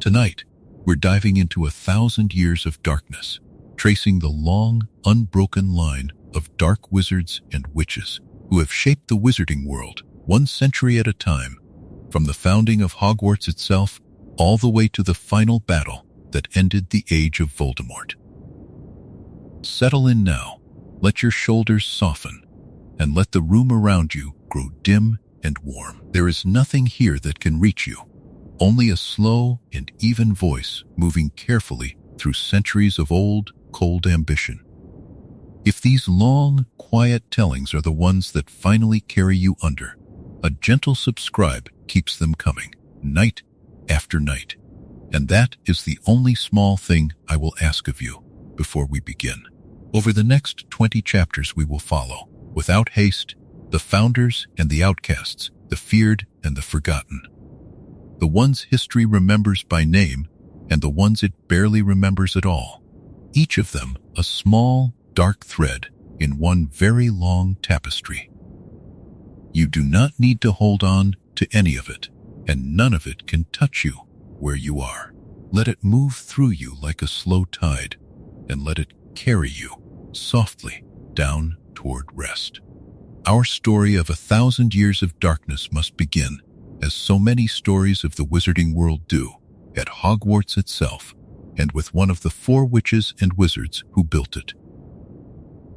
Tonight, we're diving into 1,000 years of darkness, tracing the long, unbroken line of dark wizards and witches who have shaped the wizarding world 1 century at a time, from the founding of Hogwarts itself all the way to the final battle that ended the Age of Voldemort. Settle in now, let your shoulders soften, and let the room around you grow dim and warm. There is nothing here that can reach you, only a slow and even voice moving carefully through centuries of old, cold ambition. If these long, quiet tellings are the ones that finally carry you under, a gentle subscribe keeps them coming, night after night. And that is the only small thing I will ask of you before we begin. Over the next 20 chapters we will follow, without haste, the founders and the outcasts, the feared and the forgotten. The ones history remembers by name, and the ones it barely remembers at all. Each of them a small, dark thread in one very long tapestry. You do not need to hold on to any of it, and none of it can touch you where you are. Let it move through you like a slow tide, and let it carry you softly down toward rest. Our story of 1,000 years of darkness must begin, as so many stories of the wizarding world do, at Hogwarts itself, and with one of the 4 witches and wizards who built it.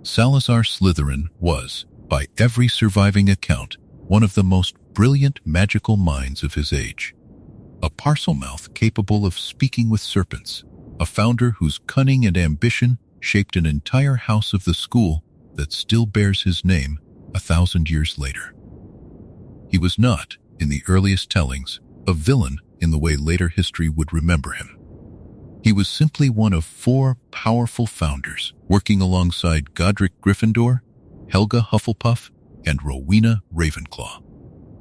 Salazar Slytherin was, by every surviving account, one of the most brilliant magical minds of his age. A Parselmouth capable of speaking with serpents, a founder whose cunning and ambition shaped an entire house of the school that still bears his name 1,000 years later. He was not, in the earliest tellings, a villain in the way later history would remember him. He was simply one of 4 powerful founders, working alongside Godric Gryffindor, Helga Hufflepuff, and Rowena Ravenclaw.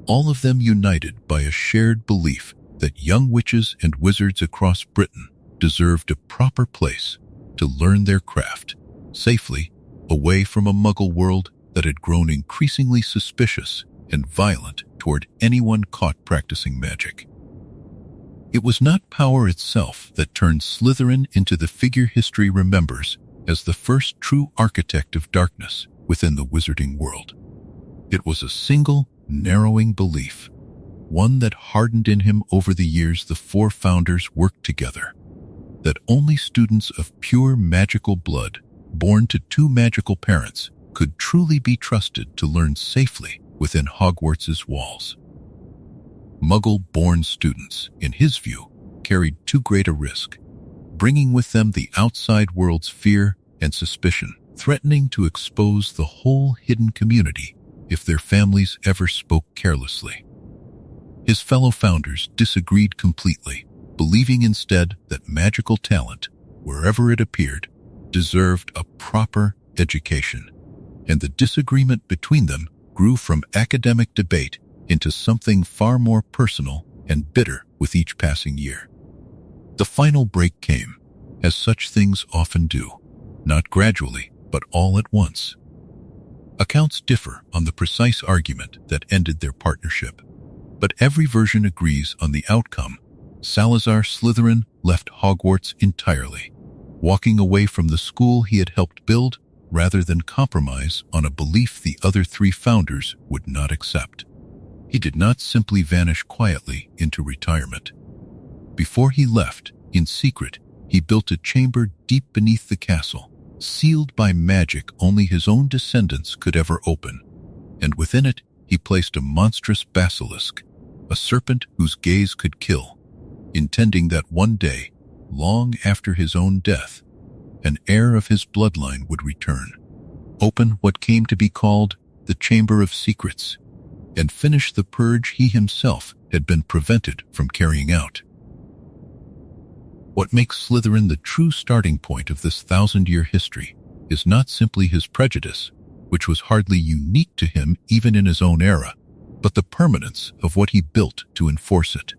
All of them united by a shared belief that young witches and wizards across Britain deserved a proper place to learn their craft, safely, away from a muggle world that had grown increasingly suspicious and violent toward anyone caught practicing magic. It was not power itself that turned Slytherin into the figure history remembers as the first true architect of darkness within the wizarding world. It was a single, narrowing belief, one that hardened in him over the years the 4 founders worked together, that only students of pure magical blood, born to 2 magical parents, could truly be trusted to learn safely within Hogwarts' walls. Muggle-born students, in his view, carried too great a risk, bringing with them the outside world's fear and suspicion, threatening to expose the whole hidden community if their families ever spoke carelessly. His fellow founders disagreed completely, believing instead that magical talent, wherever it appeared, deserved a proper education, and the disagreement between them grew from academic debate into something far more personal and bitter with each passing year. The final break came, as such things often do, not gradually, but all at once. Accounts differ on the precise argument that ended their partnership, but every version agrees on the outcome. Salazar Slytherin left Hogwarts entirely, walking away from the school he had helped build rather than compromise on a belief the other 3 founders would not accept. He did not simply vanish quietly into retirement. Before he left, in secret, he built a chamber deep beneath the castle, sealed by magic only his own descendants could ever open, and within it he placed a monstrous basilisk, a serpent whose gaze could kill, intending that one day, long after his own death, an heir of his bloodline would return, open what came to be called the Chamber of Secrets, and finish the purge he himself had been prevented from carrying out. What makes Slytherin the true starting point of this 1,000-year history is not simply his prejudice, which was hardly unique to him even in his own era, but the permanence of what he built to enforce it.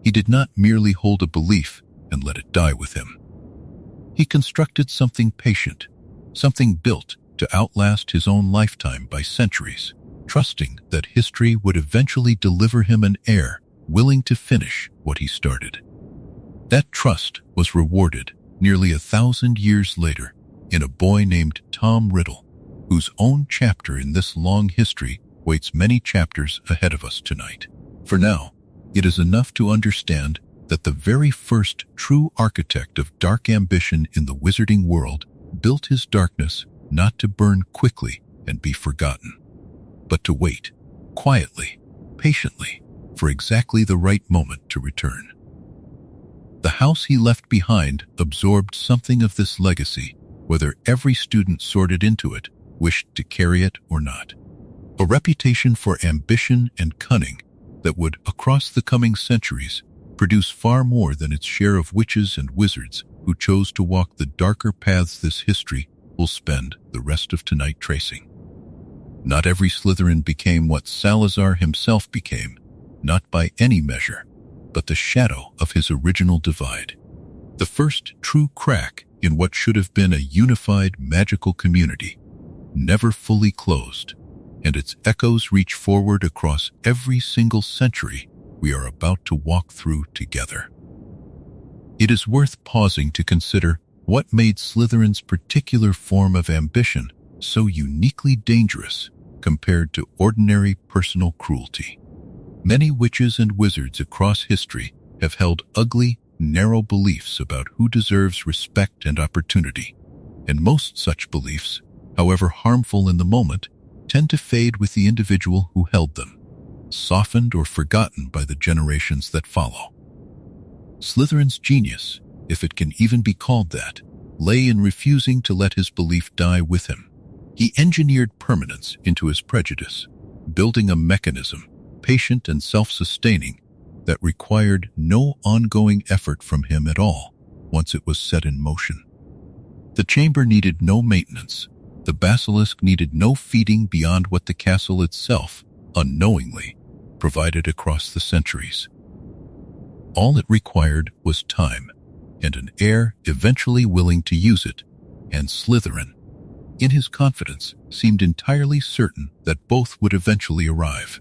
He did not merely hold a belief and let it die with him. He constructed something patient, something built to outlast his own lifetime by centuries, trusting that history would eventually deliver him an heir willing to finish what he started. That trust was rewarded nearly 1,000 years later in a boy named Tom Riddle, whose own chapter in this long history waits many chapters ahead of us tonight. For now, it is enough to understand that the very first true architect of dark ambition in the wizarding world built his darkness not to burn quickly and be forgotten, but to wait, quietly, patiently, for exactly the right moment to return. The house he left behind absorbed something of this legacy, whether every student sorted into it wished to carry it or not. A reputation for ambition and cunning that would, across the coming centuries, produce far more than its share of witches and wizards who chose to walk the darker paths this history will spend the rest of tonight tracing. Not every Slytherin became what Salazar himself became, not by any measure, but the shadow of his original divide. The first true crack in what should have been a unified magical community, never fully closed, and its echoes reach forward across every single century we are about to walk through together. It is worth pausing to consider what made Slytherin's particular form of ambition so uniquely dangerous compared to ordinary personal cruelty. Many witches and wizards across history have held ugly, narrow beliefs about who deserves respect and opportunity, and most such beliefs, however harmful in the moment, tend to fade with the individual who held them, softened or forgotten by the generations that follow. Slytherin's genius, if it can even be called that, lay in refusing to let his belief die with him. He engineered permanence into his prejudice, building a mechanism, patient and self-sustaining, that required no ongoing effort from him at all once it was set in motion. The chamber needed no maintenance. The basilisk needed no feeding beyond what the castle itself, unknowingly, provided across the centuries. All it required was time, and an heir eventually willing to use it, and Slytherin, in his confidence, seemed entirely certain that both would eventually arrive.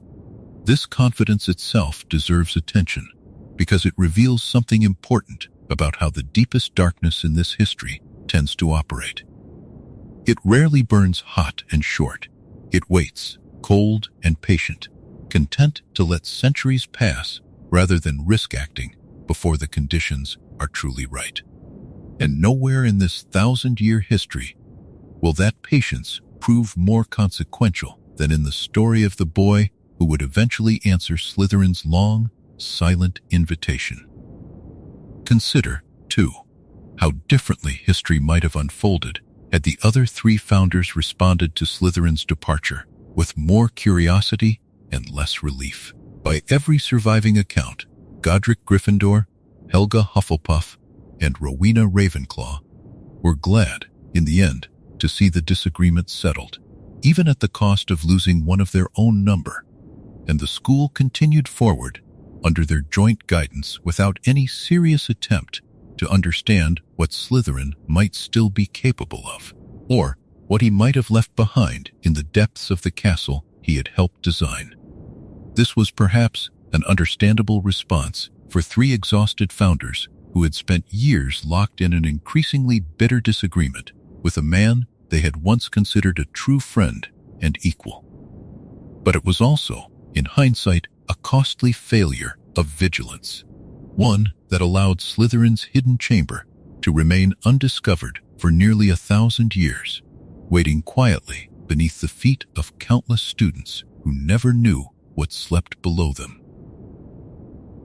This confidence itself deserves attention, because it reveals something important about how the deepest darkness in this history tends to operate. It rarely burns hot and short. It waits, cold and patient, content to let centuries pass rather than risk acting before the conditions are truly right. And nowhere in this 1,000-year history will that patience prove more consequential than in the story of the boy who would eventually answer Slytherin's long, silent invitation. Consider, too, how differently history might have unfolded had the other three founders responded to Slytherin's departure with more curiosity and less relief. By every surviving account, Godric Gryffindor, Helga Hufflepuff, and Rowena Ravenclaw were glad, in the end, to see the disagreement settled, even at the cost of losing one of their own number, and the school continued forward under their joint guidance without any serious attempt to understand what Slytherin might still be capable of, or what he might have left behind in the depths of the castle he had helped design. This was perhaps an understandable response for three exhausted founders who had spent years locked in an increasingly bitter disagreement with a man they had once considered a true friend and equal. But it was also, in hindsight, a costly failure of vigilance, one that allowed Slytherin's hidden chamber to remain undiscovered for nearly 1,000 years, waiting quietly beneath the feet of countless students who never knew what slept below them.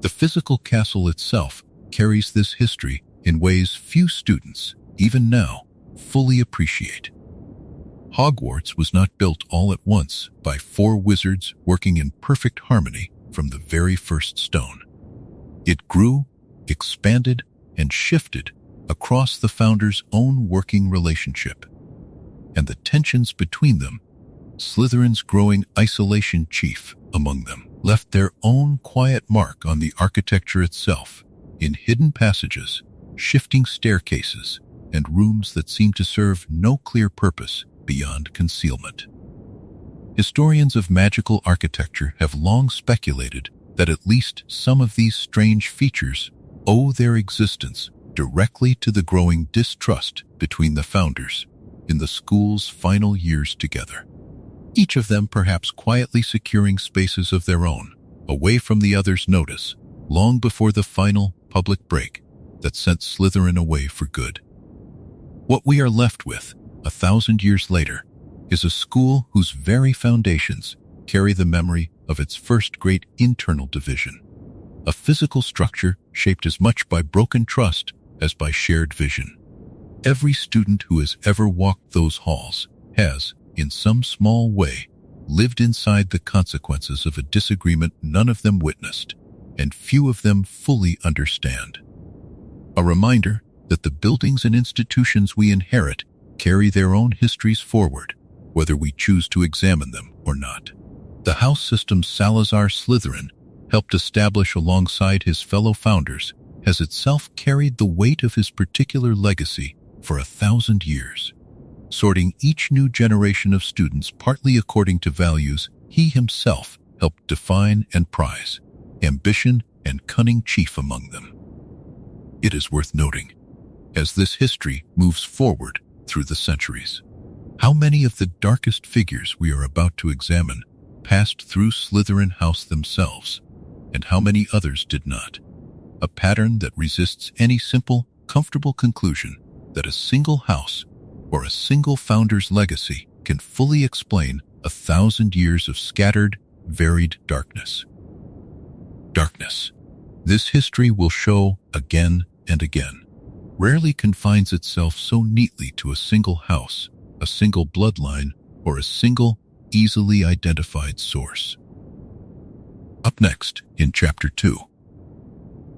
The physical castle itself carries this history in ways few students, even now, fully appreciate. Hogwarts was not built all at once by 4 wizards working in perfect harmony from the very first stone. It grew, expanded, and shifted across the founders' own working relationship. And the tensions between them, Slytherin's growing isolation chief among them, left their own quiet mark on the architecture itself, in hidden passages, shifting staircases, and rooms that seemed to serve no clear purpose beyond concealment. Historians of magical architecture have long speculated that at least some of these strange features owe their existence directly to the growing distrust between the founders in the school's final years together. Each of them perhaps quietly securing spaces of their own, away from the others' notice, long before the final public break that sent Slytherin away for good. What we are left with, 1,000 years later, is a school whose very foundations carry the memory of its first great internal division, a physical structure shaped as much by broken trust as by shared vision. Every student who has ever walked those halls has, in some small way, lived inside the consequences of a disagreement none of them witnessed, and few of them fully understand. A reminder that the buildings and institutions we inherit carry their own histories forward, whether we choose to examine them or not. The house system Salazar Slytherin helped establish alongside his fellow founders has itself carried the weight of his particular legacy for 1,000 years, sorting each new generation of students partly according to values he himself helped define and prize, ambition and cunning chief among them. It is worth noting, as this history moves forward through the centuries, how many of the darkest figures we are about to examine passed through Slytherin House themselves, and how many others did not. A pattern that resists any simple, comfortable conclusion that a single house or a single founder's legacy can fully explain 1,000 years of scattered, varied darkness. Darkness. This history will show again and again, rarely confines itself so neatly to a single house, a single bloodline, or a single, easily identified source. Up next, in Chapter 2,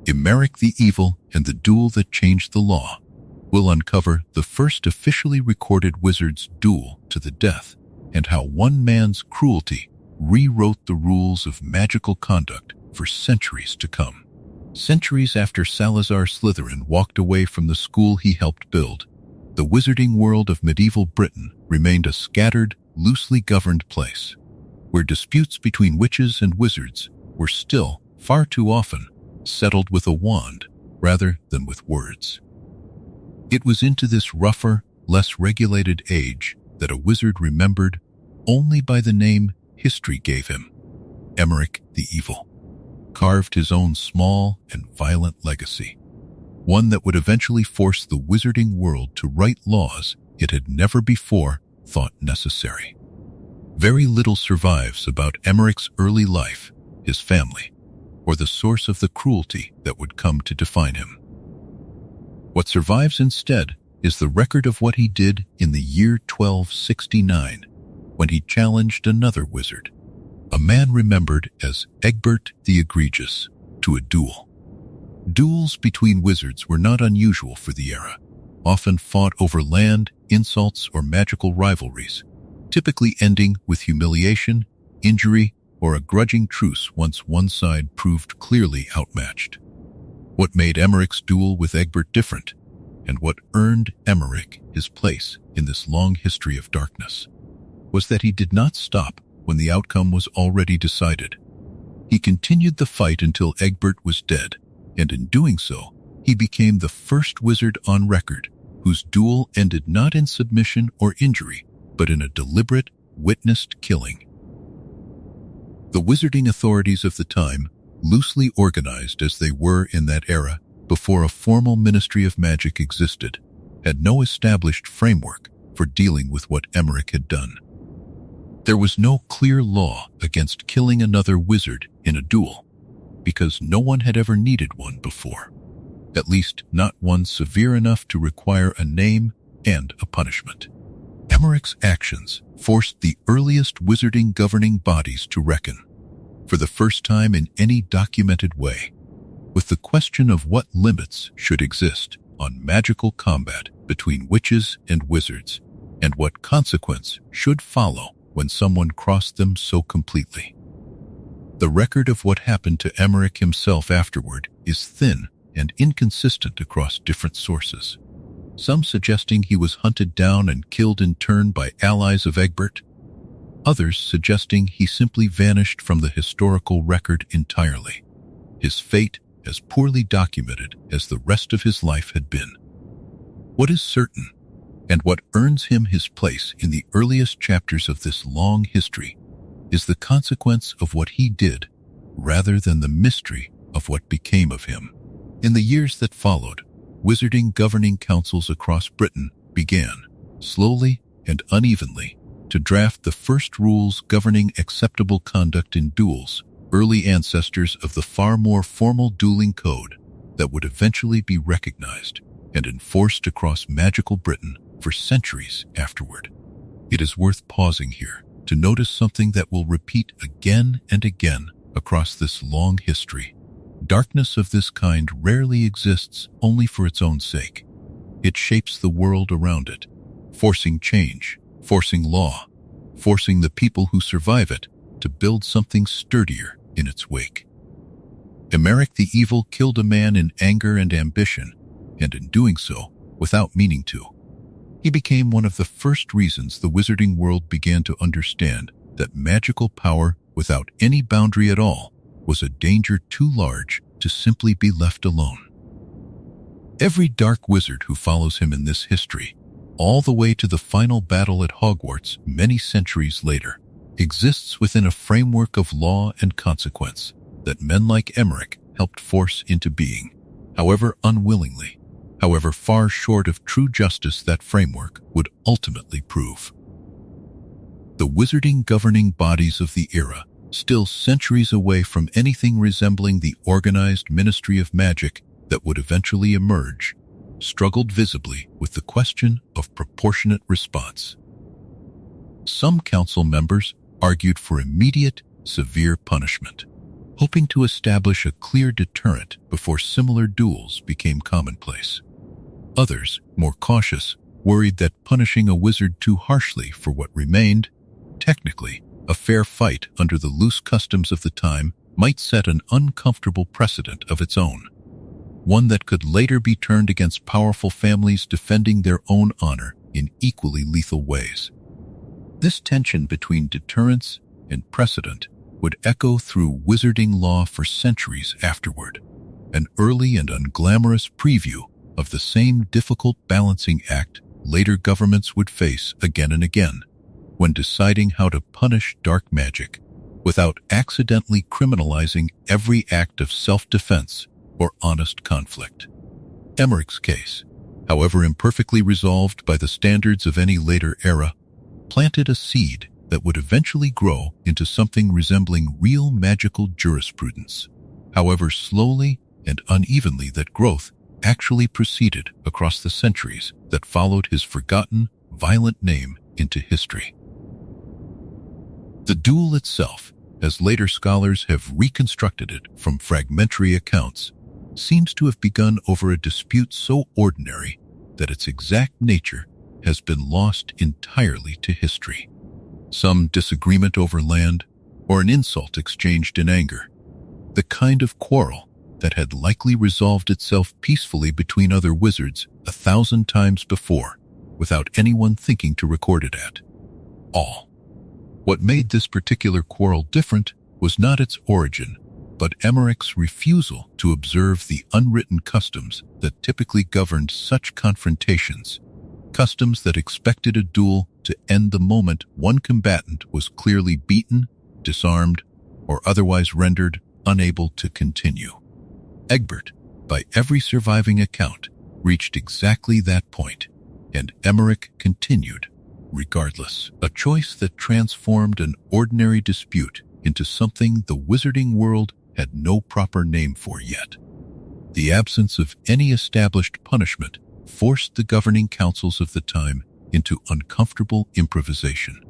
Emeric the Evil and the Duel That Changed the Law will uncover the first officially recorded wizard's duel to the death and how one man's cruelty rewrote the rules of magical conduct for centuries to come. Centuries after Salazar Slytherin walked away from the school he helped build, the wizarding world of medieval Britain remained a scattered, loosely governed place, where disputes between witches and wizards were still, far too often, settled with a wand rather than with words. It was into this rougher, less regulated age that a wizard remembered only by the name history gave him, Emeric the Evil, carved his own small and violent legacy, one that would eventually force the wizarding world to write laws it had never before thought necessary. Very little survives about Emeric's early life, his family, or the source of the cruelty that would come to define him. What survives instead is the record of what he did in the year 1269, when he challenged another wizard, a man remembered as Egbert the Egregious, to a duel. Duels between wizards were not unusual for the era, often fought over land, insults, or magical rivalries, typically ending with humiliation, injury, or a grudging truce once one side proved clearly outmatched. What made Emeric's duel with Egbert different, and what earned Emeric his place in this long history of darkness, was that he did not stop when the outcome was already decided. He continued the fight until Egbert was dead, and in doing so, he became the first wizard on record whose duel ended not in submission or injury, but in a deliberate, witnessed killing. The wizarding authorities of the time, loosely organized as they were in that era before a formal Ministry of Magic existed, had no established framework for dealing with what Emeric had done. There was no clear law against killing another wizard in a duel, because no one had ever needed one before, at least not one severe enough to require a name and a punishment. Emeric's actions forced the earliest wizarding governing bodies to reckon, for the first time in any documented way, with the question of what limits should exist on magical combat between witches and wizards, and what consequence should follow when someone crossed them so completely. The record of what happened to Emeric himself afterward is thin and inconsistent across different sources, some suggesting he was hunted down and killed in turn by allies of Egbert, others suggesting he simply vanished from the historical record entirely, his fate as poorly documented as the rest of his life had been. What is certain, and what earns him his place in the earliest chapters of this long history, is the consequence of what he did, rather than the mystery of what became of him. In the years that followed, wizarding governing councils across Britain began, slowly and unevenly, to draft the first rules governing acceptable conduct in duels, early ancestors of the far more formal dueling code that would eventually be recognized and enforced across magical Britain for centuries afterward. It is worth pausing here to notice something that will repeat again and again across this long history. Darkness of this kind rarely exists only for its own sake. It shapes the world around it, forcing change, forcing law, forcing the people who survive it to build something sturdier in its wake. Emeric the Evil killed a man in anger and ambition, and in doing so, without meaning to. He became one of the first reasons the wizarding world began to understand that magical power without any boundary at all was a danger too large to simply be left alone. Every dark wizard who follows him in this history, all the way to the final battle at Hogwarts many centuries later, exists within a framework of law and consequence that men like Emeric helped force into being, however unwillingly, however far short of true justice that framework would ultimately prove. The wizarding governing bodies of the era, still centuries away from anything resembling the organized ministry of magic that would eventually emerge, struggled visibly with the question of proportionate response. Some council members argued for immediate, severe punishment, hoping to establish a clear deterrent before similar duels became commonplace. Others, more cautious, worried that punishing a wizard too harshly for what remained, technically, a fair fight under the loose customs of the time might set an uncomfortable precedent of its own, one that could later be turned against powerful families defending their own honor in equally lethal ways. This tension between deterrence and precedent would echo through wizarding law for centuries afterward, an early and unglamorous preview of the same difficult balancing act later governments would face again and again when deciding how to punish dark magic without accidentally criminalizing every act of self-defense or honest conflict. Emeric's case, however imperfectly resolved by the standards of any later era, planted a seed that would eventually grow into something resembling real magical jurisprudence, however slowly and unevenly that growth actually proceeded across the centuries that followed his forgotten, violent name into history. The duel itself, as later scholars have reconstructed it from fragmentary accounts, seems to have begun over a dispute so ordinary that its exact nature has been lost entirely to history. Some disagreement over land, or an insult exchanged in anger. The kind of quarrel that had likely resolved itself peacefully between other wizards 1,000 times before, without anyone thinking to record it at all. What made this particular quarrel different was not its origin, but Emeric's refusal to observe the unwritten customs that typically governed such confrontations, customs that expected a duel to end the moment one combatant was clearly beaten, disarmed, or otherwise rendered unable to continue. Egbert, by every surviving account, reached exactly that point, and Emeric continued, regardless, a choice that transformed an ordinary dispute into something the wizarding world had no proper name for yet. The absence of any established punishment forced the governing councils of the time into uncomfortable improvisation,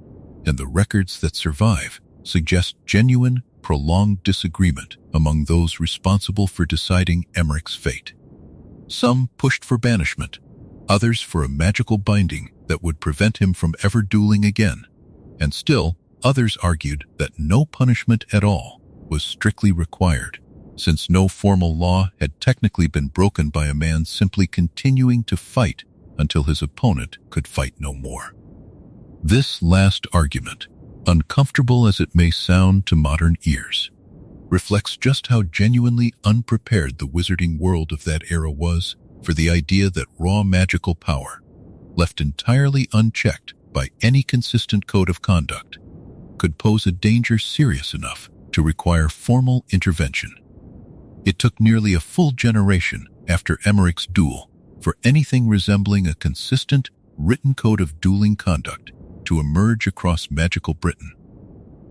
and the records that survive suggest genuine, prolonged disagreement among those responsible for deciding Emeric's fate. Some pushed for banishment, others for a magical binding that would prevent him from ever dueling again, and still others argued that no punishment at all was strictly required, since no formal law had technically been broken by a man simply continuing to fight until his opponent could fight no more. This last argument, uncomfortable as it may sound to modern ears, reflects just how genuinely unprepared the wizarding world of that era was for the idea that raw magical power, left entirely unchecked by any consistent code of conduct, could pose a danger serious enough to require formal intervention. It took nearly a full generation after Emmerich's duel for anything resembling a consistent, written code of dueling conduct to emerge across magical Britain.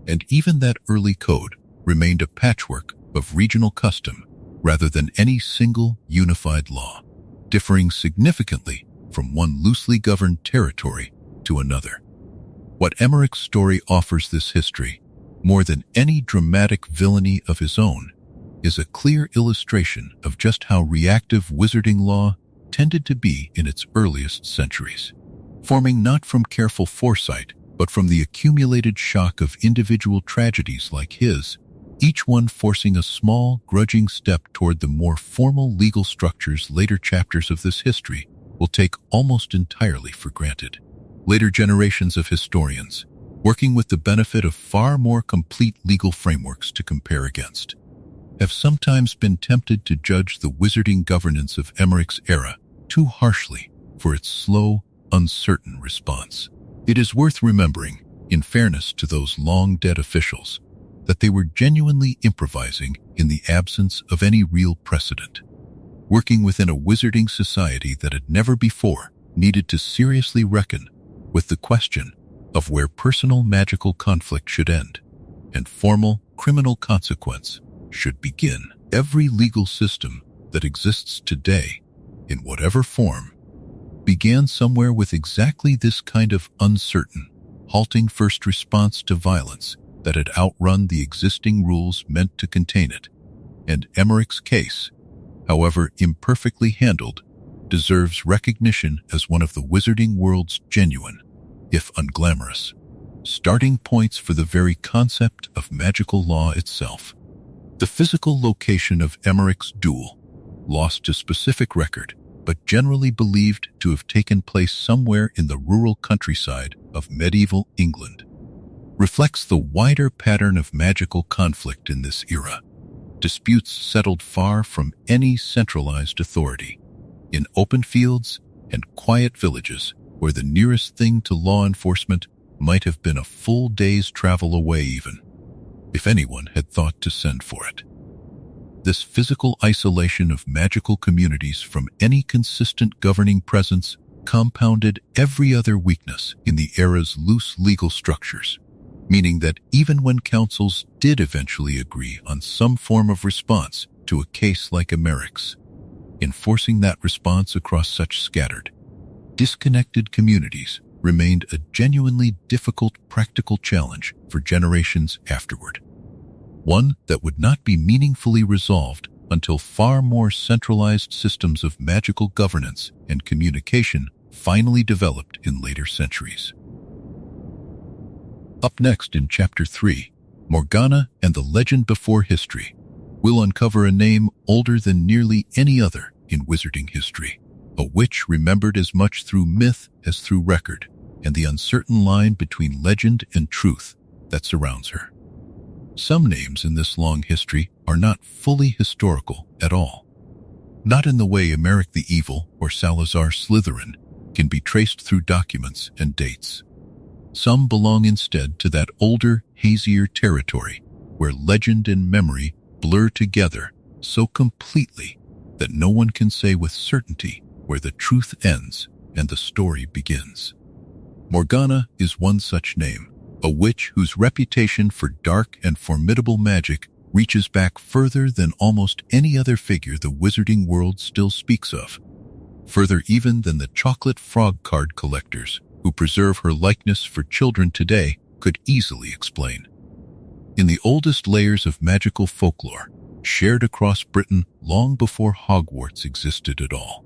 And even that early code remained a patchwork of regional custom rather than any single unified law, differing significantly from one loosely governed territory to another. What Emmerich's story offers this history, more than any dramatic villainy of his own, is a clear illustration of just how reactive wizarding law tended to be in its earliest centuries, forming not from careful foresight, but from the accumulated shock of individual tragedies like his, each one forcing a small, grudging step toward the more formal legal structures later chapters of this history will take almost entirely for granted. Later generations of historians, working with the benefit of far more complete legal frameworks to compare against, have sometimes been tempted to judge the wizarding governance of Emmerich's era too harshly for its slow, uncertain response. It is worth remembering, in fairness to those long-dead officials, that they were genuinely improvising in the absence of any real precedent, working within a wizarding society that had never before needed to seriously reckon with the question of where personal magical conflict should end and formal criminal consequence should begin. Every legal system that exists today, in whatever form, began somewhere with exactly this kind of uncertain, halting first response to violence that had outrun the existing rules meant to contain it. And Emmerich's case, however imperfectly handled, deserves recognition as one of the wizarding world's genuine, if unglamorous, starting points for the very concept of magical law itself. The physical location of Emmerich's duel, lost to specific record, but generally believed to have taken place somewhere in the rural countryside of medieval England, reflects the wider pattern of magical conflict in this era. Disputes settled far from any centralized authority, in open fields and quiet villages where the nearest thing to law enforcement might have been a full day's travel away even, if anyone had thought to send for it. This physical isolation of magical communities from any consistent governing presence compounded every other weakness in the era's loose legal structures, meaning that even when councils did eventually agree on some form of response to a case like Emmerich's, enforcing that response across such scattered, disconnected communities remained a genuinely difficult practical challenge for generations afterward. One that would not be meaningfully resolved until far more centralized systems of magical governance and communication finally developed in later centuries. Up next in Chapter 3, Morgana and the Legend Before History, we'll uncover a name older than nearly any other in wizarding history, a witch remembered as much through myth as through record, and the uncertain line between legend and truth that surrounds her. Some names in this long history are not fully historical at all. Not in the way Emmerich the Evil or Salazar Slytherin can be traced through documents and dates. Some belong instead to that older, hazier territory where legend and memory blur together so completely that no one can say with certainty where the truth ends and the story begins. Morgana is one such name, a witch whose reputation for dark and formidable magic reaches back further than almost any other figure the wizarding world still speaks of, further even than the chocolate frog card collectors who preserve her likeness for children today could easily explain. In the oldest layers of magical folklore, shared across Britain long before Hogwarts existed at all,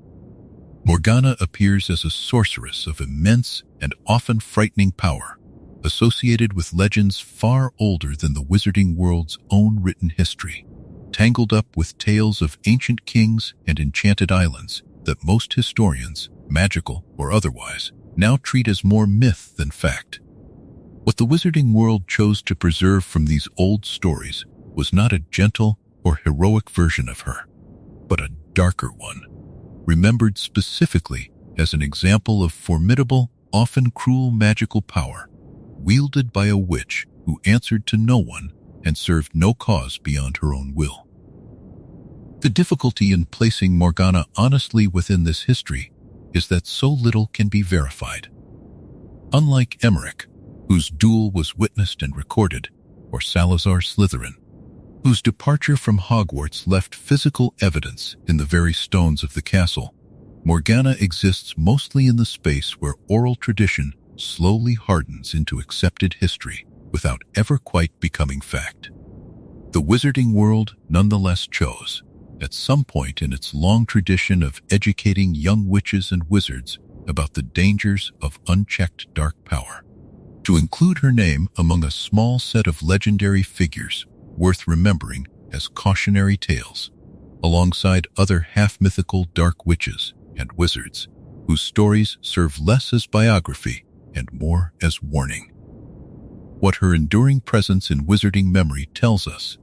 Morgana appears as a sorceress of immense and often frightening power, associated with legends far older than the wizarding world's own written history, tangled up with tales of ancient kings and enchanted islands that most historians, magical or otherwise, now treat as more myth than fact. What the wizarding world chose to preserve from these old stories was not a gentle or heroic version of her, but a darker one, remembered specifically as an example of formidable, often cruel magical power, wielded by a witch who answered to no one and served no cause beyond her own will. The difficulty in placing Morgana honestly within this history is that so little can be verified. Unlike Emmerich, whose duel was witnessed and recorded, or Salazar Slytherin, whose departure from Hogwarts left physical evidence in the very stones of the castle, Morgana exists mostly in the space where oral tradition slowly hardens into accepted history without ever quite becoming fact. The wizarding world nonetheless chose, at some point in its long tradition of educating young witches and wizards about the dangers of unchecked dark power, to include her name among a small set of legendary figures worth remembering as cautionary tales, alongside other half-mythical dark witches and wizards whose stories serve less as biography and more as warning. What her enduring presence in wizarding memory tells us,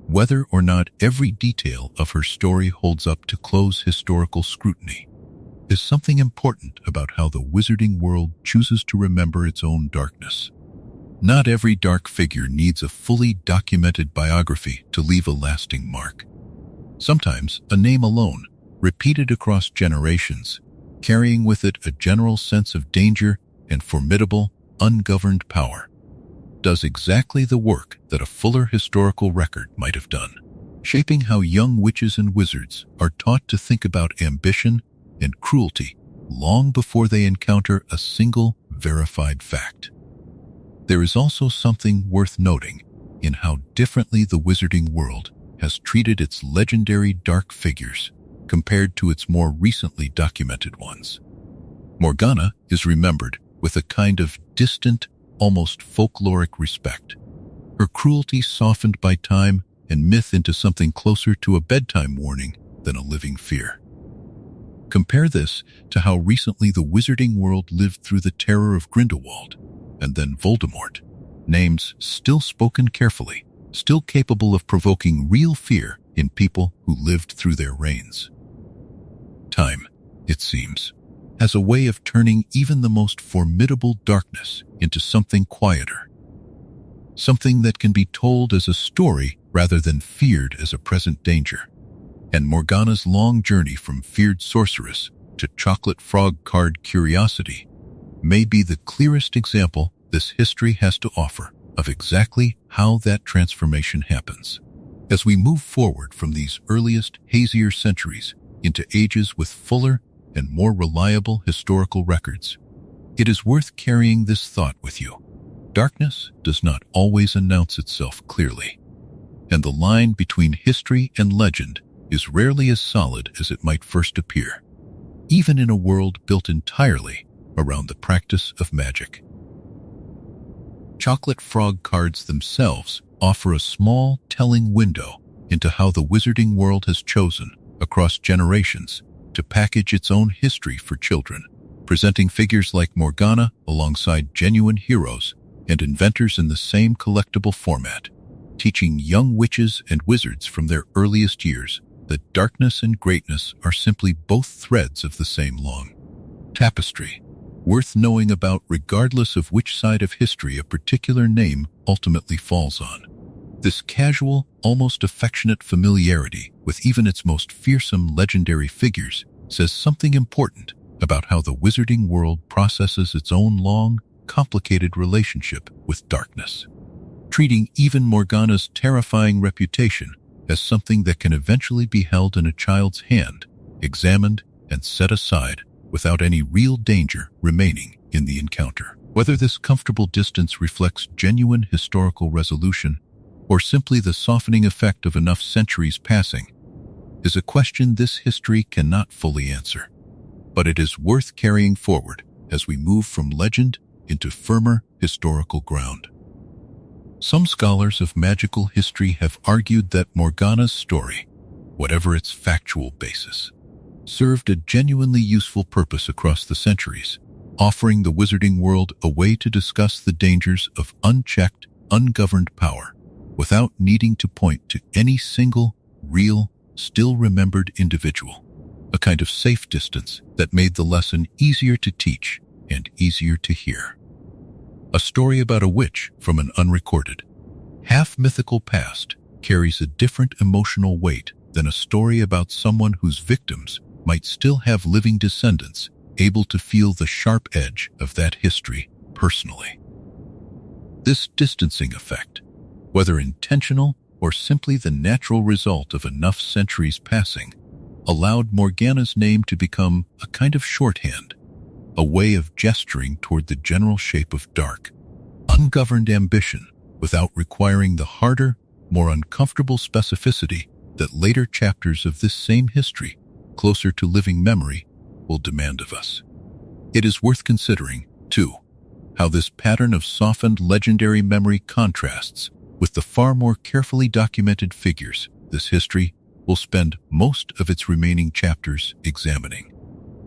whether or not every detail of her story holds up to close historical scrutiny, is something important about how the wizarding world chooses to remember its own darkness. Not every dark figure needs a fully documented biography to leave a lasting mark. Sometimes a name alone, repeated across generations, carrying with it a general sense of danger and formidable, ungoverned power, does exactly the work that a fuller historical record might have done, shaping how young witches and wizards are taught to think about ambition and cruelty long before they encounter a single verified fact. There is also something worth noting in how differently the wizarding world has treated its legendary dark figures compared to its more recently documented ones. Morgana is remembered with a kind of distant, almost folkloric respect, her cruelty softened by time and myth into something closer to a bedtime warning than a living fear. Compare this to how recently the wizarding world lived through the terror of Grindelwald, and then Voldemort, names still spoken carefully, still capable of provoking real fear in people who lived through their reigns. Time, it seems, has a way of turning even the most formidable darkness into something quieter, something that can be told as a story rather than feared as a present danger. And Morgana's long journey from feared sorceress to chocolate frog card curiosity may be the clearest example this history has to offer of exactly how that transformation happens. As we move forward from these earliest, hazier centuries into ages with fuller and more reliable historical records, it is worth carrying this thought with you. Darkness does not always announce itself clearly, and the line between history and legend is rarely as solid as it might first appear, even in a world built entirely around the practice of magic. Chocolate frog cards themselves offer a small, telling window into how the wizarding world has chosen, across generations, to package its own history for children, presenting figures like Morgana alongside genuine heroes and inventors in the same collectible format, teaching young witches and wizards from their earliest years that darkness and greatness are simply both threads of the same long tapestry, worth knowing about regardless of which side of history a particular name ultimately falls on. This casual, almost affectionate familiarity with even its most fearsome legendary figures says something important about how the wizarding world processes its own long, complicated relationship with darkness, treating even Morgana's terrifying reputation as something that can eventually be held in a child's hand, examined, and set aside without any real danger remaining in the encounter. Whether this comfortable distance reflects genuine historical resolution or simply the softening effect of enough centuries passing is a question this history cannot fully answer. But it is worth carrying forward as we move from legend into firmer historical ground. Some scholars of magical history have argued that Morgana's story, whatever its factual basis, served a genuinely useful purpose across the centuries, offering the wizarding world a way to discuss the dangers of unchecked, ungoverned power, without needing to point to any single, real, still remembered individual. A kind of safe distance that made the lesson easier to teach and easier to hear. A story about a witch from an unrecorded, half-mythical past carries a different emotional weight than a story about someone whose victims might still have living descendants able to feel the sharp edge of that history personally. This distancing effect, whether intentional or simply the natural result of enough centuries passing, allowed Morgana's name to become a kind of shorthand, a way of gesturing toward the general shape of dark, ungoverned ambition without requiring the harder, more uncomfortable specificity that later chapters of this same history, closer to living memory, will demand of us. It is worth considering, too, how this pattern of softened legendary memory contrasts with the far more carefully documented figures this history will spend most of its remaining chapters examining.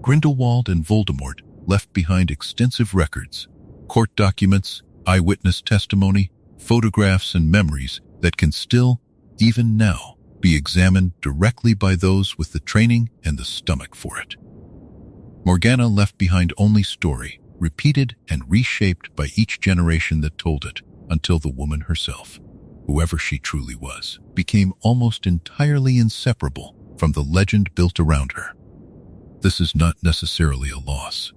Grindelwald and Voldemort left behind extensive records, court documents, eyewitness testimony, photographs, and memories that can still, even now, be examined directly by those with the training and the stomach for it. Morgana left behind only story, repeated and reshaped by each generation that told it, until the woman herself, whoever she truly was, became almost entirely inseparable from the legend built around her. This is not necessarily a loss.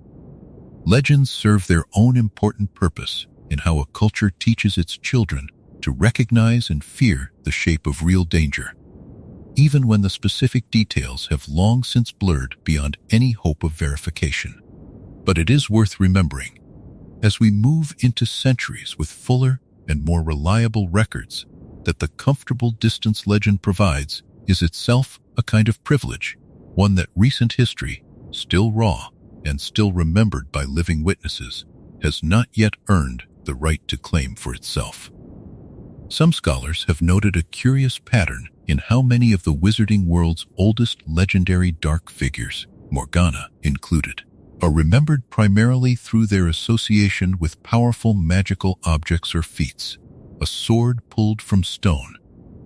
Legends serve their own important purpose in how a culture teaches its children to recognize and fear the shape of real danger, even when the specific details have long since blurred beyond any hope of verification. But it is worth remembering, as we move into centuries with fuller and more reliable records, that the comfortable distance legend provides is itself a kind of privilege, one that recent history, still raw and still remembered by living witnesses, has not yet earned the right to claim for itself. Some scholars have noted a curious pattern in how many of the wizarding world's oldest legendary dark figures, Morgana included, are remembered primarily through their association with powerful magical objects or feats: a sword pulled from stone,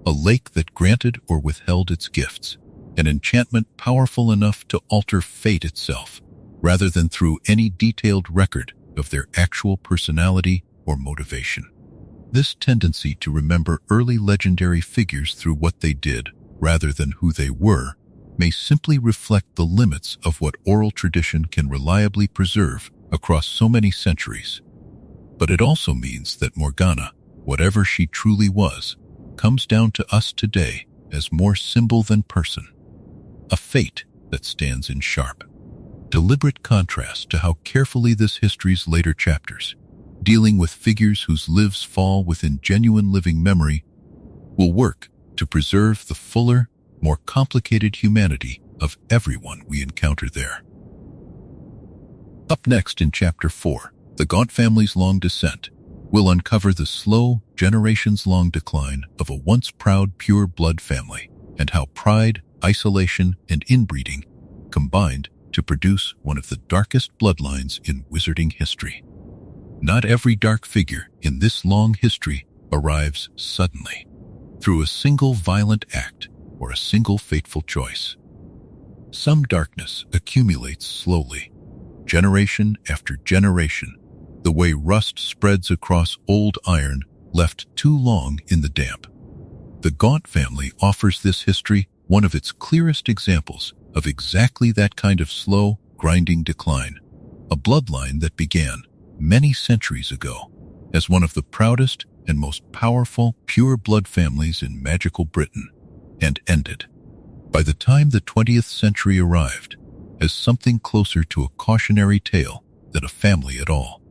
a lake that granted or withheld its gifts, an enchantment powerful enough to alter fate itself, rather than through any detailed record of their actual personality or motivation. This tendency to remember early legendary figures through what they did, rather than who they were, may simply reflect the limits of what oral tradition can reliably preserve across so many centuries. But it also means that Morgana, whatever she truly was, comes down to us today as more symbol than person. A fate that stands in sharp, deliberate contrast to how carefully this history's later chapters, dealing with figures whose lives fall within genuine living memory, will work to preserve the fuller, more complicated humanity of everyone we encounter there. Up next in Chapter 4, the Gaunt family's long descent, we'll uncover the slow, generations-long decline of a once proud pure-blood family, and how pride, isolation, and inbreeding combined to produce one of the darkest bloodlines in wizarding history. Not every dark figure in this long history arrives suddenly, through a single violent act or a single fateful choice. Some darkness accumulates slowly, generation after generation, the way rust spreads across old iron left too long in the damp. The Gaunt family offers this history one of its clearest examples of exactly that kind of slow, grinding decline, a bloodline that began many centuries ago as one of the proudest and most powerful pure-blood families in magical Britain, and ended, by the time the 20th century arrived, as something closer to a cautionary tale than a family at all.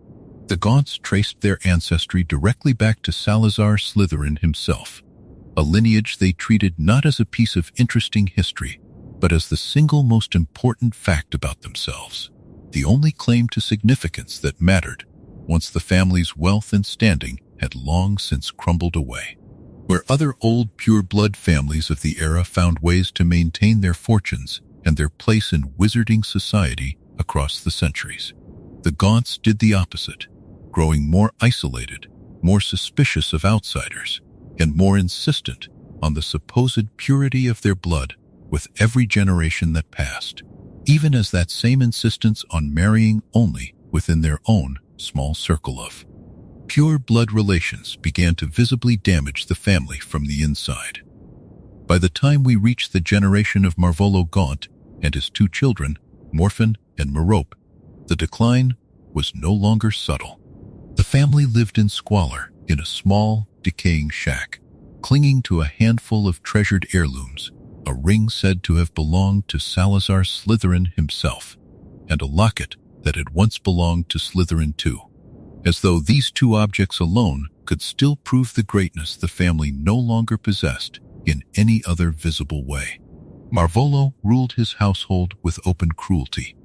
The Gaunts traced their ancestry directly back to Salazar Slytherin himself, a lineage they treated not as a piece of interesting history, but as the single most important fact about themselves, the only claim to significance that mattered once the family's wealth and standing had long since crumbled away. Where other old pure-blood families of the era found ways to maintain their fortunes and their place in wizarding society across the centuries, the Gaunts did the opposite, growing more isolated, more suspicious of outsiders, and more insistent on the supposed purity of their blood with every generation that passed, even as that same insistence on marrying only within their own small circle of pure blood relations began to visibly damage the family from the inside. By the time we reached the generation of Marvolo Gaunt and his two children, Morphin and Merope, the decline was no longer subtle. The family lived in squalor in a small, decaying shack, clinging to a handful of treasured heirlooms, a ring said to have belonged to Salazar Slytherin himself, and a locket that had once belonged to Slytherin too, as though these two objects alone could still prove the greatness the family no longer possessed in any other visible way. Marvolo ruled his household with open cruelty,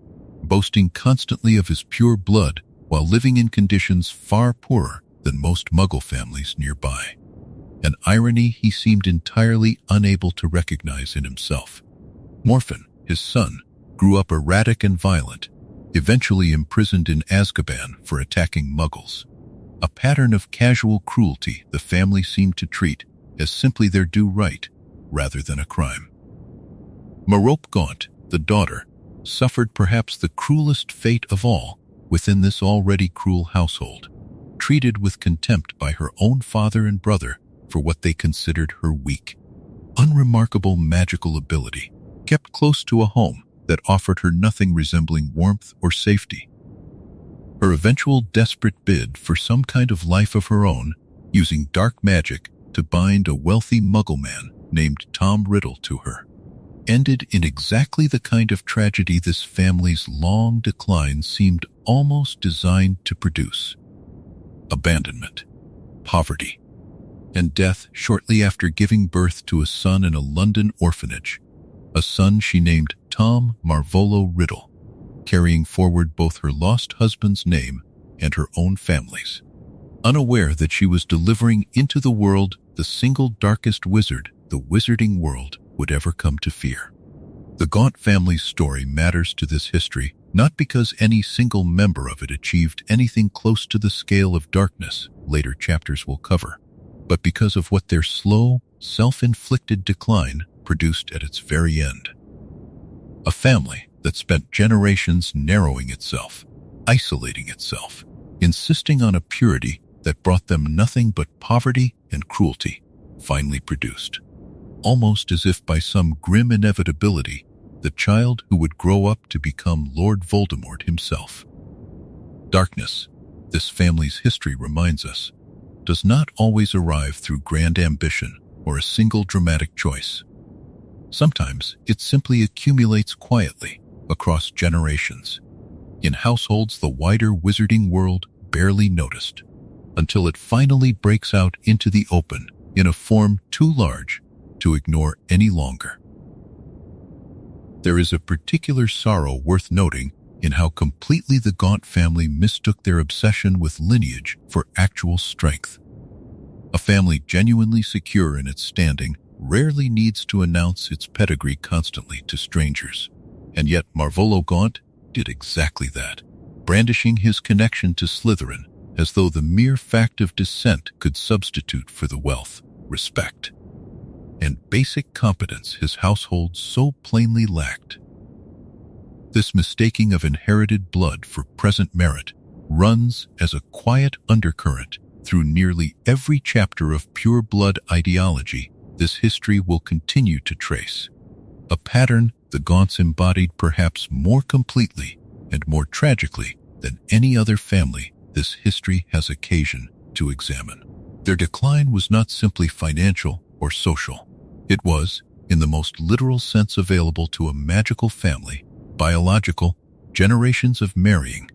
boasting constantly of his pure blood while living in conditions far poorer than most Muggle families nearby, an irony he seemed entirely unable to recognize in himself. Morphin, his son, grew up erratic and violent, eventually imprisoned in Azkaban for attacking Muggles, a pattern of casual cruelty the family seemed to treat as simply their due right, rather than a crime. Merope Gaunt, the daughter, suffered perhaps the cruelest fate of all within this already cruel household, treated with contempt by her own father and brother for what they considered her weak, unremarkable magical ability, kept close to a home that offered her nothing resembling warmth or safety. Her eventual desperate bid for some kind of life of her own, using dark magic to bind a wealthy Muggle man named Tom Riddle to her, ended in exactly the kind of tragedy this family's long decline seemed almost designed to produce: abandonment, poverty, and death shortly after giving birth to a son in a London orphanage, a son she named Tom Marvolo Riddle, carrying forward both her lost husband's name and her own family's, unaware that she was delivering into the world the single darkest wizard the wizarding world would ever come to fear. The Gaunt family's story matters to this history not because any single member of it achieved anything close to the scale of darkness later chapters will cover, but because of what their slow, self-inflicted decline produced at its very end. A family that spent generations narrowing itself, isolating itself, insisting on a purity that brought them nothing but poverty and cruelty, finally produced, almost as if by some grim inevitability, the child who would grow up to become Lord Voldemort himself. Darkness, this family's history reminds us, does not always arrive through grand ambition or a single dramatic choice. Sometimes it simply accumulates quietly across generations, in households the wider wizarding world barely noticed, until it finally breaks out into the open in a form too large to ignore any longer. There is a particular sorrow worth noting in how completely the Gaunt family mistook their obsession with lineage for actual strength. A family genuinely secure in its standing rarely needs to announce its pedigree constantly to strangers, and yet Marvolo Gaunt did exactly that, brandishing his connection to Slytherin as though the mere fact of descent could substitute for the wealth, respect, and basic competence his household so plainly lacked. This mistaking of inherited blood for present merit runs as a quiet undercurrent through nearly every chapter of pure blood ideology this history will continue to trace, a pattern the Gaunts embodied perhaps more completely and more tragically than any other family this history has occasion to examine. Their decline was not simply financial or social. It was, in the most literal sense available to a magical family, biological, generations of marrying,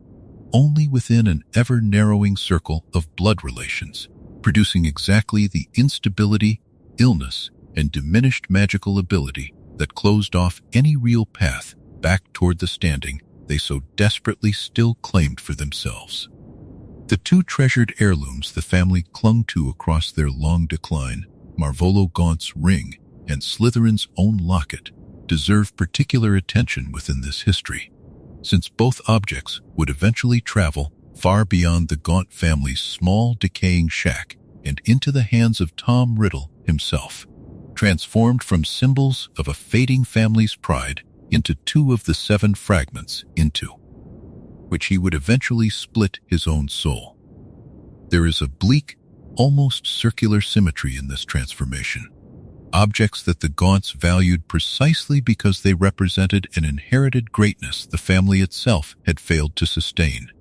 only within an ever-narrowing circle of blood relations, producing exactly the instability, illness, and diminished magical ability that closed off any real path back toward the standing they so desperately still claimed for themselves. The two treasured heirlooms the family clung to across their long decline, Marvolo Gaunt's ring and Slytherin's own locket, deserve particular attention within this history, since both objects would eventually travel far beyond the Gaunt family's small, decaying shack and into the hands of Tom Riddle himself, transformed from symbols of a fading family's pride into 2 of the 7 fragments into which he would eventually split his own soul. There is a bleak, almost circular symmetry in this transformation. Objects that the Gaunts valued precisely because they represented an inherited greatness the family itself had failed to sustain,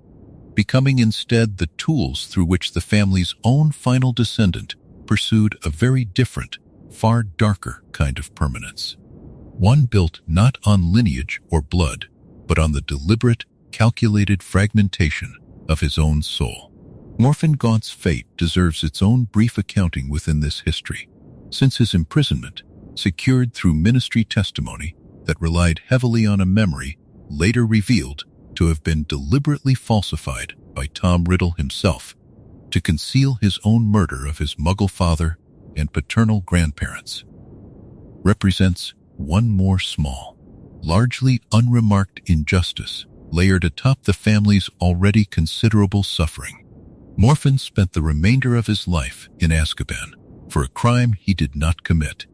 becoming instead the tools through which the family's own final descendant pursued a very different, far darker kind of permanence. One built not on lineage or blood, but on the deliberate, calculated fragmentation of his own soul. Morfinn Gaunt's fate deserves its own brief accounting within this history, since his imprisonment, secured through ministry testimony that relied heavily on a memory later revealed to have been deliberately falsified by Tom Riddle himself to conceal his own murder of his Muggle father and paternal grandparents, represents one more small, largely unremarked injustice layered atop the family's already considerable suffering. Morfinn spent the remainder of his life in Azkaban for a crime he did not commit,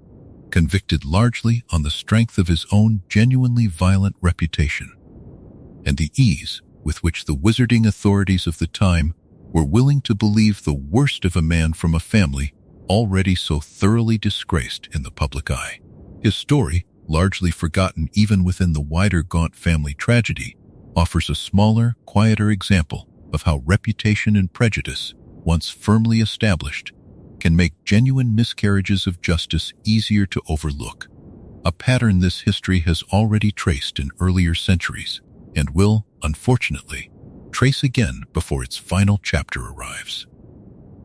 convicted largely on the strength of his own genuinely violent reputation and the ease with which the wizarding authorities of the time were willing to believe the worst of a man from a family already so thoroughly disgraced in the public eye. His story, largely forgotten even within the wider Gaunt family tragedy, offers a smaller, quieter example of how reputation and prejudice, once firmly established, can make genuine miscarriages of justice easier to overlook, a pattern this history has already traced in earlier centuries and will, unfortunately, trace again before its final chapter arrives.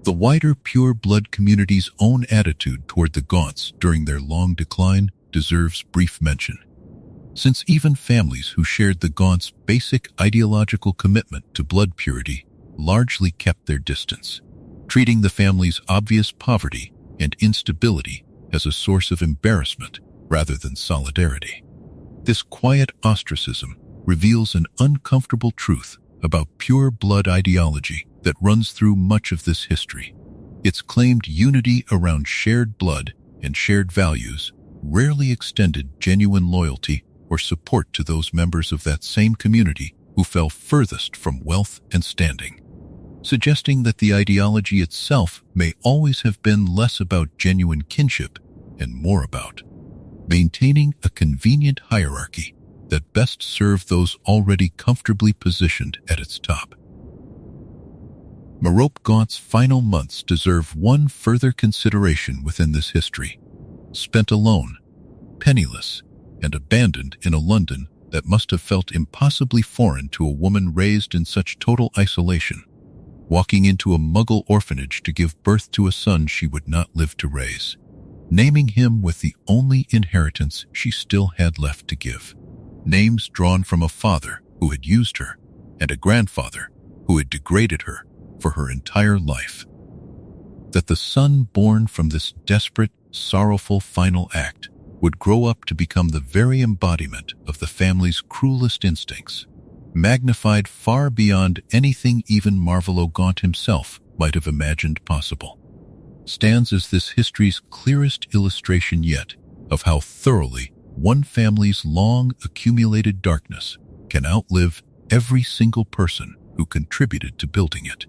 The wider pure blood community's own attitude toward the Gaunts during their long decline deserves brief mention, since even families who shared the Gaunts' basic ideological commitment to blood purity largely kept their distance, treating the family's obvious poverty and instability as a source of embarrassment rather than solidarity. This quiet ostracism reveals an uncomfortable truth about pure blood ideology that runs through much of this history. Its claimed unity around shared blood and shared values rarely extended genuine loyalty or support to those members of that same community who fell furthest from wealth and standing, suggesting that the ideology itself may always have been less about genuine kinship and more about maintaining a convenient hierarchy that best served those already comfortably positioned at its top. Marope Gaunt's final months deserve one further consideration within this history. Spent alone, penniless, and abandoned in a London that must have felt impossibly foreign to a woman raised in such total isolation, walking into a Muggle orphanage to give birth to a son she would not live to raise, naming him with the only inheritance she still had left to give. Names drawn from a father who had used her and a grandfather who had degraded her for her entire life. That the son born from this desperate, sorrowful final act would grow up to become the very embodiment of the family's cruelest instincts, magnified far beyond anything even Marvolo Gaunt himself might have imagined possible, stands as this history's clearest illustration yet of how thoroughly one family's long accumulated darkness can outlive every single person who contributed to building it.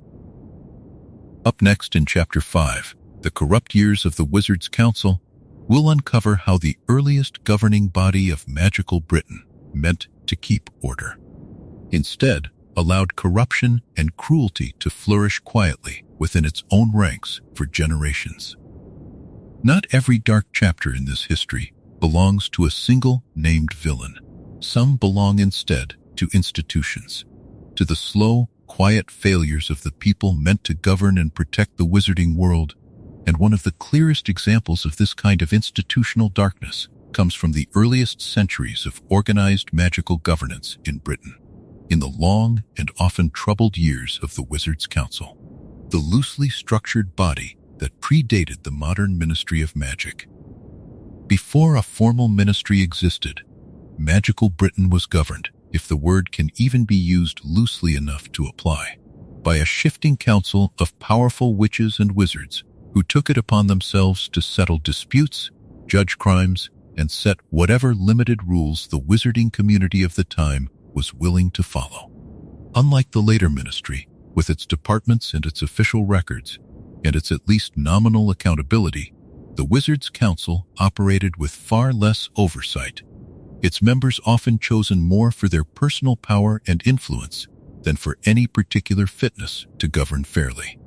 Up next in Chapter 5, The Corrupt Years of the Wizards' Council, we'll uncover how the earliest governing body of magical Britain meant to keep order. Instead, allowed corruption and cruelty to flourish quietly within its own ranks for generations. Not every dark chapter in this history belongs to a single named villain. Some belong instead to institutions, to the slow, quiet failures of the people meant to govern and protect the wizarding world. And one of the clearest examples of this kind of institutional darkness comes from the earliest centuries of organized magical governance in Britain, in the long and often troubled years of the Wizards' Council, the loosely structured body that predated the modern Ministry of Magic. Before a formal ministry existed, magical Britain was governed, if the word can even be used loosely enough to apply, by a shifting council of powerful witches and wizards who took it upon themselves to settle disputes, judge crimes, and set whatever limited rules the wizarding community of the time was willing to follow. Unlike the later ministry, with its departments and its official records, and its at least nominal accountability, the Wizards' Council operated with far less oversight, its members often chosen more for their personal power and influence than for any particular fitness to govern fairly.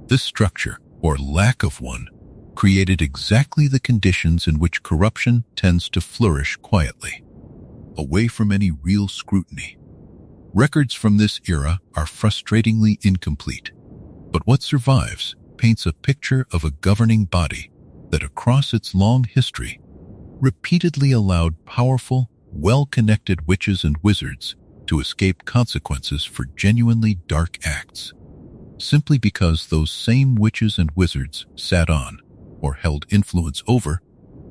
This structure, or lack of one, created exactly the conditions in which corruption tends to flourish quietly, away from any real scrutiny. Records from this era are frustratingly incomplete, but what survives paints a picture of a governing body that across its long history repeatedly allowed powerful, well-connected witches and wizards to escape consequences for genuinely dark acts, simply because those same witches and wizards sat on, or held influence over,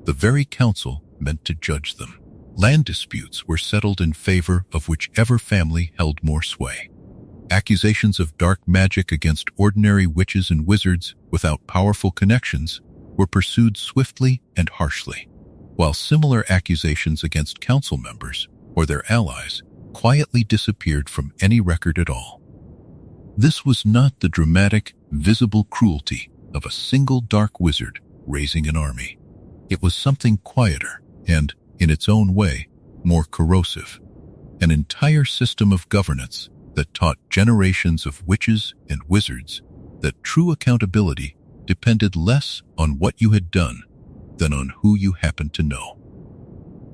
the very council meant to judge them. Land disputes were settled in favor of whichever family held more sway. Accusations of dark magic against ordinary witches and wizards without powerful connections were pursued swiftly and harshly, while similar accusations against council members or their allies quietly disappeared from any record at all. This was not the dramatic, visible cruelty of a single dark wizard raising an army. It was something quieter and, in its own way, more corrosive. An entire system of governance that taught generations of witches and wizards that true accountability depended less on what you had done than on who you happened to know.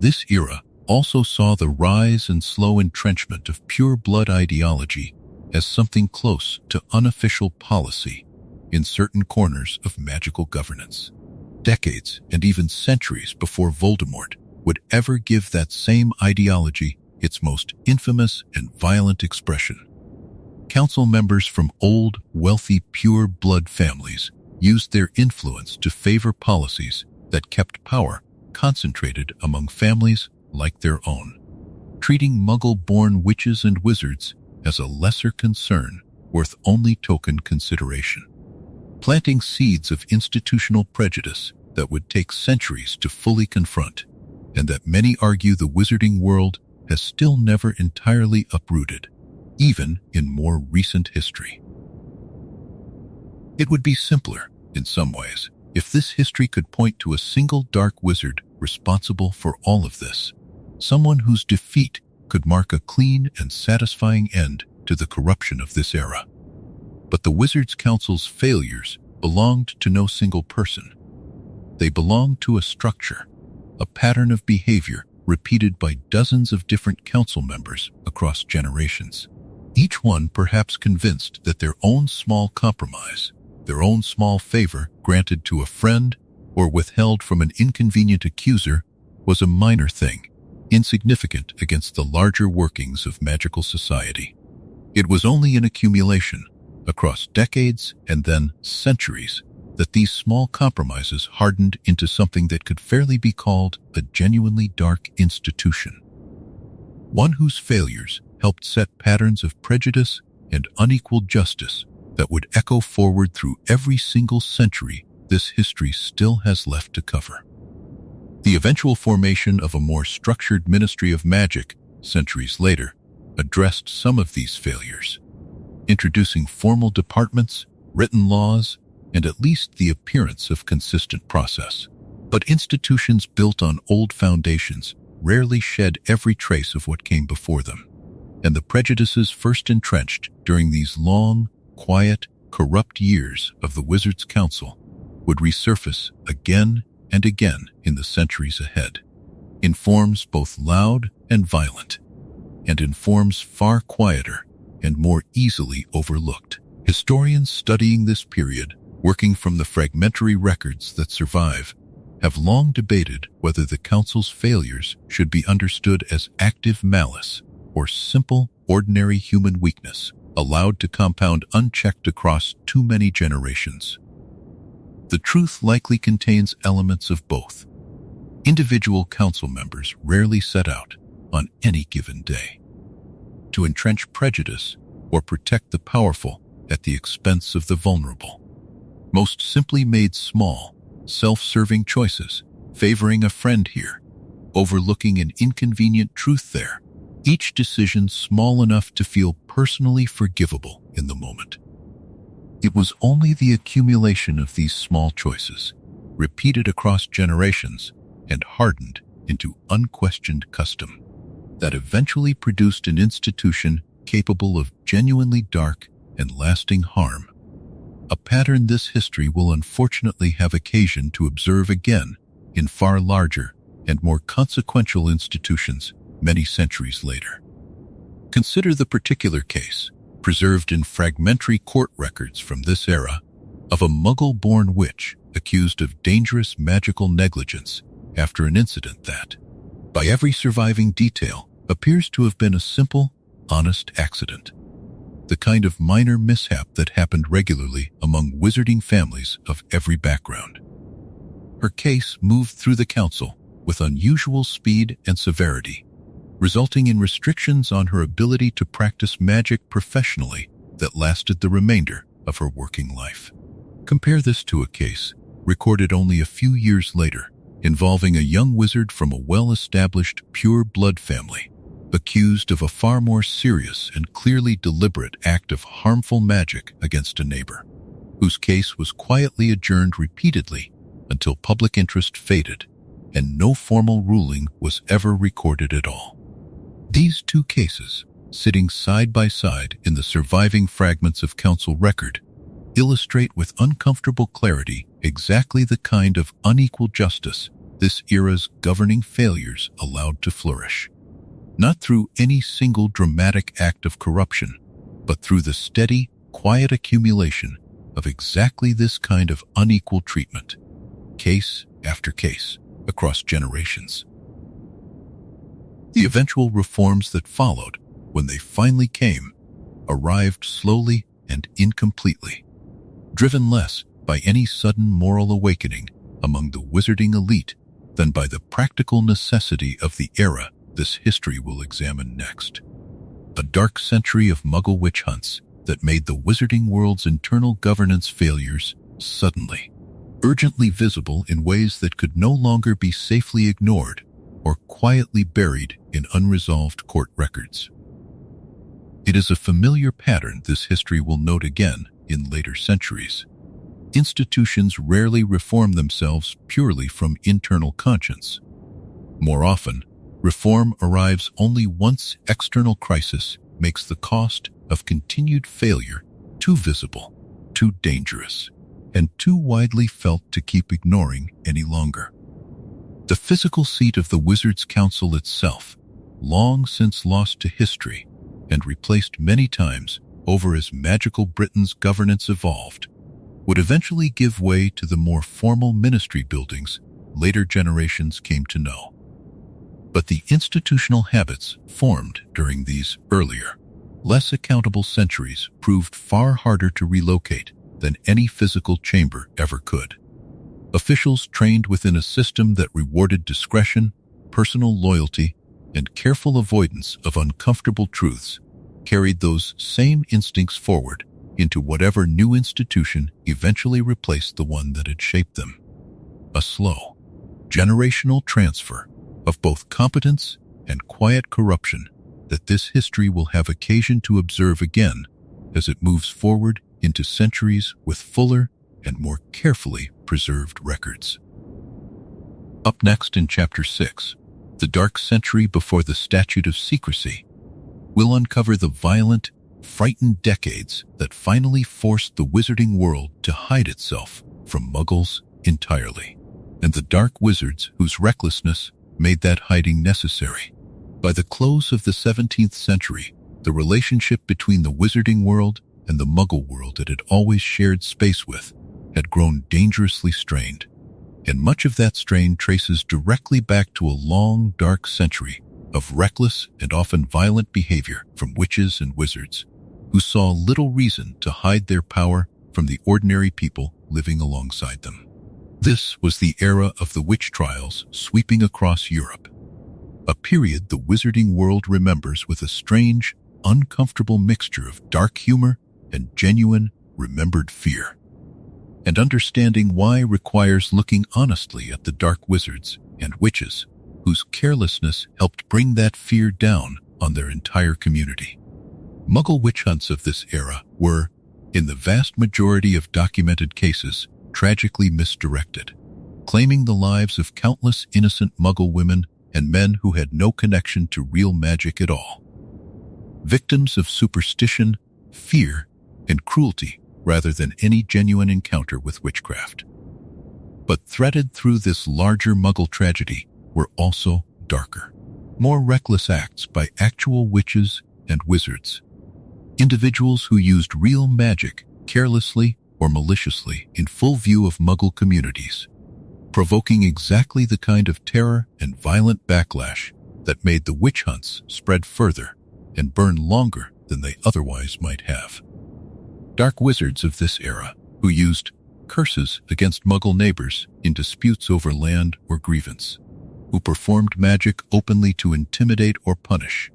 This era also saw the rise and slow entrenchment of pure blood ideology as something close to unofficial policy in certain corners of magical governance. Decades and even centuries before Voldemort would ever give that same ideology its most infamous and violent expression. Council members from old, wealthy, pure blood families used their influence to favor policies that kept power concentrated among families like their own, treating Muggle-born witches and wizards as a lesser concern worth only token consideration, planting seeds of institutional prejudice that would take centuries to fully confront, and that many argue the wizarding world has still never entirely uprooted, even in more recent history. It would be simpler, in some ways, if this history could point to a single dark wizard responsible for all of this, someone whose defeat could mark a clean and satisfying end to the corruption of this era. But the Wizards' Council's failures belonged to no single person. They belonged to a structure, a pattern of behavior repeated by dozens of different council members across generations, each one perhaps convinced that their own small compromise, their own small favor granted to a friend or withheld from an inconvenient accuser was a minor thing, insignificant against the larger workings of magical society. It was only in accumulation, across decades and then centuries, that these small compromises hardened into something that could fairly be called a genuinely dark institution. One whose failures helped set patterns of prejudice and unequal justice that would echo forward through every single century this history still has left to cover. The eventual formation of a more structured ministry of magic, centuries later, addressed some of these failures, introducing formal departments, written laws, and at least the appearance of consistent process. But institutions built on old foundations rarely shed every trace of what came before them, and the prejudices first entrenched during these long, quiet, corrupt years of the Wizards' Council would resurface again and again in the centuries ahead, in forms both loud and violent, and in forms far quieter and more easily overlooked. Historians studying this period, working from the fragmentary records that survive, have long debated whether the Council's failures should be understood as active malice or simple, ordinary human weakness, allowed to compound unchecked across too many generations. The truth likely contains elements of both. Individual council members rarely set out, on any given day, to entrench prejudice or protect the powerful at the expense of the vulnerable. most simply made small, self-serving choices, favoring a friend here, overlooking an inconvenient truth there, each decision small enough to feel personally forgivable in the moment. It was only the accumulation of these small choices, repeated across generations and hardened into unquestioned custom, that eventually produced an institution capable of genuinely dark and lasting harm. A pattern this history will unfortunately have occasion to observe again in far larger and more consequential institutions many centuries later. Consider the particular case, preserved in fragmentary court records from this era, of a Muggle-born witch accused of dangerous magical negligence after an incident that, by every surviving detail, appears to have been a simple, honest accident. The kind of minor mishap that happened regularly among wizarding families of every background. Her case moved through the council with unusual speed and severity, resulting in restrictions on her ability to practice magic professionally that lasted the remainder of her working life. Compare this to a case, recorded only a few years later, involving a young wizard from a well-established pure-blood family, accused of a far more serious and clearly deliberate act of harmful magic against a neighbor, whose case was quietly adjourned repeatedly until public interest faded, and no formal ruling was ever recorded at all. These two cases, sitting side by side in the surviving fragments of council record, illustrate with uncomfortable clarity exactly the kind of unequal justice this era's governing failures allowed to flourish. Not through any single dramatic act of corruption, but through the steady, quiet accumulation of exactly this kind of unequal treatment, case after case, across generations. The eventual reforms that followed, when they finally came, arrived slowly and incompletely, driven less by any sudden moral awakening among the wizarding elite than by the practical necessity of the era this history will examine next. A dark century of Muggle witch hunts that made the wizarding world's internal governance failures suddenly, urgently visible in ways that could no longer be safely ignored or quietly buried in unresolved court records. It is a familiar pattern this history will note again in later centuries. Institutions rarely reform themselves purely from internal conscience. More often, reform arrives only once external crisis makes the cost of continued failure too visible, too dangerous, and too widely felt to keep ignoring any longer. The physical seat of the Wizards' Council itself, long since lost to history and replaced many times over as magical Britain's governance evolved, would eventually give way to the more formal ministry buildings later generations came to know. But the institutional habits formed during these earlier, less accountable centuries proved far harder to relocate than any physical chamber ever could. Officials trained within a system that rewarded discretion, personal loyalty, and careful avoidance of uncomfortable truths carried those same instincts forward into whatever new institution eventually replaced the one that had shaped them. A slow, generational transfer of both competence and quiet corruption that this history will have occasion to observe again as it moves forward into centuries with fuller and more carefully preserved records. Up next in Chapter 6, The Dark Century Before the Statute of Secrecy, we'll uncover the violent, frightened decades that finally forced the wizarding world to hide itself from Muggles entirely, and the dark wizards whose recklessness made that hiding necessary. By the close of the 17th century, the relationship between the wizarding world and the Muggle world it had always shared space with had grown dangerously strained, and much of that strain traces directly back to a long, dark century of reckless and often violent behavior from witches and wizards who saw little reason to hide their power from the ordinary people living alongside them. This was the era of the witch trials sweeping across Europe, a period the wizarding world remembers with a strange, uncomfortable mixture of dark humor and genuine, remembered fear. And understanding why requires looking honestly at the dark wizards and witches whose carelessness helped bring that fear down on their entire community. Muggle witch hunts of this era were, in the vast majority of documented cases, tragically misdirected, claiming the lives of countless innocent Muggle women and men who had no connection to real magic at all. Victims of superstition, fear, and cruelty rather than any genuine encounter with witchcraft. But threaded through this larger Muggle tragedy were also darker, more reckless acts by actual witches and wizards. Individuals who used real magic carelessly or maliciously in full view of Muggle communities, provoking exactly the kind of terror and violent backlash that made the witch hunts spread further and burn longer than they otherwise might have. Dark wizards of this era, who used curses against Muggle neighbors in disputes over land or grievance, who performed magic openly to intimidate or punish,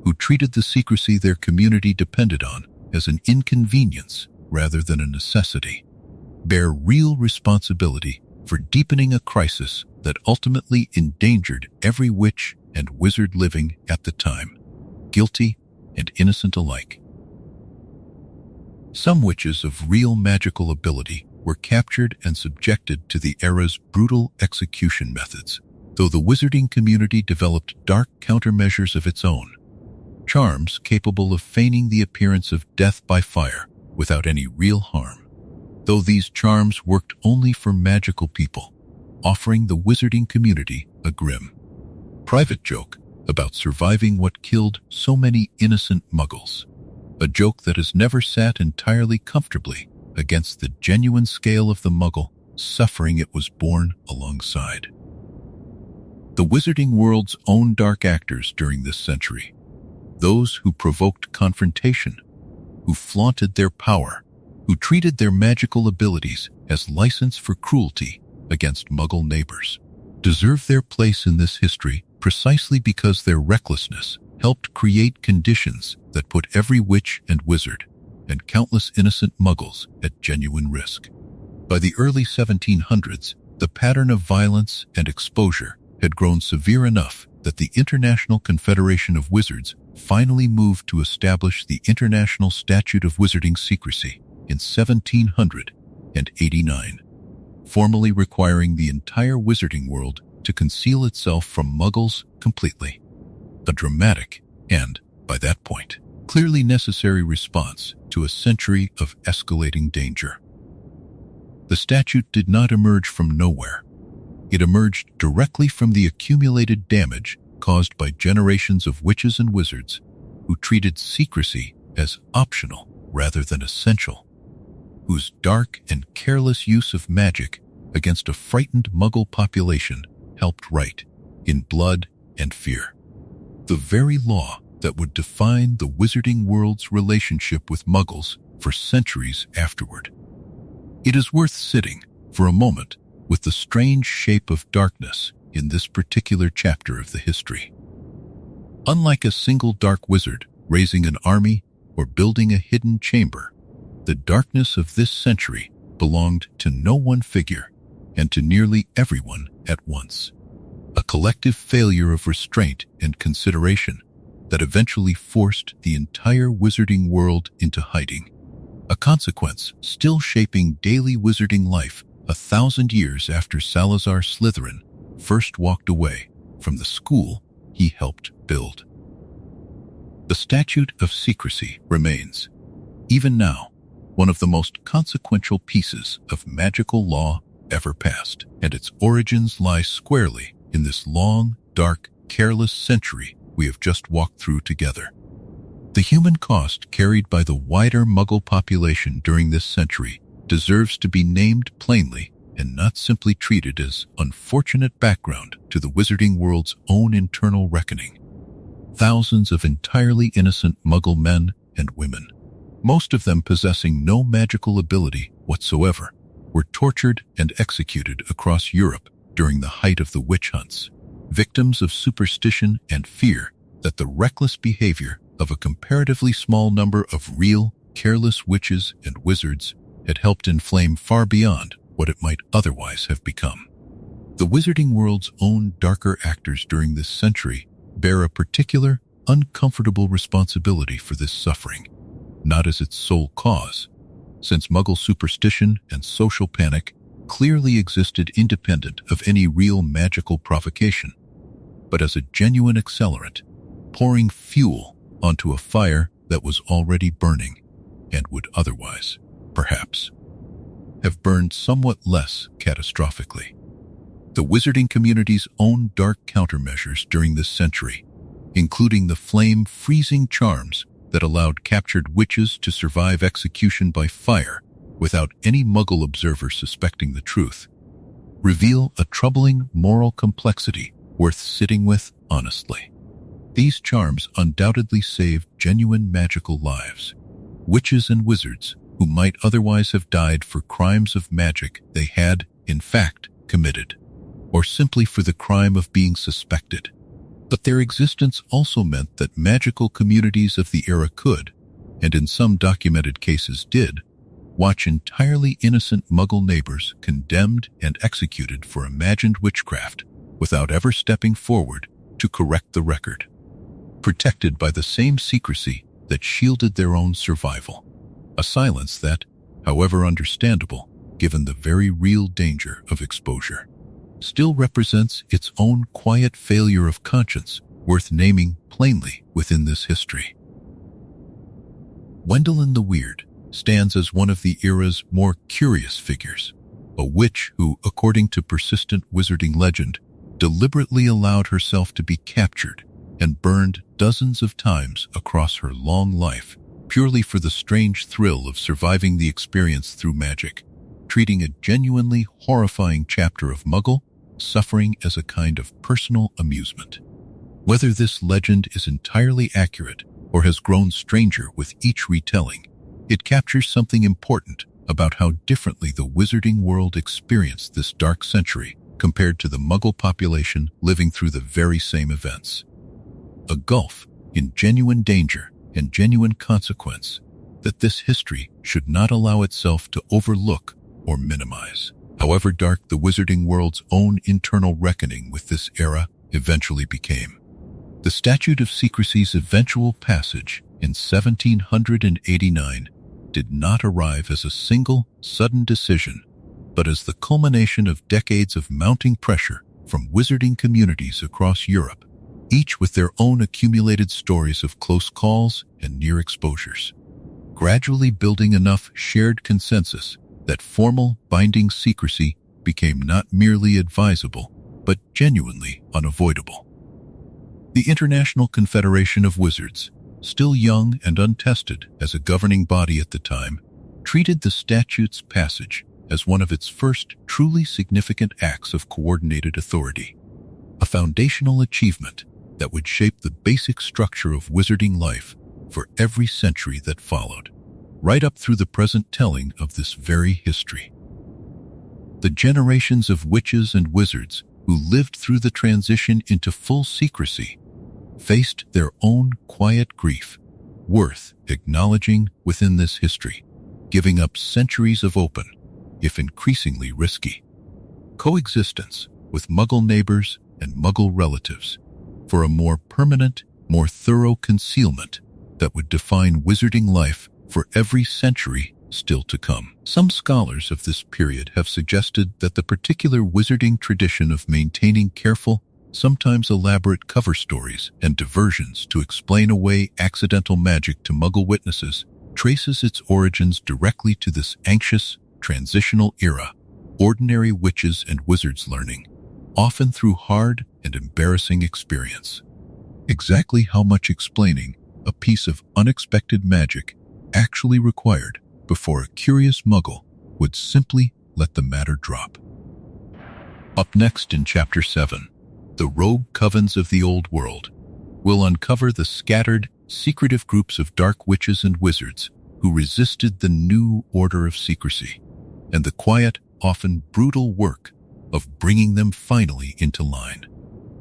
who treated the secrecy their community depended on as an inconvenience rather than a necessity, bear real responsibility for deepening a crisis that ultimately endangered every witch and wizard living at the time, guilty and innocent alike. Some witches of real magical ability were captured and subjected to the era's brutal execution methods, though the wizarding community developed dark countermeasures of its own, charms capable of feigning the appearance of death by fire without any real harm, though these charms worked only for magical people, offering the wizarding community a grim, private joke about surviving what killed so many innocent Muggles, a joke that has never sat entirely comfortably against the genuine scale of the Muggle suffering it was born alongside. The wizarding world's own dark actors during this century, those who provoked confrontation, who flaunted their power, who treated their magical abilities as license for cruelty against Muggle neighbors, deserve their place in this history precisely because their recklessness helped create conditions that put every witch and wizard and countless innocent Muggles at genuine risk. By the early 1700s, the pattern of violence and exposure had grown severe enough that the International Confederation of Wizards finally moved to establish the International Statute of Wizarding Secrecy in 1789, formally requiring the entire wizarding world to conceal itself from Muggles completely. A dramatic and, by that point, clearly necessary response to a century of escalating danger. The statute did not emerge from nowhere. It emerged directly from the accumulated damage caused by generations of witches and wizards who treated secrecy as optional rather than essential, whose dark and careless use of magic against a frightened Muggle population helped write, in blood and fear, the very law that would define the wizarding world's relationship with Muggles for centuries afterward. It is worth sitting for a moment with the strange shape of darkness in this particular chapter of the history. Unlike a single dark wizard raising an army or building a hidden chamber, the darkness of this century belonged to no one figure and to nearly everyone at once. A collective failure of restraint and consideration that eventually forced the entire wizarding world into hiding, a consequence still shaping daily wizarding life 1,000 years after Salazar Slytherin first walked away from the school he helped build. The Statute of Secrecy remains, even now, one of the most consequential pieces of magical law ever passed, and its origins lie squarely in this long, dark, careless century we have just walked through together. The human cost carried by the wider Muggle population during this century deserves to be named plainly and not simply treated as unfortunate background to the wizarding world's own internal reckoning. Thousands of entirely innocent Muggle men and women, most of them possessing no magical ability whatsoever, were tortured and executed across Europe during the height of the witch hunts, victims of superstition and fear that the reckless behavior of a comparatively small number of real, careless witches and wizards had helped inflame far beyond what it might otherwise have become. The wizarding world's own darker actors during this century bear a particular, uncomfortable responsibility for this suffering, not as its sole cause, since Muggle superstition and social panic clearly existed independent of any real magical provocation, but as a genuine accelerant, pouring fuel onto a fire that was already burning and would otherwise, perhaps, have burned somewhat less catastrophically. The wizarding community's own dark countermeasures during this century, including the flame-freezing charms that allowed captured witches to survive execution by fire without any Muggle observer suspecting the truth, reveal a troubling moral complexity worth sitting with honestly. These charms undoubtedly saved genuine magical lives. Witches and wizards who might otherwise have died for crimes of magic they had, in fact, committed, or simply for the crime of being suspected. But their existence also meant that magical communities of the era could, and in some documented cases did, watch entirely innocent Muggle neighbors condemned and executed for imagined witchcraft without ever stepping forward to correct the record, protected by the same secrecy that shielded their own survival, a silence that, however understandable, given the very real danger of exposure, still represents its own quiet failure of conscience worth naming plainly within this history. Wendelin the Weird stands as one of the era's more curious figures, a witch who, according to persistent wizarding legend, deliberately allowed herself to be captured and burned dozens of times across her long life, purely for the strange thrill of surviving the experience through magic, treating a genuinely horrifying chapter of Muggle suffering as a kind of personal amusement. Whether this legend is entirely accurate or has grown stranger with each retelling, it captures something important about how differently the wizarding world experienced this dark century compared to the Muggle population living through the very same events. A gulf in genuine danger and genuine consequence that this history should not allow itself to overlook or minimize. However dark the wizarding world's own internal reckoning with this era eventually became. The Statute of Secrecy's eventual passage in 1789 did not arrive as a single, sudden decision, but as the culmination of decades of mounting pressure from wizarding communities across Europe, each with their own accumulated stories of close calls and near exposures, gradually building enough shared consensus that formal, binding secrecy became not merely advisable, but genuinely unavoidable. The International Confederation of Wizards, still young and untested as a governing body at the time, treated the statute's passage as one of its first truly significant acts of coordinated authority, a foundational achievement that would shape the basic structure of wizarding life for every century that followed, right up through the present telling of this very history. The generations of witches and wizards who lived through the transition into full secrecy faced their own quiet grief, worth acknowledging within this history, giving up centuries of open, if increasingly risky, coexistence with Muggle neighbors and Muggle relatives for a more permanent, more thorough concealment that would define wizarding life for every century still to come. Some scholars of this period have suggested that the particular wizarding tradition of maintaining careful, sometimes elaborate cover stories and diversions to explain away accidental magic to Muggle witnesses traces its origins directly to this anxious, transitional era ordinary witches and wizards learning, often through hard and embarrassing experience. Exactly how much explaining a piece of unexpected magic actually required before a curious Muggle would simply let the matter drop. Up next in Chapter 7, the rogue covens of the Old World will uncover the scattered, secretive groups of dark witches and wizards who resisted the new order of secrecy, and the quiet, often brutal work of bringing them finally into line.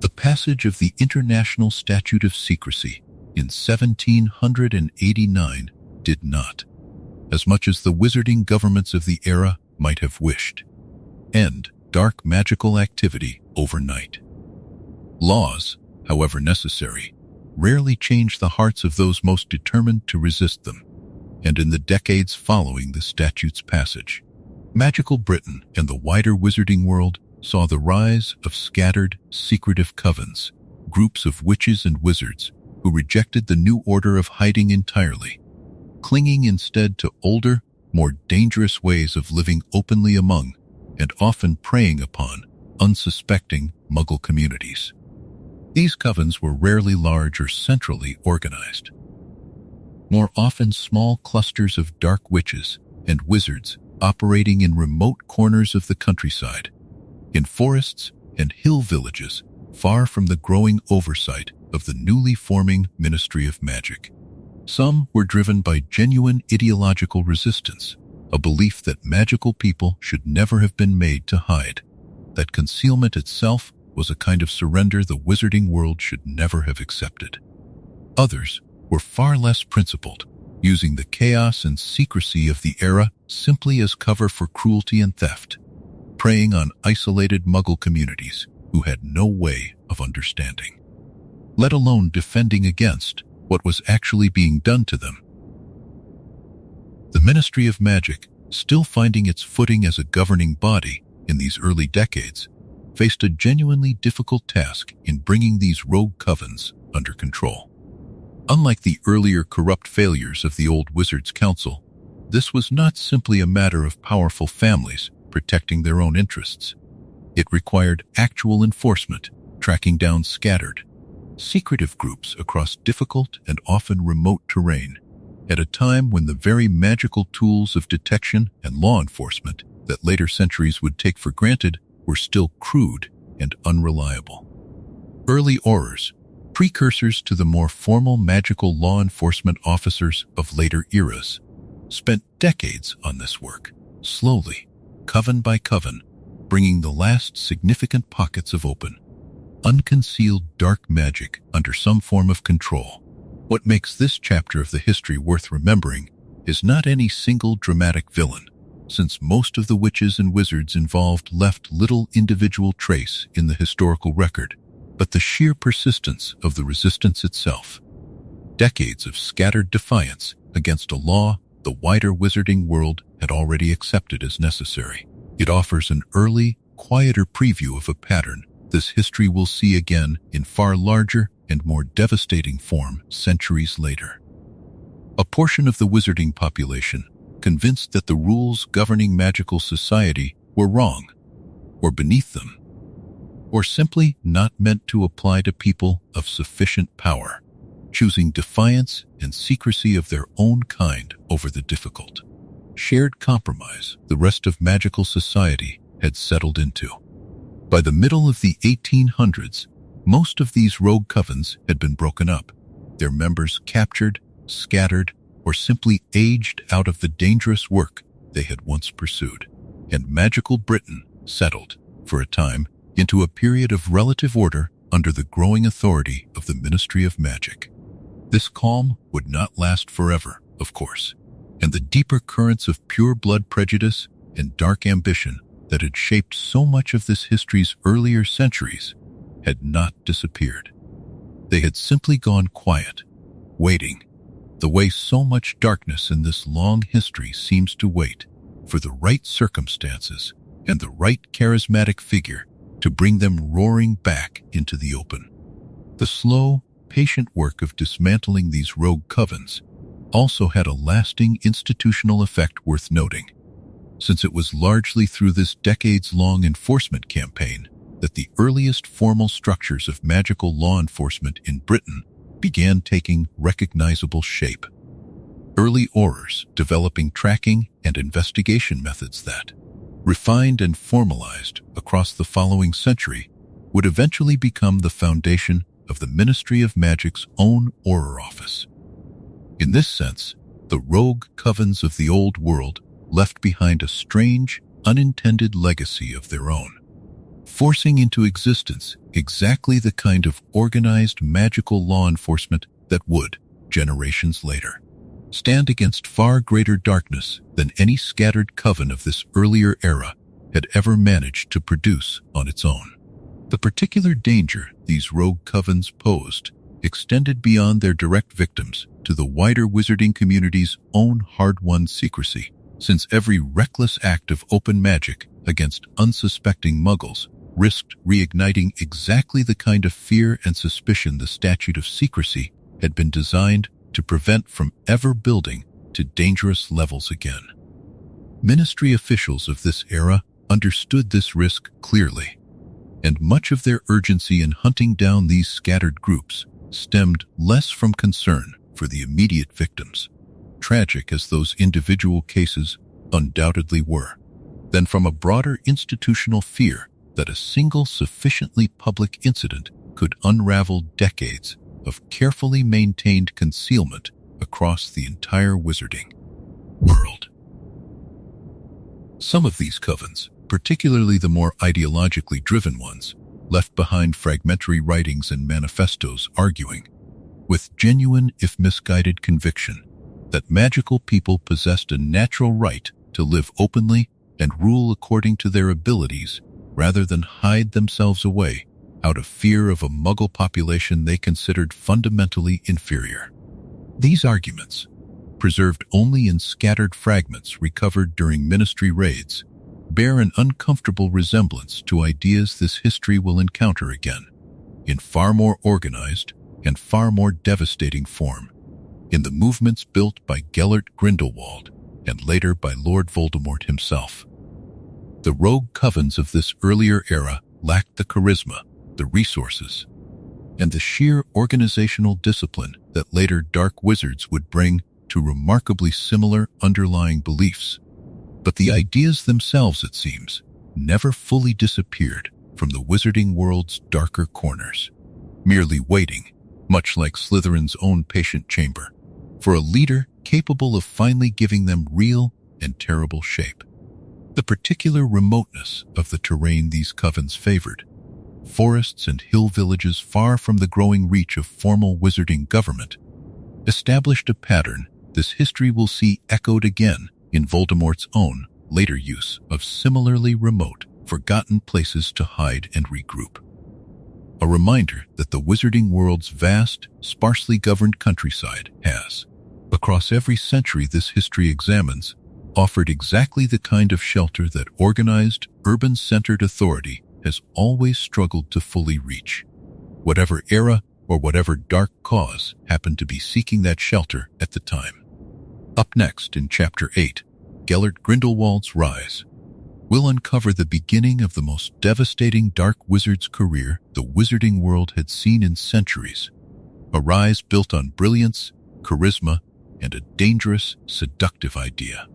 The passage of the International Statute of Secrecy in 1789 did not, as much as the wizarding governments of the era might have wished. End dark magical activity overnight. Laws, however necessary, rarely change the hearts of those most determined to resist them, and in the decades following the statute's passage, magical Britain and the wider wizarding world saw the rise of scattered, secretive covens, groups of witches and wizards who rejected the new order of hiding entirely, clinging instead to older, more dangerous ways of living openly among, and often preying upon, unsuspecting Muggle communities. These covens were rarely large or centrally organized. More often small clusters of dark witches and wizards operating in remote corners of the countryside, in forests and hill villages far from the growing oversight of the newly forming Ministry of Magic. Some were driven by genuine ideological resistance, a belief that magical people should never have been made to hide, that concealment itself was a kind of surrender the wizarding world should never have accepted. Others were far less principled, using the chaos and secrecy of the era simply as cover for cruelty and theft, preying on isolated Muggle communities who had no way of understanding, let alone defending against what was actually being done to them. The Ministry of Magic, still finding its footing as a governing body in these early decades, faced a genuinely difficult task in bringing these rogue covens under control. Unlike the earlier corrupt failures of the old Wizards' Council, this was not simply a matter of powerful families protecting their own interests. It required actual enforcement, tracking down scattered, secretive groups across difficult and often remote terrain, at a time when the very magical tools of detection and law enforcement that later centuries would take for granted were still crude and unreliable. Early Aurors, precursors to the more formal magical law enforcement officers of later eras, spent decades on this work, slowly, coven by coven, bringing the last significant pockets of open, unconcealed dark magic under some form of control. What makes this chapter of the history worth remembering is not any single dramatic villain, since most of the witches and wizards involved left little individual trace in the historical record, but the sheer persistence of the resistance itself. Decades of scattered defiance against a law the wider wizarding world had already accepted as necessary. It offers an early, quieter preview of a pattern this history will see again in far larger and more devastating form centuries later. A portion of the wizarding population, convinced that the rules governing magical society were wrong, or beneath them, or simply not meant to apply to people of sufficient power, choosing defiance and secrecy of their own kind over the difficult, shared compromise the rest of magical society had settled into. By the middle of the 1800s, most of these rogue covens had been broken up, their members captured, scattered, or simply aged out of the dangerous work they had once pursued, and magical Britain settled, for a time, into a period of relative order under the growing authority of the Ministry of Magic. This calm would not last forever, of course, and the deeper currents of pure-blood prejudice and dark ambition that had shaped so much of this history's earlier centuries had not disappeared. They had simply gone quiet, waiting, the way so much darkness in this long history seems to wait for the right circumstances and the right charismatic figure to bring them roaring back into the open. The slow, patient work of dismantling these rogue covens also had a lasting institutional effect worth noting, since it was largely through this decades-long enforcement campaign that the earliest formal structures of magical law enforcement in Britain began taking recognizable shape. Early Aurors developing tracking and investigation methods that, refined and formalized across the following century, would eventually become the foundation of the Ministry of Magic's own Auror office. In this sense, the rogue covens of the old world left behind a strange, unintended legacy of their own, forcing into existence exactly the kind of organized magical law enforcement that would, generations later, stand against far greater darkness than any scattered coven of this earlier era had ever managed to produce on its own. The particular danger these rogue covens posed extended beyond their direct victims to the wider wizarding community's own hard-won secrecy, since every reckless act of open magic against unsuspecting muggles risked reigniting exactly the kind of fear and suspicion the Statute of Secrecy had been designed to prevent from ever building to dangerous levels again. Ministry officials of this era understood this risk clearly, and much of their urgency in hunting down these scattered groups stemmed less from concern for the immediate victims, tragic as those individual cases undoubtedly were, than from a broader institutional fear that a single sufficiently public incident could unravel decades of carefully maintained concealment across the entire wizarding world. Some of these covens, particularly the more ideologically driven ones, left behind fragmentary writings and manifestos arguing, with genuine if misguided conviction, that magical people possessed a natural right to live openly and rule according to their abilities rather than hide themselves away out of fear of a muggle population they considered fundamentally inferior. These arguments, preserved only in scattered fragments recovered during ministry raids, bear an uncomfortable resemblance to ideas this history will encounter again, in far more organized and far more devastating form, in the movements built by Gellert Grindelwald and later by Lord Voldemort himself. The rogue covens of this earlier era lacked the charisma, the resources, and the sheer organizational discipline that later dark wizards would bring to remarkably similar underlying beliefs. But the ideas themselves, it seems, never fully disappeared from the wizarding world's darker corners, merely waiting, much like Slytherin's own patient chamber, for a leader capable of finally giving them real and terrible shape. The particular remoteness of the terrain these covens favored, forests and hill villages far from the growing reach of formal wizarding government, established a pattern this history will see echoed again in Voldemort's own later use of similarly remote, forgotten places to hide and regroup. A reminder that the wizarding world's vast, sparsely governed countryside has, across every century this history examines, offered exactly the kind of shelter that organized, urban-centered authority has always struggled to fully reach, whatever era or whatever dark cause happened to be seeking that shelter at the time. Up next in Chapter 8, Gellert Grindelwald's Rise, we'll uncover the beginning of the most devastating dark wizard's career the wizarding world had seen in centuries, a rise built on brilliance, charisma, and a dangerous, seductive idea.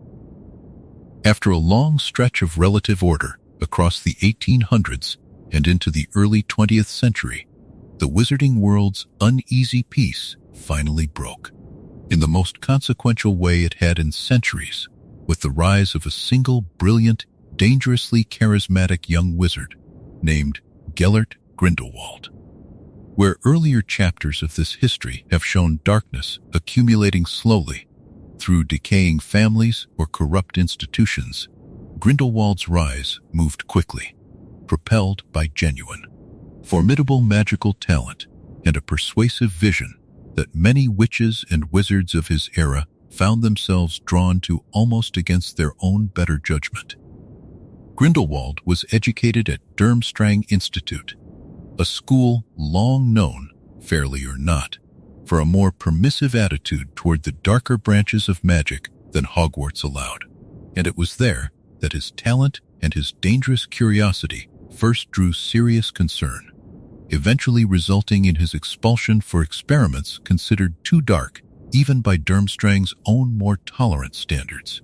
After a long stretch of relative order across the 1800s and into the early 20th century, the wizarding world's uneasy peace finally broke, in the most consequential way it had in centuries, with the rise of a single brilliant, dangerously charismatic young wizard named Gellert Grindelwald. Where earlier chapters of this history have shown darkness accumulating slowly through decaying families or corrupt institutions, Grindelwald's rise moved quickly, propelled by genuine, formidable magical talent and a persuasive vision that many witches and wizards of his era found themselves drawn to almost against their own better judgment. Grindelwald was educated at Durmstrang Institute, a school long known, fairly or not, for a more permissive attitude toward the darker branches of magic than Hogwarts allowed, and it was there that his talent and his dangerous curiosity first drew serious concern, eventually resulting in his expulsion for experiments considered too dark even by Durmstrang's own more tolerant standards.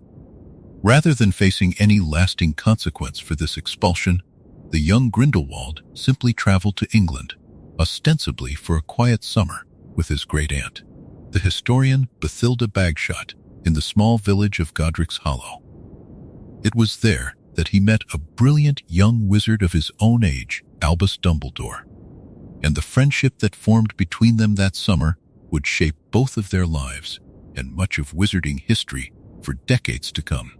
Rather than facing any lasting consequence for this expulsion, the young Grindelwald simply traveled to England, ostensibly for a quiet summer with his great-aunt, the historian Bathilda Bagshot, in the small village of Godric's Hollow. It was there that he met a brilliant young wizard of his own age, Albus Dumbledore, and the friendship that formed between them that summer would shape both of their lives and much of wizarding history for decades to come.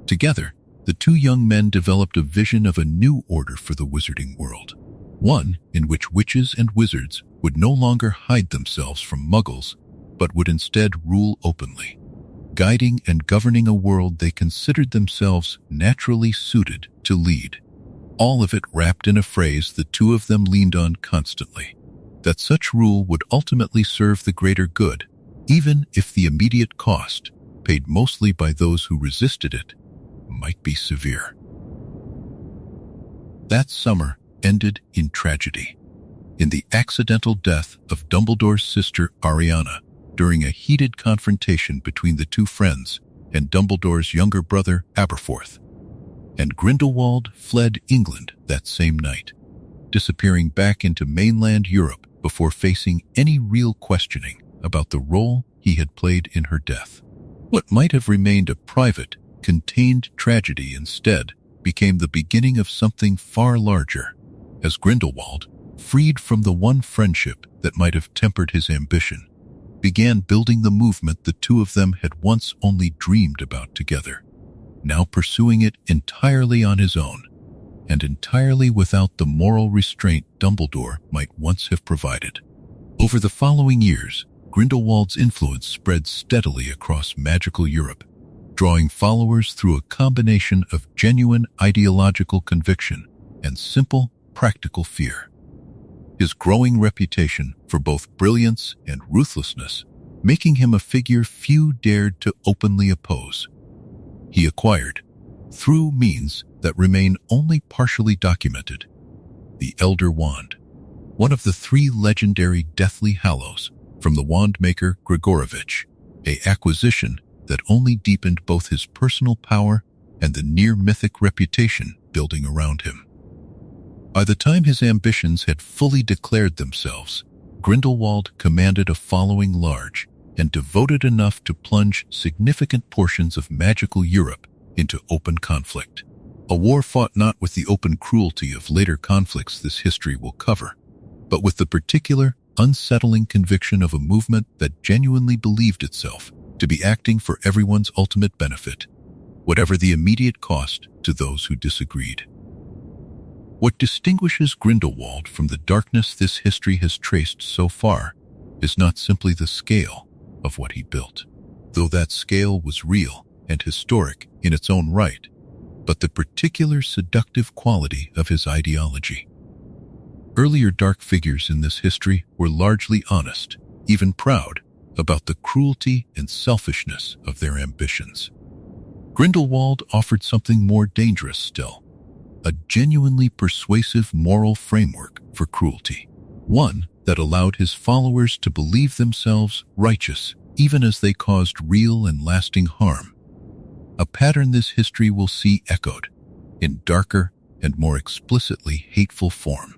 Together, the two young men developed a vision of a new order for the wizarding world, one in which witches and wizards would no longer hide themselves from muggles, but would instead rule openly, guiding and governing a world they considered themselves naturally suited to lead. All of it wrapped in a phrase the two of them leaned on constantly, that such rule would ultimately serve the greater good, even if the immediate cost, paid mostly by those who resisted it, might be severe. That summer ended in tragedy, in the accidental death of Dumbledore's sister Ariana during a heated confrontation between the two friends and Dumbledore's younger brother Aberforth. And Grindelwald fled England that same night, disappearing back into mainland Europe before facing any real questioning about the role he had played in her death. What might have remained a private, contained tragedy instead became the beginning of something far larger, as Grindelwald, freed from the one friendship that might have tempered his ambition, began building the movement the two of them had once only dreamed about together, now pursuing it entirely on his own, and entirely without the moral restraint Dumbledore might once have provided. Over the following years, Grindelwald's influence spread steadily across magical Europe, drawing followers through a combination of genuine ideological conviction and simple, practical fear. His growing reputation for both brilliance and ruthlessness, making him a figure few dared to openly oppose. He acquired, through means that remain only partially documented, the Elder Wand, one of the three legendary Deathly Hallows from the wand-maker Grigorovich, an acquisition that only deepened both his personal power and the near-mythic reputation building around him. By the time his ambitions had fully declared themselves, Grindelwald commanded a following large and devoted enough to plunge significant portions of magical Europe into open conflict. A war fought not with the open cruelty of later conflicts this history will cover, but with the particular, unsettling conviction of a movement that genuinely believed itself to be acting for everyone's ultimate benefit, whatever the immediate cost to those who disagreed. What distinguishes Grindelwald from the darkness this history has traced so far is not simply the scale of what he built, though that scale was real and historic in its own right, but the particular seductive quality of his ideology. Earlier dark figures in this history were largely honest, even proud, about the cruelty and selfishness of their ambitions. Grindelwald offered something more dangerous still, a genuinely persuasive moral framework for cruelty, one that allowed his followers to believe themselves righteous even as they caused real and lasting harm, a pattern this history will see echoed in darker and more explicitly hateful form.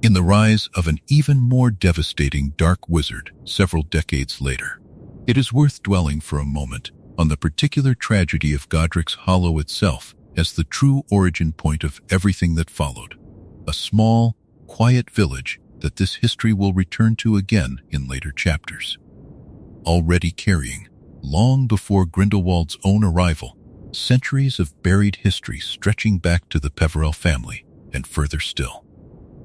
In the rise of an even more devastating dark wizard several decades later, it is worth dwelling for a moment on the particular tragedy of Godric's Hollow itself as the true origin point of everything that followed, a small, quiet village that this history will return to again in later chapters. Already carrying, long before Grindelwald's own arrival, centuries of buried history stretching back to the Peverell family, and further still.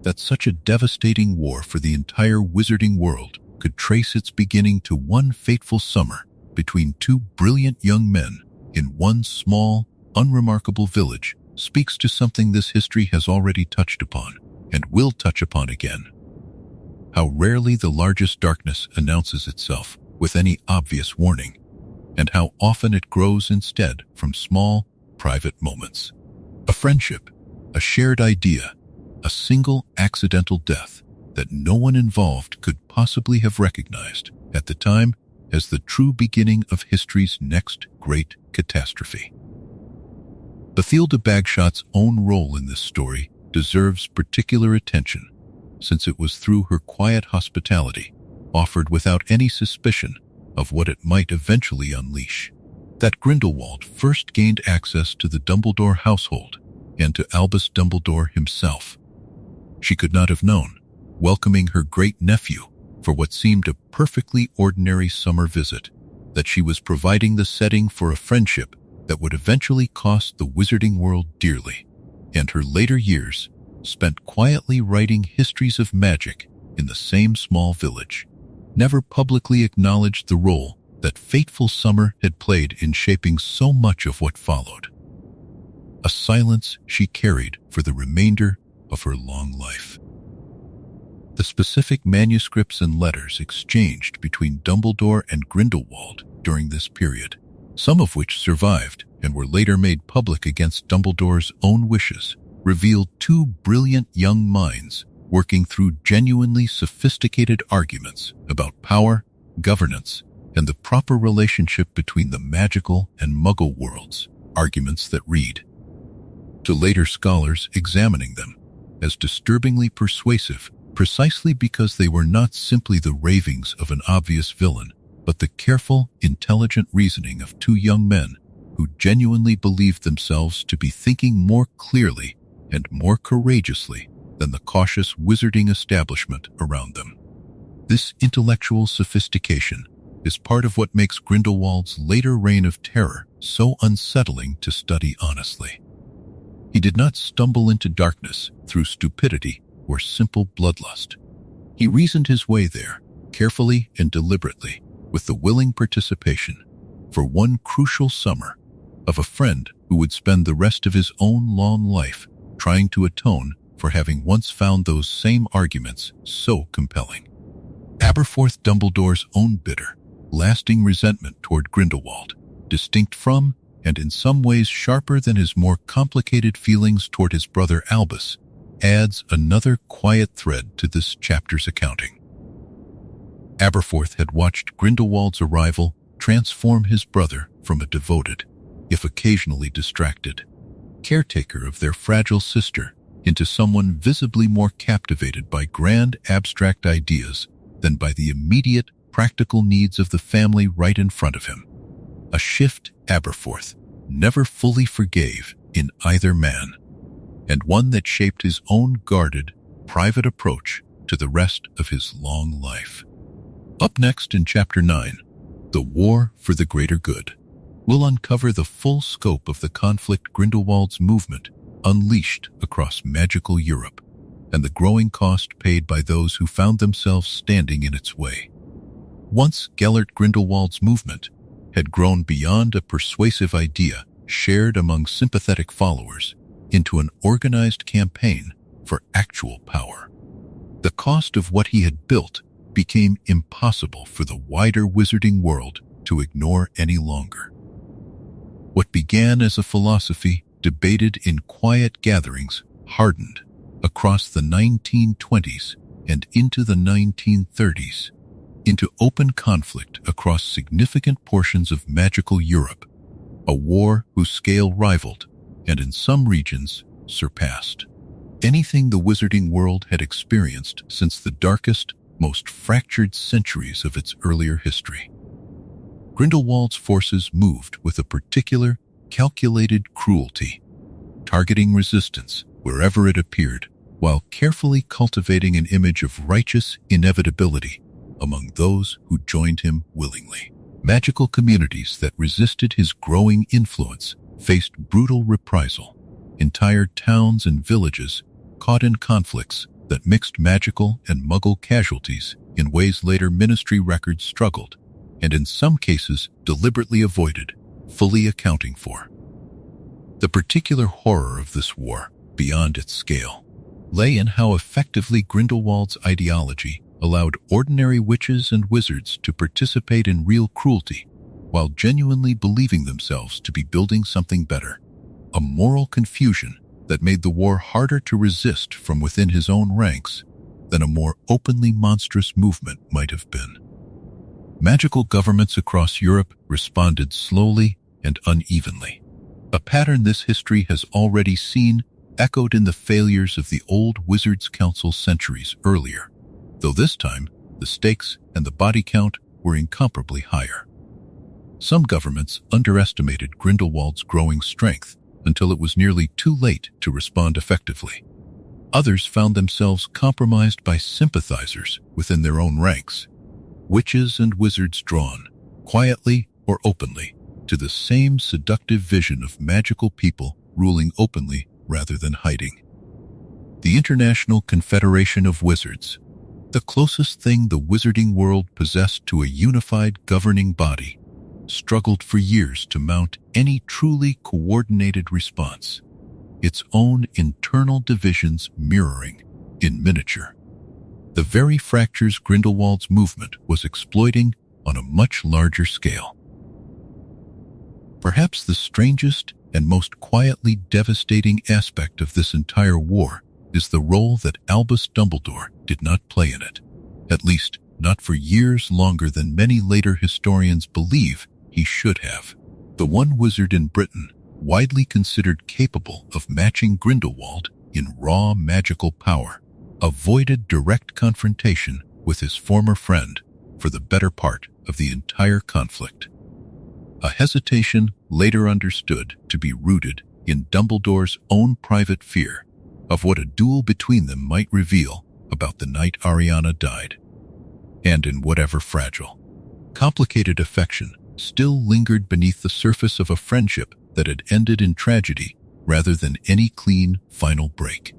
That such a devastating war for the entire wizarding world could trace its beginning to one fateful summer between two brilliant young men in one small, unremarkable village speaks to something this history has already touched upon and will touch upon again. How rarely the largest darkness announces itself with any obvious warning, and how often it grows instead from small, private moments. A friendship, a shared idea, a single accidental death that no one involved could possibly have recognized at the time as the true beginning of history's next great catastrophe. Bathilda Bagshot's own role in this story deserves particular attention, since it was through her quiet hospitality, offered without any suspicion of what it might eventually unleash, that Grindelwald first gained access to the Dumbledore household and to Albus Dumbledore himself. She could not have known, welcoming her great-nephew, for what seemed a perfectly ordinary summer visit, that she was providing the setting for a friendship that would eventually cost the wizarding world dearly, and her later years spent quietly writing histories of magic in the same small village, never publicly acknowledged the role that fateful summer had played in shaping so much of what followed. A silence she carried for the remainder of her long life. The specific manuscripts and letters exchanged between Dumbledore and Grindelwald during this period, some of which survived and were later made public against Dumbledore's own wishes, revealed two brilliant young minds working through genuinely sophisticated arguments about power, governance, and the proper relationship between the magical and muggle worlds, arguments that read, to later scholars examining them, as disturbingly persuasive precisely because they were not simply the ravings of an obvious villain, but the careful, intelligent reasoning of two young men who genuinely believed themselves to be thinking more clearly and more courageously than the cautious wizarding establishment around them. This intellectual sophistication is part of what makes Grindelwald's later reign of terror so unsettling to study honestly. He did not stumble into darkness through stupidity or simple bloodlust. He reasoned his way there, carefully and deliberately, with the willing participation, for one crucial summer, of a friend who would spend the rest of his own long life trying to atone for having once found those same arguments so compelling. Aberforth Dumbledore's own bitter, lasting resentment toward Grindelwald, distinct from, and in some ways sharper than his more complicated feelings toward his brother Albus, adds another quiet thread to this chapter's accounting. Aberforth had watched Grindelwald's arrival transform his brother from a devoted, if occasionally distracted, caretaker of their fragile sister into someone visibly more captivated by grand abstract ideas than by the immediate practical needs of the family right in front of him. A shift Aberforth never fully forgave in either man, and one that shaped his own guarded, private approach to the rest of his long life. Up next in Chapter 9, The War for the Greater Good, we'll uncover the full scope of the conflict Grindelwald's movement unleashed across magical Europe, and the growing cost paid by those who found themselves standing in its way. Once Gellert Grindelwald's movement had grown beyond a persuasive idea shared among sympathetic followers into an organized campaign for actual power. The cost of what he had built became impossible for the wider wizarding world to ignore any longer. What began as a philosophy debated in quiet gatherings hardened across the 1920s and into the 1930s into open conflict across significant portions of magical Europe, a war whose scale rivaled, and in some regions surpassed, anything the wizarding world had experienced since the darkest, most fractured centuries of its earlier history. Grindelwald's forces moved with a particular, calculated cruelty, targeting resistance wherever it appeared, while carefully cultivating an image of righteous inevitability among those who joined him willingly. Magical communities that resisted his growing influence faced brutal reprisal. Entire towns and villages caught in conflicts that mixed magical and muggle casualties in ways later ministry records struggled, and in some cases deliberately avoided, fully accounting for. The particular horror of this war, beyond its scale, lay in how effectively Grindelwald's ideology allowed ordinary witches and wizards to participate in real cruelty while genuinely believing themselves to be building something better, a moral confusion that made the war harder to resist from within his own ranks than a more openly monstrous movement might have been. Magical governments across Europe responded slowly and unevenly, a pattern this history has already seen echoed in the failures of the old Wizards' Council centuries earlier, though this time the stakes and the body count were incomparably higher. Some governments underestimated Grindelwald's growing strength until it was nearly too late to respond effectively. Others found themselves compromised by sympathizers within their own ranks, witches and wizards drawn, quietly or openly, to the same seductive vision of magical people ruling openly rather than hiding. The International Confederation of Wizards, the closest thing the wizarding world possessed to a unified governing body, struggled for years to mount any truly coordinated response, its own internal divisions mirroring in miniature the very fractures Grindelwald's movement was exploiting on a much larger scale. Perhaps the strangest and most quietly devastating aspect of this entire war is the role that Albus Dumbledore did not play in it, at least not for years longer than many later historians believe he should have. The one wizard in Britain widely considered capable of matching Grindelwald in raw magical power, avoided direct confrontation with his former friend for the better part of the entire conflict. A hesitation later understood to be rooted in Dumbledore's own private fear of what a duel between them might reveal about the night Ariana died, and in whatever fragile, complicated affection still lingered beneath the surface of a friendship that had ended in tragedy rather than any clean final break.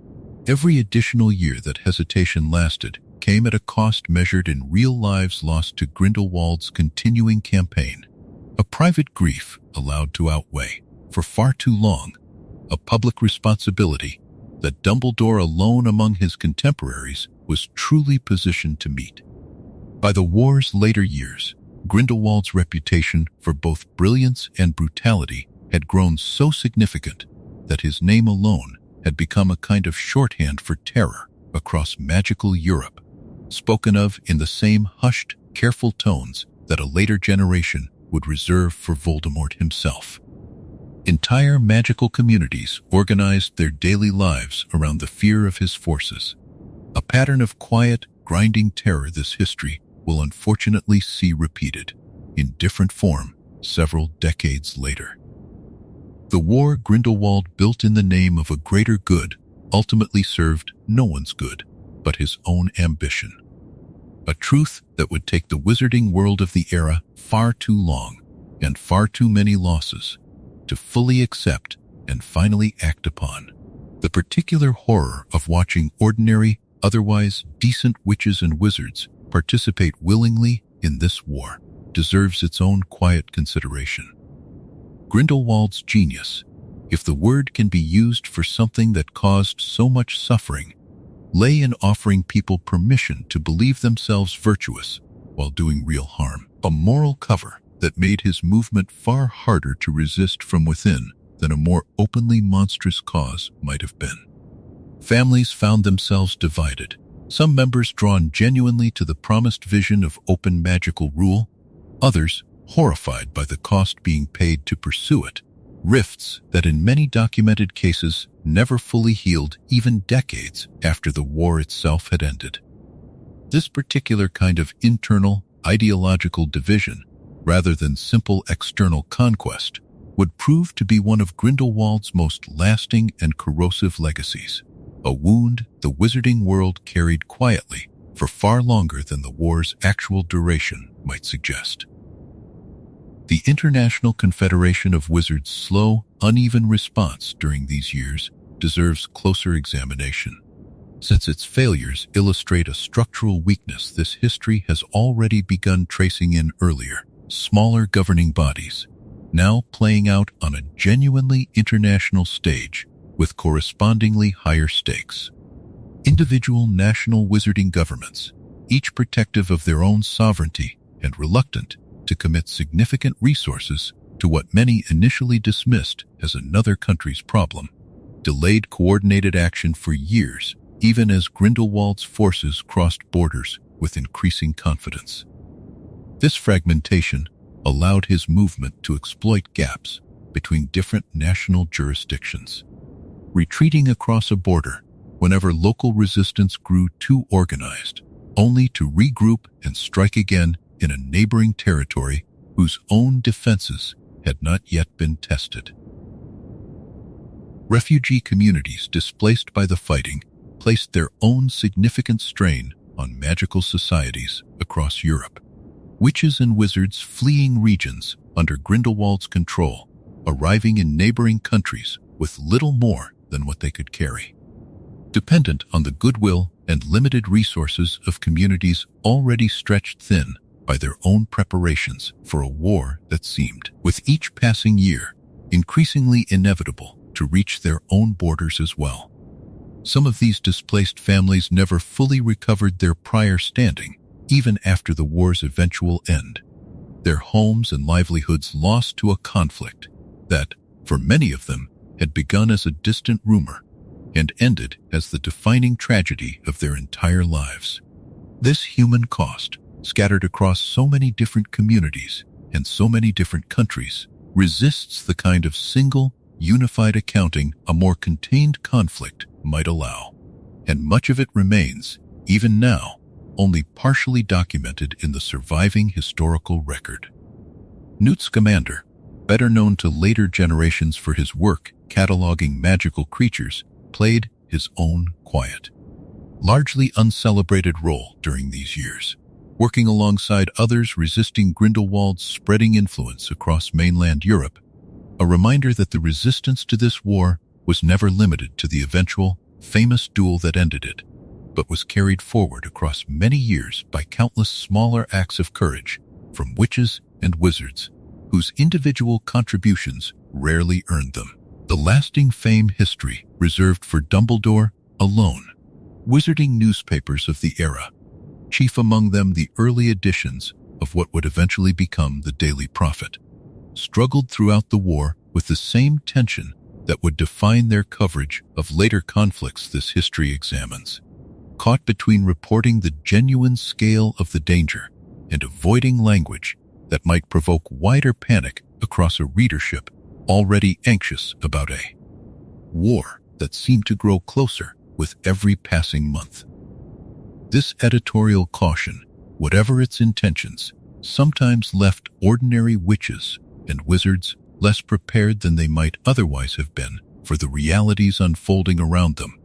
Every additional year that hesitation lasted came at a cost measured in real lives lost to Grindelwald's continuing campaign, a private grief allowed to outweigh, for far too long, a public responsibility that Dumbledore alone among his contemporaries was truly positioned to meet. By the war's later years, Grindelwald's reputation for both brilliance and brutality had grown so significant that his name alone had become a kind of shorthand for terror across magical Europe, spoken of in the same hushed, careful tones that a later generation would reserve for Voldemort himself. Entire magical communities organized their daily lives around the fear of his forces, a pattern of quiet, grinding terror this history will unfortunately see repeated, in different form, several decades later. The war Grindelwald built in the name of a greater good ultimately served no one's good, but his own ambition. A truth that would take the wizarding world of the era far too long and far too many losses to fully accept and finally act upon. The particular horror of watching ordinary, otherwise decent witches and wizards participate willingly in this war deserves its own quiet consideration. Grindelwald's genius, if the word can be used for something that caused so much suffering, lay in offering people permission to believe themselves virtuous while doing real harm, a moral cover that made his movement far harder to resist from within than a more openly monstrous cause might have been. Families found themselves divided, some members drawn genuinely to the promised vision of open magical rule, others horrified by the cost being paid to pursue it, rifts that in many documented cases never fully healed even decades after the war itself had ended. This particular kind of internal, ideological division, rather than simple external conquest, would prove to be one of Grindelwald's most lasting and corrosive legacies, a wound the wizarding world carried quietly for far longer than the war's actual duration might suggest. The International Confederation of Wizards' slow, uneven response during these years deserves closer examination, since its failures illustrate a structural weakness this history has already begun tracing in earlier, smaller governing bodies, now playing out on a genuinely international stage with correspondingly higher stakes. Individual national wizarding governments, each protective of their own sovereignty and reluctant to commit significant resources to what many initially dismissed as another country's problem, delayed coordinated action for years, even as Grindelwald's forces crossed borders with increasing confidence. This fragmentation allowed his movement to exploit gaps between different national jurisdictions, retreating across a border whenever local resistance grew too organized, only to regroup and strike again in a neighboring territory whose own defenses had not yet been tested. Refugee communities displaced by the fighting placed their own significant strain on magical societies across Europe. Witches and wizards fleeing regions under Grindelwald's control, arriving in neighboring countries with little more than what they could carry. Dependent on the goodwill and limited resources of communities already stretched thin by their own preparations for a war that seemed, with each passing year, increasingly inevitable to reach their own borders as well. Some of these displaced families never fully recovered their prior standing, even after the war's eventual end. Their homes and livelihoods lost to a conflict that, for many of them, had begun as a distant rumor and ended as the defining tragedy of their entire lives. This human cost, scattered across so many different communities and so many different countries, resists the kind of single, unified accounting a more contained conflict might allow. And much of it remains, even now, only partially documented in the surviving historical record. Newt Scamander, better known to later generations for his work cataloging magical creatures, played his own quiet, largely uncelebrated role during these years, working alongside others resisting Grindelwald's spreading influence across mainland Europe, a reminder that the resistance to this war was never limited to the eventual, famous duel that ended it, but was carried forward across many years by countless smaller acts of courage from witches and wizards, whose individual contributions rarely earned them the lasting fame history reserved for Dumbledore alone. Wizarding newspapers of the era, chief among them the early editions of what would eventually become the Daily Prophet, struggled throughout the war with the same tension that would define their coverage of later conflicts this history examines. Caught between reporting the genuine scale of the danger and avoiding language that might provoke wider panic across a readership already anxious about a war that seemed to grow closer with every passing month. This editorial caution, whatever its intentions, sometimes left ordinary witches and wizards less prepared than they might otherwise have been for the realities unfolding around them.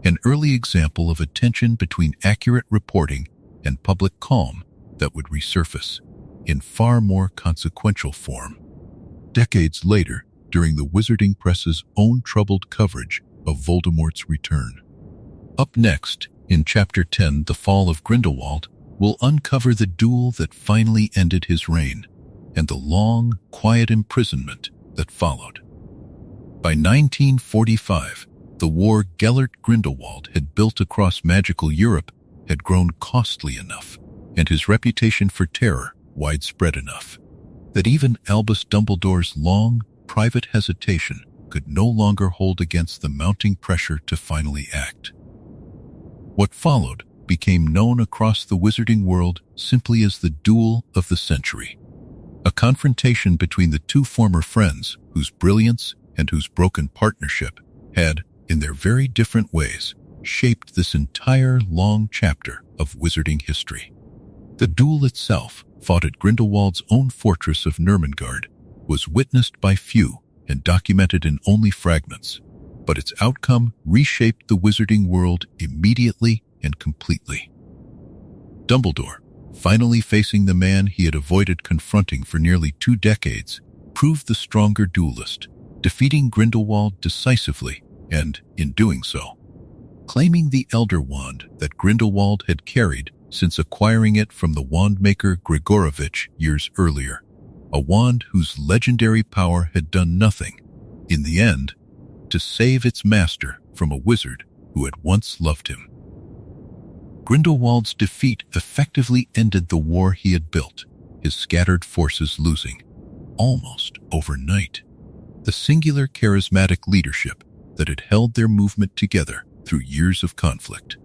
An early example of a tension between accurate reporting and public calm that would resurface in far more consequential form decades later, during the wizarding press's own troubled coverage of Voldemort's return. Up next, in Chapter 10, The Fall of Grindelwald, we'll uncover the duel that finally ended his reign and the long, quiet imprisonment that followed. By 1945, the war Gellert Grindelwald had built across magical Europe had grown costly enough, and his reputation for terror widespread enough, that even Albus Dumbledore's long, private hesitation could no longer hold against the mounting pressure to finally act. What followed became known across the wizarding world simply as the Duel of the Century, a confrontation between the two former friends whose brilliance and whose broken partnership had, in their very different ways, shaped this entire long chapter of wizarding history. The duel itself, fought at Grindelwald's own fortress of Nurmengard, was witnessed by few and documented in only fragments, but its outcome reshaped the wizarding world immediately and completely. Dumbledore, finally facing the man he had avoided confronting for nearly 2 decades, proved the stronger duelist, defeating Grindelwald decisively and, in doing so, claiming the Elder Wand that Grindelwald had carried since acquiring it from the wandmaker Grigorovich years earlier, a wand whose legendary power had done nothing, in the end, to save its master from a wizard who had once loved him. Grindelwald's defeat effectively ended the war he had built, his scattered forces losing, almost overnight, the singular charismatic leadership that had held their movement together through years of conflict.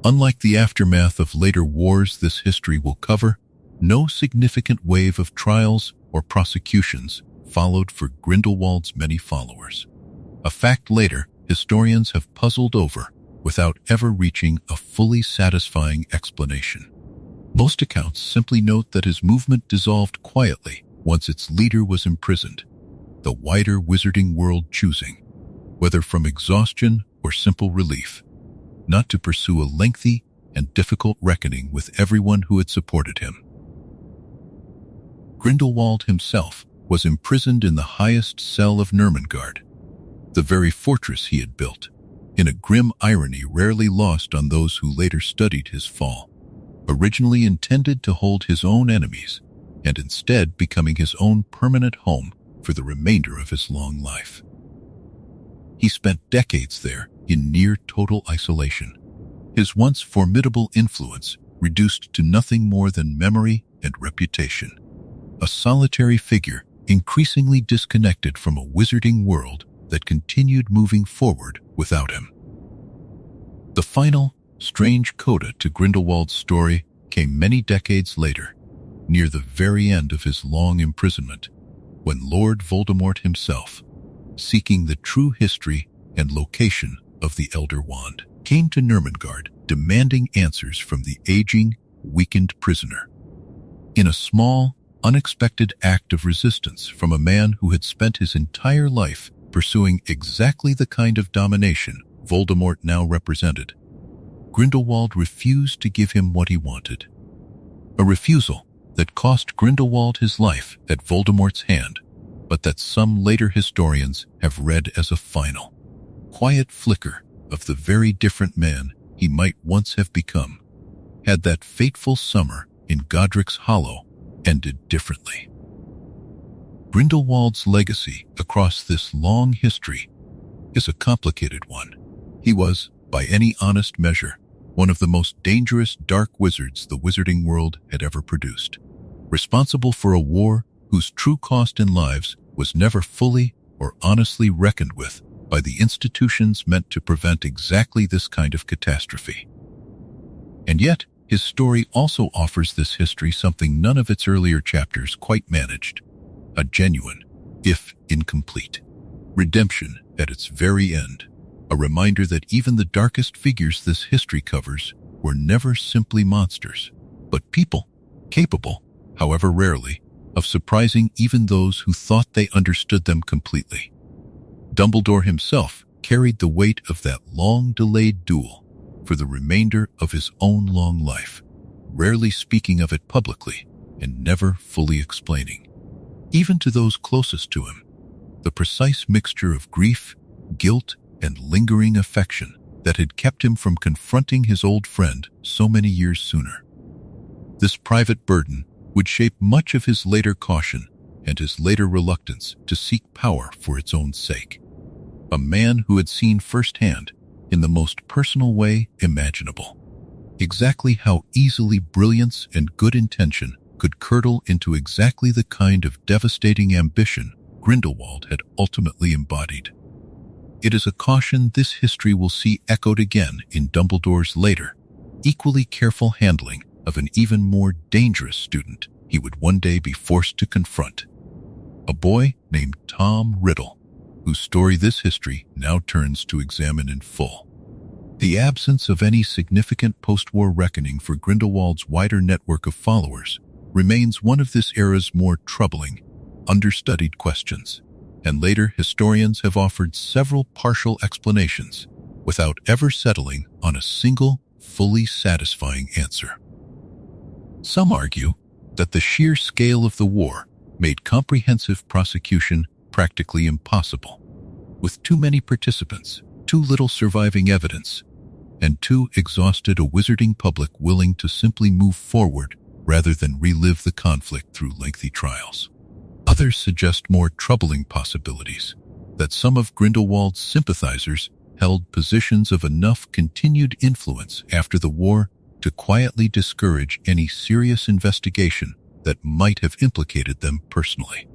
Unlike the aftermath of later wars this history will cover, no significant wave of trials or prosecutions followed for Grindelwald's many followers, a fact later historians have puzzled over without ever reaching a fully satisfying explanation. Most accounts simply note that his movement dissolved quietly once its leader was imprisoned, the wider wizarding world choosing, whether from exhaustion or simple relief, not to pursue a lengthy and difficult reckoning with everyone who had supported him. Grindelwald himself was imprisoned in the highest cell of Nurmengard, the very fortress he had built, in a grim irony rarely lost on those who later studied his fall. Originally intended to hold his own enemies, and instead becoming his own permanent home for the remainder of his long life. He spent decades there in near total isolation, his once formidable influence reduced to nothing more than memory and reputation, a solitary figure increasingly disconnected from a wizarding world that continued moving forward without him. The final, strange coda to Grindelwald's story came many decades later, near the very end of his long imprisonment, when Lord Voldemort himself, seeking the true history and location of the Elder Wand, came to Nurmengard demanding answers from the aging, weakened prisoner. In a small, unexpected act of resistance from a man who had spent his entire life pursuing exactly the kind of domination Voldemort now represented, Grindelwald refused to give him what he wanted. A refusal that cost Grindelwald his life at Voldemort's hand, but that some later historians have read as a final, quiet flicker of the very different man he might once have become, had that fateful summer in Godric's Hollow ended differently. Grindelwald's legacy across this long history is a complicated one. He was, by any honest measure, one of the most dangerous dark wizards the wizarding world had ever produced, responsible for a war whose true cost in lives was never fully or honestly reckoned with by the institutions meant to prevent exactly this kind of catastrophe. And yet, his story also offers this history something none of its earlier chapters quite managed: a genuine, if incomplete, redemption at its very end, a reminder that even the darkest figures this history covers were never simply monsters, but people, capable, however rarely, of surprising even those who thought they understood them completely. Dumbledore himself carried the weight of that long-delayed duel for the remainder of his own long life, rarely speaking of it publicly and never fully explaining, even to those closest to him, the precise mixture of grief, guilt, and lingering affection that had kept him from confronting his old friend so many years sooner. This private burden would shape much of his later caution and his later reluctance to seek power for its own sake. A man who had seen firsthand, in the most personal way imaginable, exactly how easily brilliance and good intention could curdle into exactly the kind of devastating ambition Grindelwald had ultimately embodied. It is a caution this history will see echoed again in Dumbledore's later, equally careful handling of an even more dangerous student he would one day be forced to confront, a boy named Tom Riddle, whose story this history now turns to examine in full. The absence of any significant post-war reckoning for Grindelwald's wider network of followers remains one of this era's more troubling, understudied questions, and later historians have offered several partial explanations without ever settling on a single, fully satisfying answer. Some argue that the sheer scale of the war made comprehensive prosecution practically impossible, with too many participants, too little surviving evidence, and too exhausted a wizarding public willing to simply move forward rather than relive the conflict through lengthy trials. Others suggest more troubling possibilities, that some of Grindelwald's sympathizers held positions of enough continued influence after the war to quietly discourage any serious investigation that might have implicated them personally.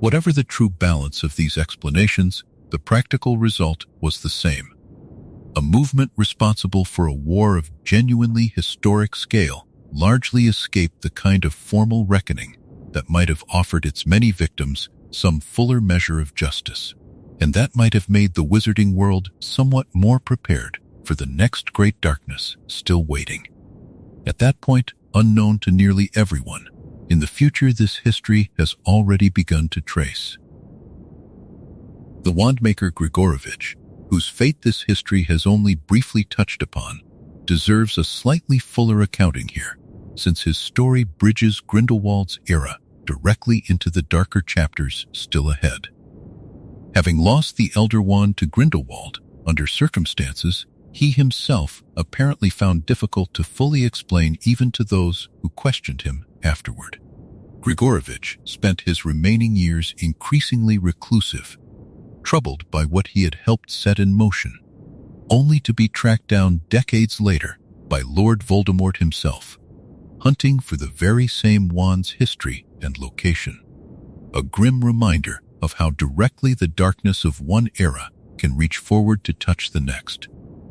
Whatever the true balance of these explanations, the practical result was the same. A movement responsible for a war of genuinely historic scale largely escaped the kind of formal reckoning that might have offered its many victims some fuller measure of justice, and that might have made the wizarding world somewhat more prepared for the next great darkness still waiting. At that point, unknown to nearly everyone, in the future this history has already begun to trace. The Wandmaker Grigorovich, whose fate this history has only briefly touched upon, deserves a slightly fuller accounting here, since his story bridges Grindelwald's era directly into the darker chapters still ahead. Having lost the Elder Wand to Grindelwald under circumstances he himself apparently found difficult to fully explain even to those who questioned him afterward, Grigorovich spent his remaining years increasingly reclusive, troubled by what he had helped set in motion, only to be tracked down decades later by Lord Voldemort himself, hunting for the very same wand's history and location. A grim reminder of how directly the darkness of one era can reach forward to touch the next,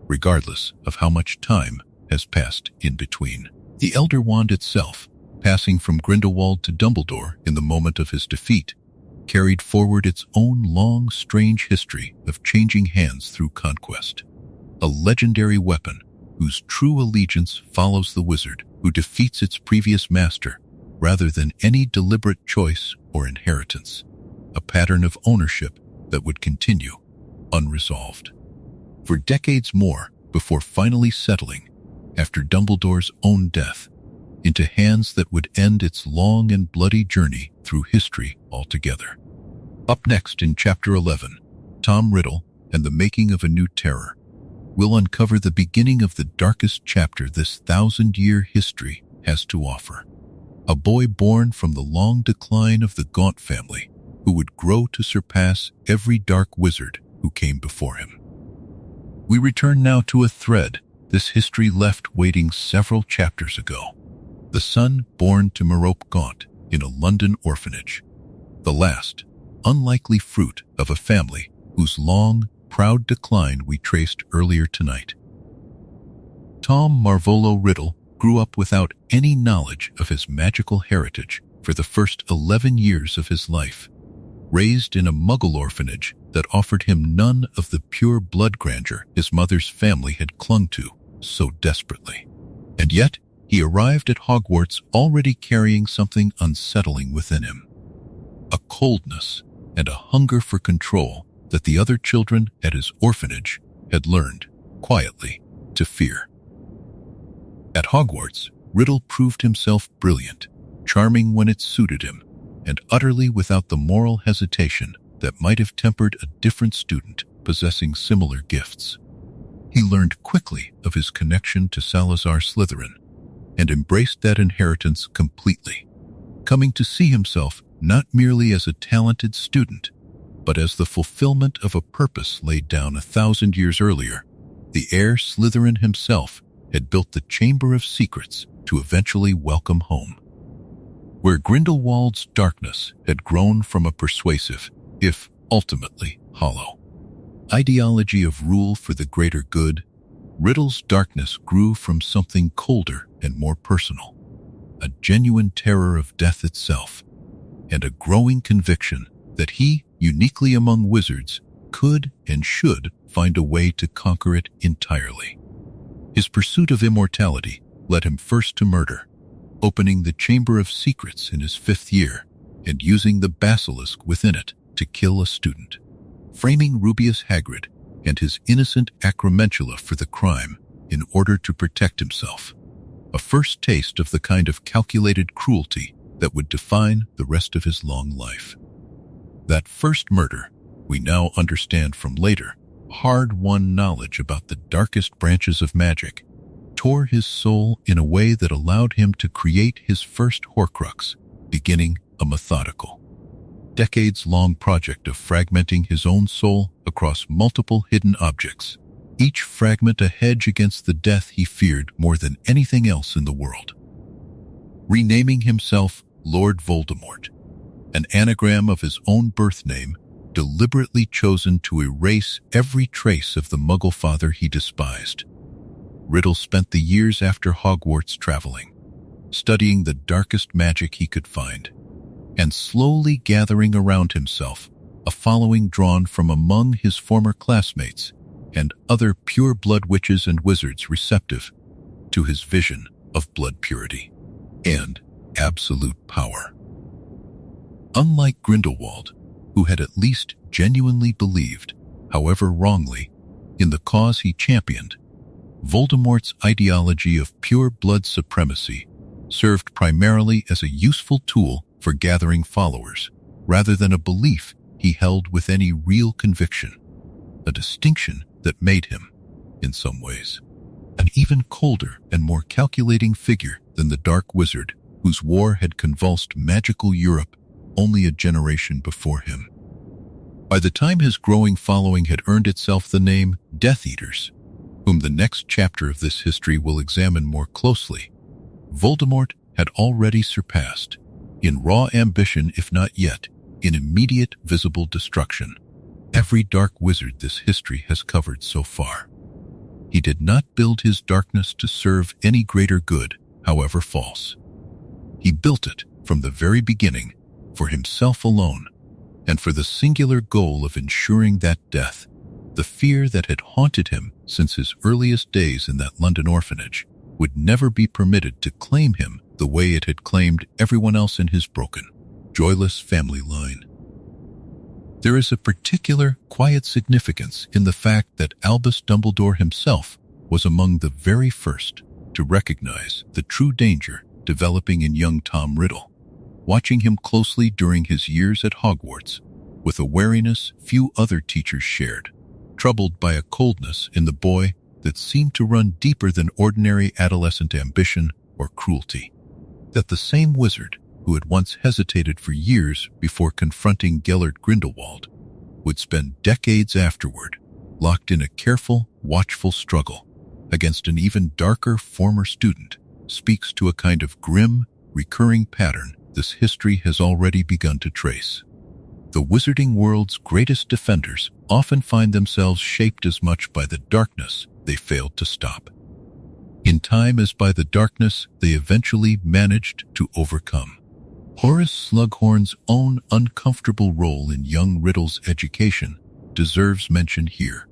regardless of how much time has passed in between. The Elder Wand itself, passing from Grindelwald to Dumbledore in the moment of his defeat, carried forward its own long, strange history of changing hands through conquest. A legendary weapon whose true allegiance follows the wizard who defeats its previous master rather than any deliberate choice or inheritance. A pattern of ownership that would continue unresolved for decades more before finally settling, after Dumbledore's own death, into hands that would end its long and bloody journey through history altogether. Up next in Chapter 11, Tom Riddle and the Making of a New Terror will uncover the beginning of the darkest chapter this 1,000-year history has to offer. A boy born from the long decline of the Gaunt family who would grow to surpass every dark wizard who came before him. We return now to a thread this history left waiting several chapters ago. The son born to Merope Gaunt in a London orphanage. The last, unlikely fruit of a family whose long, proud decline we traced earlier tonight. Tom Marvolo Riddle grew up without any knowledge of his magical heritage for the first 11 years of his life, raised in a Muggle orphanage that offered him none of the pure blood grandeur his mother's family had clung to so desperately. And yet, he arrived at Hogwarts already carrying something unsettling within him. A coldness and a hunger for control that the other children at his orphanage had learned, quietly, to fear. At Hogwarts, Riddle proved himself brilliant, charming when it suited him, and utterly without the moral hesitation that might have tempered a different student possessing similar gifts. He learned quickly of his connection to Salazar Slytherin and embraced that inheritance completely, coming to see himself not merely as a talented student, but as the fulfillment of a purpose laid down 1,000 years earlier. The heir Slytherin himself had built the Chamber of Secrets to eventually welcome home. Where Grindelwald's darkness had grown from a persuasive, if ultimately hollow, ideology of rule for the greater good, Riddle's darkness grew from something colder and more personal, a genuine terror of death itself, and a growing conviction that he, uniquely among wizards, could and should find a way to conquer it entirely. His pursuit of immortality led him first to murder, opening the Chamber of Secrets in his 5th year and using the basilisk within it to kill a student, framing Rubeus Hagrid and his innocent Acromantula for the crime in order to protect himself. A first taste of the kind of calculated cruelty that would define the rest of his long life. That first murder, we now understand from later, hard-won knowledge about the darkest branches of magic, tore his soul in a way that allowed him to create his first Horcrux, beginning a methodical, decades-long project of fragmenting his own soul across multiple hidden objects, each fragment a hedge against the death he feared more than anything else in the world. Renaming himself Lord Voldemort, an anagram of his own birth name, deliberately chosen to erase every trace of the Muggle father he despised. Riddle spent the years after Hogwarts traveling, studying the darkest magic he could find, and slowly gathering around himself a following drawn from among his former classmates and other pure-blood witches and wizards receptive to his vision of blood purity and absolute power. Unlike Grindelwald, who had at least genuinely believed, however wrongly, in the cause he championed. Voldemort's ideology of pure blood supremacy served primarily as a useful tool for gathering followers, rather than a belief he held with any real conviction, a distinction that made him, in some ways, an even colder and more calculating figure than the Dark Wizard, whose war had convulsed magical Europe only a generation before him. By the time his growing following had earned itself the name Death Eaters, whom the next chapter of this history will examine more closely, Voldemort had already surpassed, in raw ambition if not yet, in immediate visible destruction, every dark wizard this history has covered so far. He did not build his darkness to serve any greater good, however false. He built it, from the very beginning, for himself alone, and for the singular goal of ensuring that death, the fear that had haunted him since his earliest days in that London orphanage, would never be permitted to claim him the way it had claimed everyone else in his broken, joyless family line. There is a particular, quiet significance in the fact that Albus Dumbledore himself was among the very first to recognize the true danger developing in young Tom Riddle, watching him closely during his years at Hogwarts, with a wariness few other teachers shared, troubled by a coldness in the boy that seemed to run deeper than ordinary adolescent ambition or cruelty. That the same wizard who had once hesitated for years before confronting Gellert Grindelwald would spend decades afterward locked in a careful, watchful struggle against an even darker former student speaks to a kind of grim, recurring pattern this history has already begun to trace. The wizarding world's greatest defenders often find themselves shaped as much by the darkness they failed to stop, in time as by the darkness they eventually managed to overcome. Horace Slughorn's own uncomfortable role in young Riddle's education deserves mention here,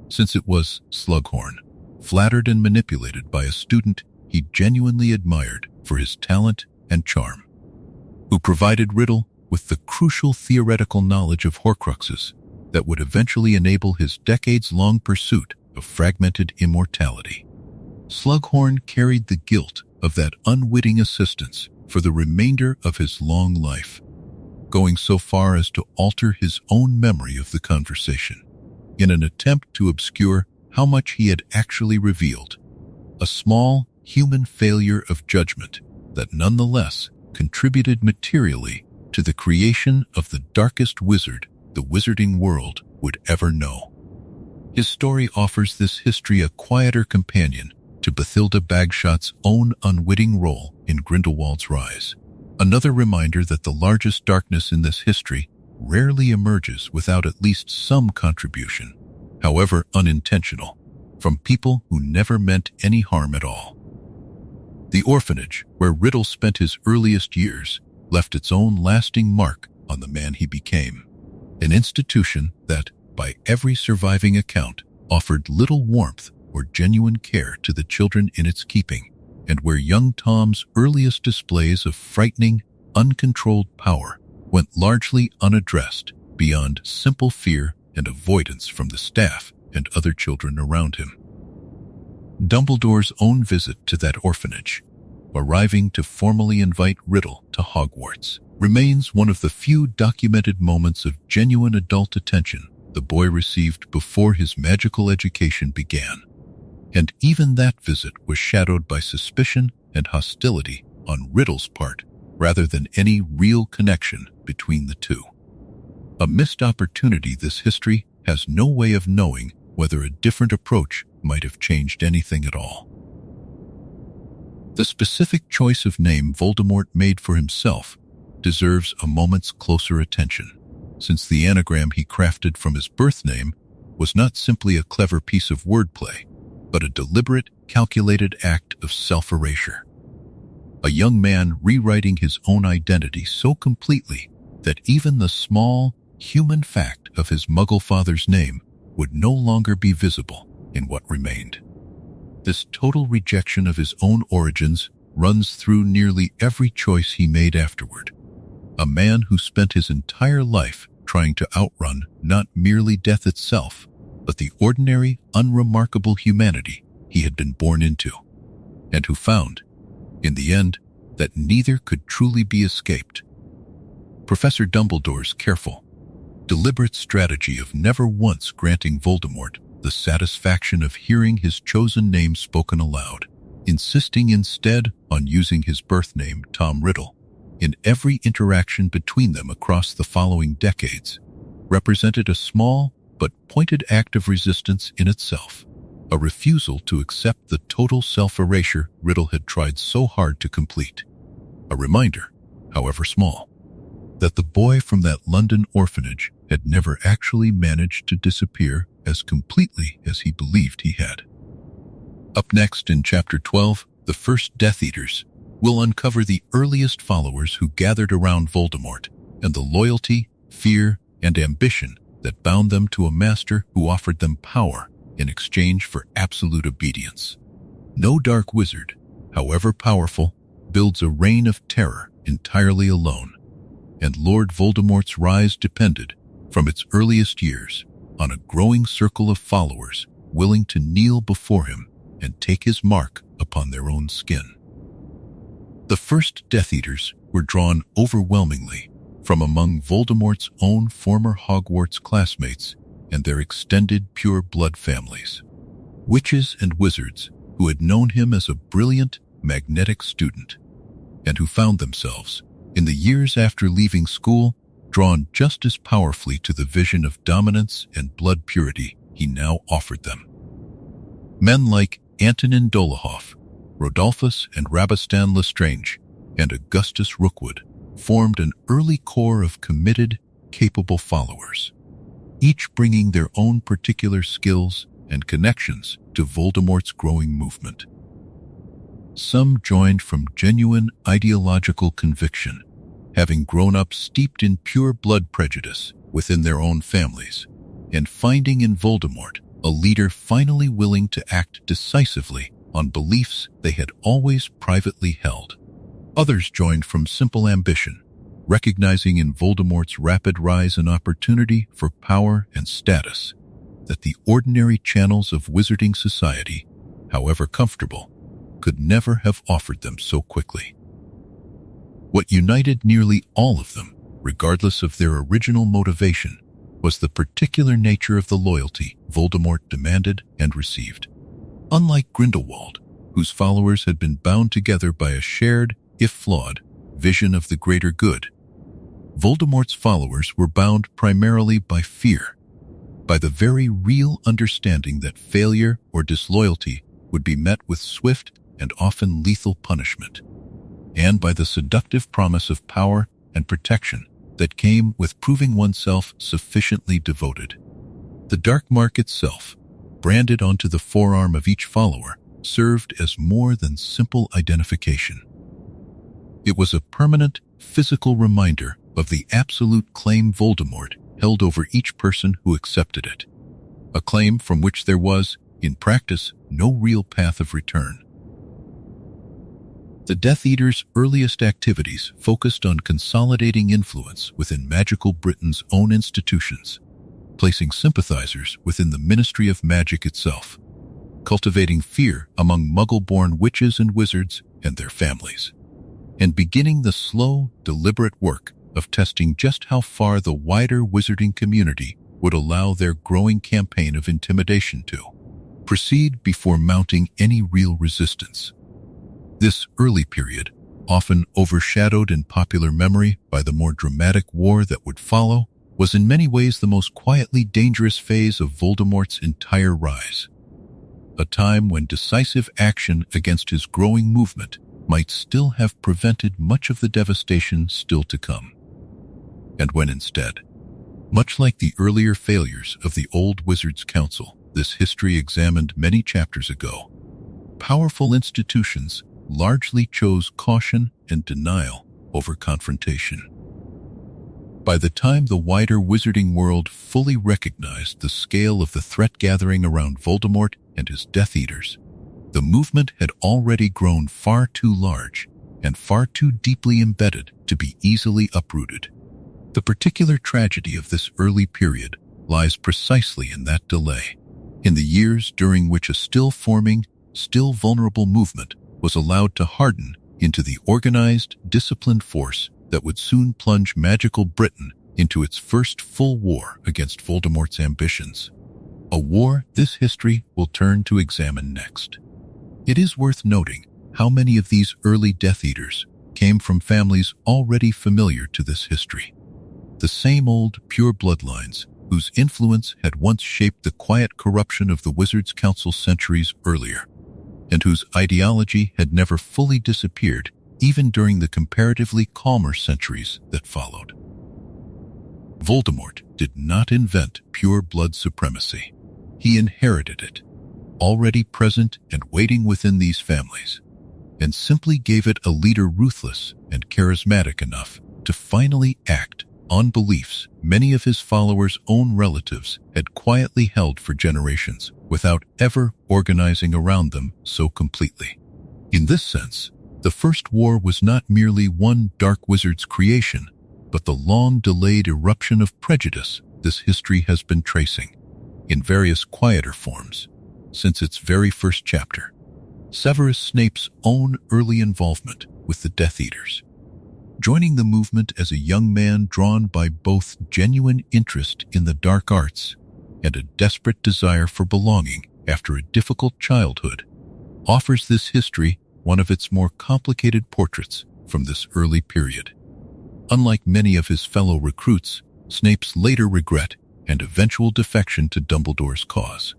since it was Slughorn, flattered and manipulated by a student he genuinely admired for his talent and charm, who provided Riddle with the crucial theoretical knowledge of Horcruxes that would eventually enable his decades-long pursuit of fragmented immortality. Slughorn carried the guilt of that unwitting assistance for the remainder of his long life, going so far as to alter his own memory of the conversation, in an attempt to obscure how much he had actually revealed, a small, human failure of judgment that nonetheless contributed materially to the creation of the darkest wizard the wizarding world would ever know. His story offers this history a quieter companion to Bathilda Bagshot's own unwitting role in Grindelwald's rise. Another reminder that the largest darkness in this history rarely emerges without at least some contribution, however unintentional, from people who never meant any harm at all. The orphanage, where Riddle spent his earliest years, left its own lasting mark on the man he became. An institution that, by every surviving account, offered little warmth or genuine care to the children in its keeping, and where young Tom's earliest displays of frightening, uncontrolled power went largely unaddressed beyond simple fear and avoidance from the staff and other children around him. Dumbledore's own visit to that orphanage, arriving to formally invite Riddle to Hogwarts, remains one of the few documented moments of genuine adult attention the boy received before his magical education began. And even that visit was shadowed by suspicion and hostility on Riddle's part, rather than any real connection between the two. A missed opportunity this history has no way of knowing whether a different approach might have changed anything at all. The specific choice of name Voldemort made for himself deserves a moment's closer attention, since the anagram he crafted from his birth name was not simply a clever piece of wordplay, but a deliberate, calculated act of self-erasure. A young man rewriting his own identity so completely that even the small, human fact of his Muggle father's name would no longer be visible in what remained. This total rejection of his own origins runs through nearly every choice he made afterward. A man who spent his entire life trying to outrun not merely death itself, but the ordinary, unremarkable humanity he had been born into, and who found, in the end, that neither could truly be escaped. Professor Dumbledore's careful, deliberate strategy of never once granting Voldemort the satisfaction of hearing his chosen name spoken aloud, insisting instead on using his birth name, Tom Riddle, in every interaction between them across the following decades, represented a small but pointed act of resistance in itself, a refusal to accept the total self-erasure Riddle had tried so hard to complete. A reminder, however small, that the boy from that London orphanage had never actually managed to disappear as completely as he believed he had. Up next in Chapter 12, the first Death Eaters will uncover the earliest followers who gathered around Voldemort and the loyalty, fear, and ambition that bound them to a master who offered them power in exchange for absolute obedience. No dark wizard, however powerful, builds a reign of terror entirely alone, and Lord Voldemort's rise depended, from its earliest years, on a growing circle of followers willing to kneel before him and take his mark upon their own skin. The first Death Eaters were drawn overwhelmingly from among Voldemort's own former Hogwarts classmates and their extended pure blood families. Witches and wizards who had known him as a brilliant, magnetic student, and who found themselves, in the years after leaving school, drawn just as powerfully to the vision of dominance and blood purity he now offered them. Men like Antonin Dolohov, Rodolphus and Rabastan Lestrange, and Augustus Rookwood formed an early core of committed, capable followers, each bringing their own particular skills and connections to Voldemort's growing movement. Some joined from genuine ideological conviction, having grown up steeped in pure blood prejudice within their own families, and finding in Voldemort a leader finally willing to act decisively on beliefs they had always privately held. Others joined from simple ambition, recognizing in Voldemort's rapid rise and opportunity for power and status that the ordinary channels of wizarding society, however comfortable, could never have offered them so quickly. What united nearly all of them, regardless of their original motivation, was the particular nature of the loyalty Voldemort demanded and received. Unlike Grindelwald, whose followers had been bound together by a shared, if flawed, vision of the greater good, Voldemort's followers were bound primarily by fear, by the very real understanding that failure or disloyalty would be met with swift and often lethal punishment, and by the seductive promise of power and protection that came with proving oneself sufficiently devoted. The dark mark itself, branded onto the forearm of each follower, served as more than simple identification. It was a permanent, physical reminder of the absolute claim Voldemort held over each person who accepted it, a claim from which there was, in practice, no real path of return. The Death Eaters' earliest activities focused on consolidating influence within magical Britain's own institutions, placing sympathizers within the Ministry of Magic itself, cultivating fear among Muggle-born witches and wizards and their families, and beginning the slow, deliberate work of testing just how far the wider wizarding community would allow their growing campaign of intimidation to proceed before mounting any real resistance. This early period, often overshadowed in popular memory by the more dramatic war that would follow, was in many ways the most quietly dangerous phase of Voldemort's entire rise. A time when decisive action against his growing movement might still have prevented much of the devastation still to come. And when instead, much like the earlier failures of the Old Wizards' Council this history examined many chapters ago, powerful institutions largely chose caution and denial over confrontation. By the time the wider wizarding world fully recognized the scale of the threat gathering around Voldemort and his Death Eaters, the movement had already grown far too large and far too deeply embedded to be easily uprooted. The particular tragedy of this early period lies precisely in that delay, in the years during which a still-forming, still vulnerable movement was allowed to harden into the organized, disciplined force that would soon plunge magical Britain into its first full war against Voldemort's ambitions. A war this history will turn to examine next. It is worth noting how many of these early Death Eaters came from families already familiar to this history. The same old, pure bloodlines whose influence had once shaped the quiet corruption of the Wizards' Council centuries earlier, and whose ideology had never fully disappeared even during the comparatively calmer centuries that followed. Voldemort did not invent pure blood supremacy. He inherited it, already present and waiting within these families, and simply gave it a leader ruthless and charismatic enough to finally act on beliefs many of his followers' own relatives had quietly held for generations without ever organizing around them so completely. In this sense, the First War was not merely one dark wizard's creation, but the long-delayed eruption of prejudice this history has been tracing, in various quieter forms, since its very first chapter. Severus Snape's own early involvement with the Death Eaters. Joining the movement as a young man drawn by both genuine interest in the dark arts and a desperate desire for belonging after a difficult childhood, offers this history one of its more complicated portraits from this early period. Unlike many of his fellow recruits, Snape's later regret and eventual defection to Dumbledore's cause,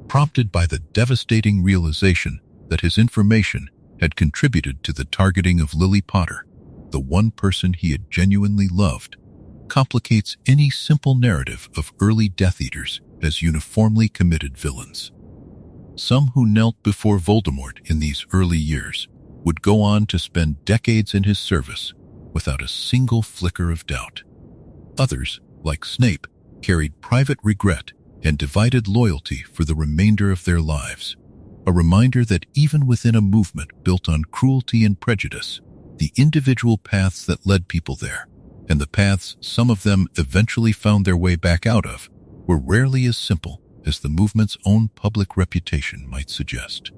prompted by the devastating realization that his information had contributed to the targeting of Lily Potter, the one person he had genuinely loved, complicates any simple narrative of early Death Eaters as uniformly committed villains. Some who knelt before Voldemort in these early years would go on to spend decades in his service without a single flicker of doubt. Others, like Snape, carried private regret and divided loyalty for the remainder of their lives, a reminder that even within a movement built on cruelty and prejudice, the individual paths that led people there, and the paths some of them eventually found their way back out of, were rarely as simple as the movement's own public reputation might suggest.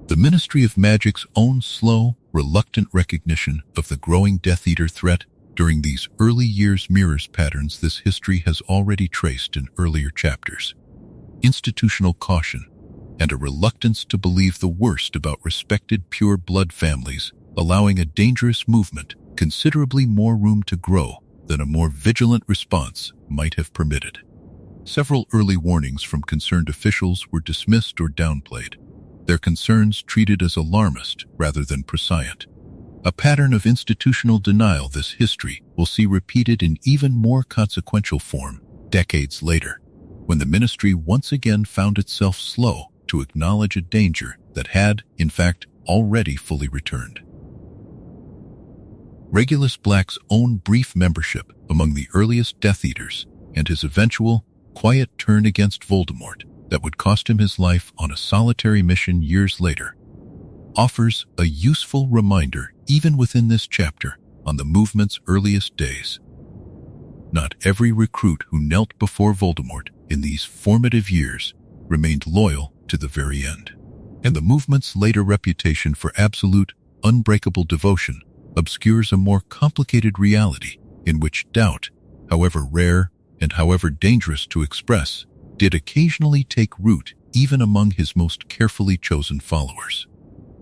The Ministry of Magic's own slow, reluctant recognition of the growing Death Eater threat during these early years mirrors patterns this history has already traced in earlier chapters. Institutional caution and a reluctance to believe the worst about respected pure blood families, allowing a dangerous movement considerably more room to grow than a more vigilant response might have permitted. Several early warnings from concerned officials were dismissed or downplayed, their concerns treated as alarmist rather than prescient. A pattern of institutional denial this history will see repeated in even more consequential form decades later, when the ministry once again found itself slow to acknowledge a danger that had, in fact, already fully returned. Regulus Black's own brief membership among the earliest Death Eaters and his eventual, quiet turn against Voldemort that would cost him his life on a solitary mission years later, offers a useful reminder even within this chapter on the movement's earliest days. Not every recruit who knelt before Voldemort in these formative years remained loyal to the very end, and the movement's later reputation for absolute, unbreakable devotion obscures a more complicated reality in which doubt, however rare and however dangerous to express, did occasionally take root even among his most carefully chosen followers.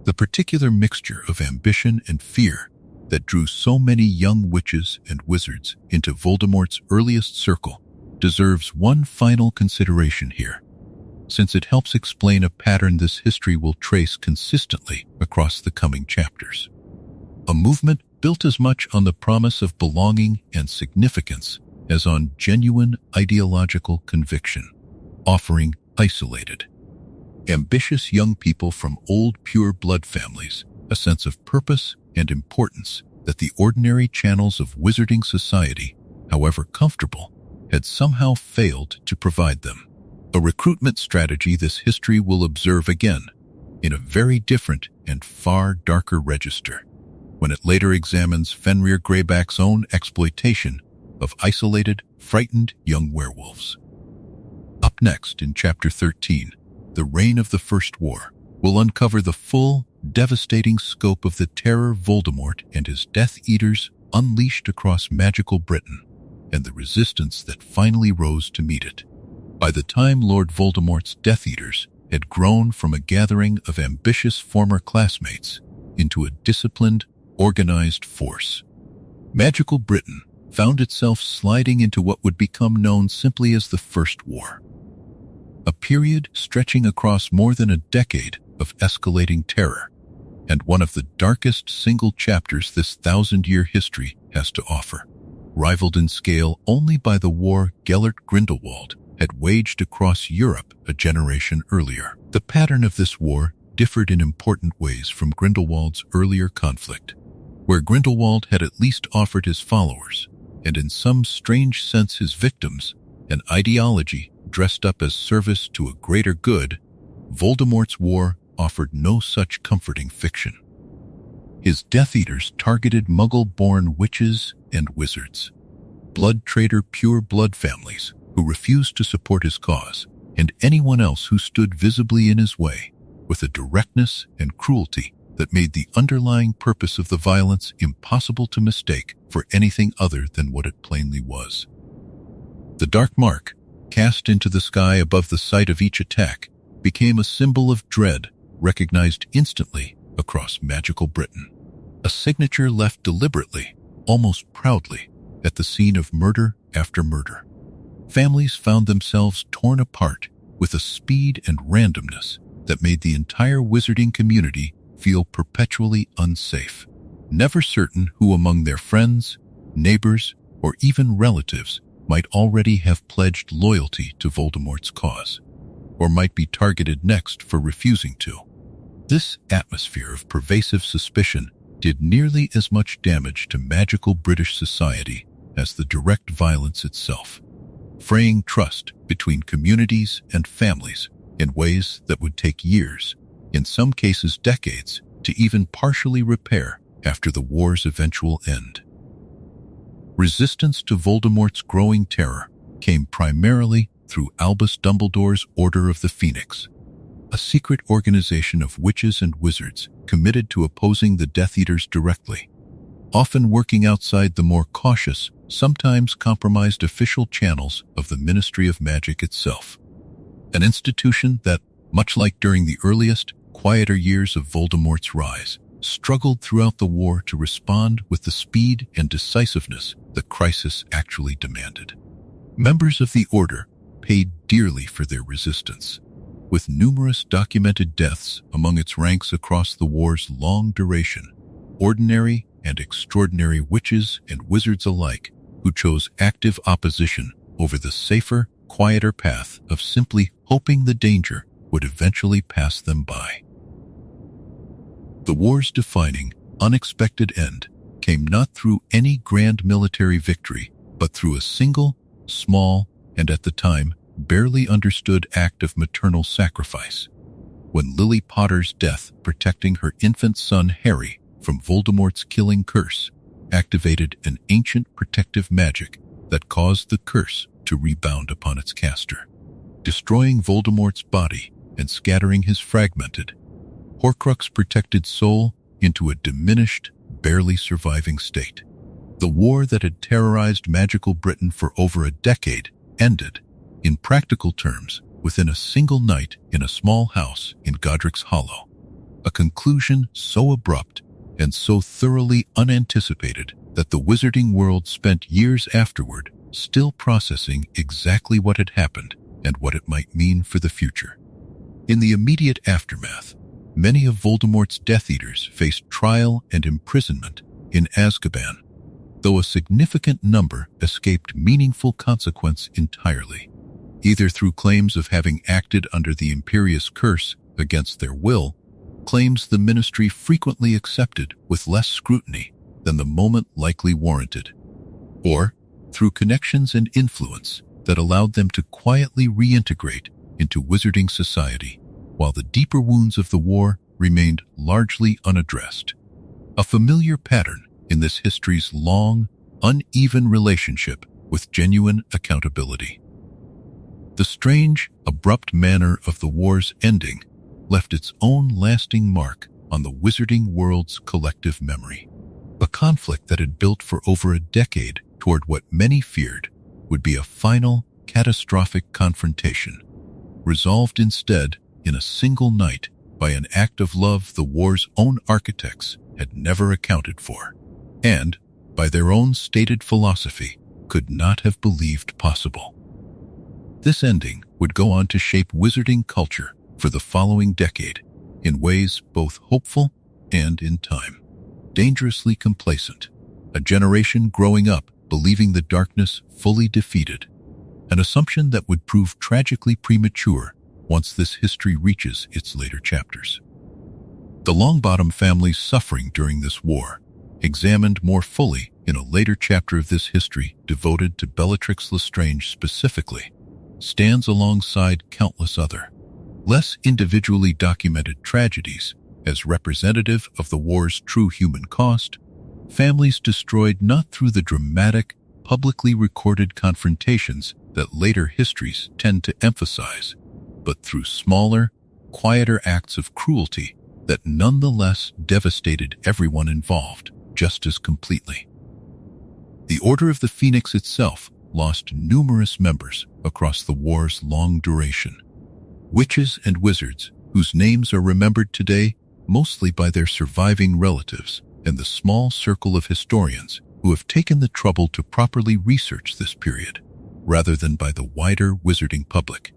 The particular mixture of ambition and fear that drew so many young witches and wizards into Voldemort's earliest circle deserves one final consideration here, since it helps explain a pattern this history will trace consistently across the coming chapters. A movement built as much on the promise of belonging and significance as on genuine ideological conviction, offering isolated, ambitious young people from old pure blood families a sense of purpose and importance that the ordinary channels of wizarding society, however comfortable, had somehow failed to provide them. A recruitment strategy this history will observe again, in a very different and far darker register, when it later examines Fenrir Greyback's own exploitation of isolated, frightened young werewolves. Up next in Chapter 13, The Reign of the First War, will uncover the full, devastating scope of the terror Voldemort and his Death Eaters unleashed across magical Britain, and the resistance that finally rose to meet it. By the time Lord Voldemort's Death Eaters had grown from a gathering of ambitious former classmates into a disciplined, organized force, magical Britain found itself sliding into what would become known simply as the First War. A period stretching across more than a decade of escalating terror, and one of the darkest single chapters this 1,000-year history has to offer, rivaled in scale only by the war Gellert Grindelwald had waged across Europe a generation earlier. The pattern of this war differed in important ways from Grindelwald's earlier conflict, where Grindelwald had at least offered his followers, and in some strange sense his victims, an ideology dressed up as service to a greater good. Voldemort's war offered no such comforting fiction. His Death Eaters targeted Muggle-born witches and wizards, blood-traitor pure-blood families who refused to support his cause, and anyone else who stood visibly in his way, with a directness and cruelty that made the underlying purpose of the violence impossible to mistake for anything other than what it plainly was. The dark mark, cast into the sky above the site of each attack, became a symbol of dread recognized instantly across magical Britain. A signature left deliberately, almost proudly, at the scene of murder after murder. Families found themselves torn apart with a speed and randomness that made the entire wizarding community feel perpetually unsafe, never certain who among their friends, neighbors, or even relatives might already have pledged loyalty to Voldemort's cause, or might be targeted next for refusing to. This atmosphere of pervasive suspicion did nearly as much damage to magical British society as the direct violence itself, fraying trust between communities and families in ways that would take years, in some cases decades, to even partially repair after the war's eventual end. Resistance to Voldemort's growing terror came primarily through Albus Dumbledore's Order of the Phoenix, a secret organization of witches and wizards committed to opposing the Death Eaters directly, often working outside the more cautious, sometimes compromised official channels of the Ministry of Magic itself. An institution that, much like during the earliest, quieter years of Voldemort's rise, struggled throughout the war to respond with the speed and decisiveness the crisis actually demanded. Members of the Order paid dearly for their resistance, with numerous documented deaths among its ranks across the war's long duration, ordinary and extraordinary witches and wizards alike who chose active opposition over the safer, quieter path of simply hoping the danger would eventually pass them by. The war's defining, unexpected end came not through any grand military victory, but through a single, small, and at the time, barely understood act of maternal sacrifice, when Lily Potter's death protecting her infant son Harry from Voldemort's killing curse activated an ancient protective magic that caused the curse to rebound upon its caster, destroying Voldemort's body and scattering his fragmented, Horcrux-protected soul into a diminished, barely surviving state. The war that had terrorized magical Britain for over a decade ended, in practical terms, within a single night in a small house in Godric's Hollow, a conclusion so abrupt and so thoroughly unanticipated that the wizarding world spent years afterward still processing exactly what had happened and what it might mean for the future. In the immediate aftermath, many of Voldemort's Death Eaters faced trial and imprisonment in Azkaban, though a significant number escaped meaningful consequence entirely, either through claims of having acted under the Imperious Curse against their will, claims the Ministry frequently accepted with less scrutiny than the moment likely warranted, or through connections and influence that allowed them to quietly reintegrate into wizarding society, while the deeper wounds of the war remained largely unaddressed. A familiar pattern in this history's long, uneven relationship with genuine accountability. The strange, abrupt manner of the war's ending left its own lasting mark on the wizarding world's collective memory. A conflict that had built for over a decade toward what many feared would be a final, catastrophic confrontation, resolved instead in a single night by an act of love the war's own architects had never accounted for, and, by their own stated philosophy, could not have believed possible. This ending would go on to shape wizarding culture for the following decade in ways both hopeful and, in time, dangerously complacent. A generation growing up believing the darkness fully defeated, an assumption that would prove tragically premature once this history reaches its later chapters. The Longbottom family's suffering during this war, examined more fully in a later chapter of this history devoted to Bellatrix Lestrange specifically, stands alongside countless other, less individually documented tragedies as representative of the war's true human cost, families destroyed not through the dramatic, publicly recorded confrontations that later histories tend to emphasize, but through smaller, quieter acts of cruelty that nonetheless devastated everyone involved just as completely. The Order of the Phoenix itself lost numerous members across the war's long duration. Witches and wizards whose names are remembered today mostly by their surviving relatives and the small circle of historians who have taken the trouble to properly research this period, rather than by the wider wizarding public,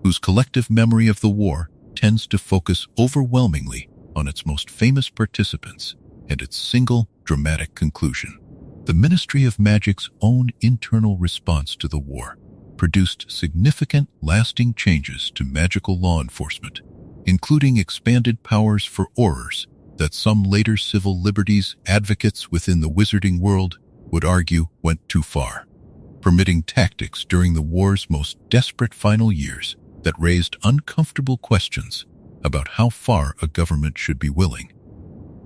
whose collective memory of the war tends to focus overwhelmingly on its most famous participants and its single dramatic conclusion. The Ministry of Magic's own internal response to the war produced significant, lasting changes to magical law enforcement, including expanded powers for Aurors that some later civil liberties advocates within the wizarding world would argue went too far, permitting tactics during the war's most desperate final years that raised uncomfortable questions about how far a government should be willing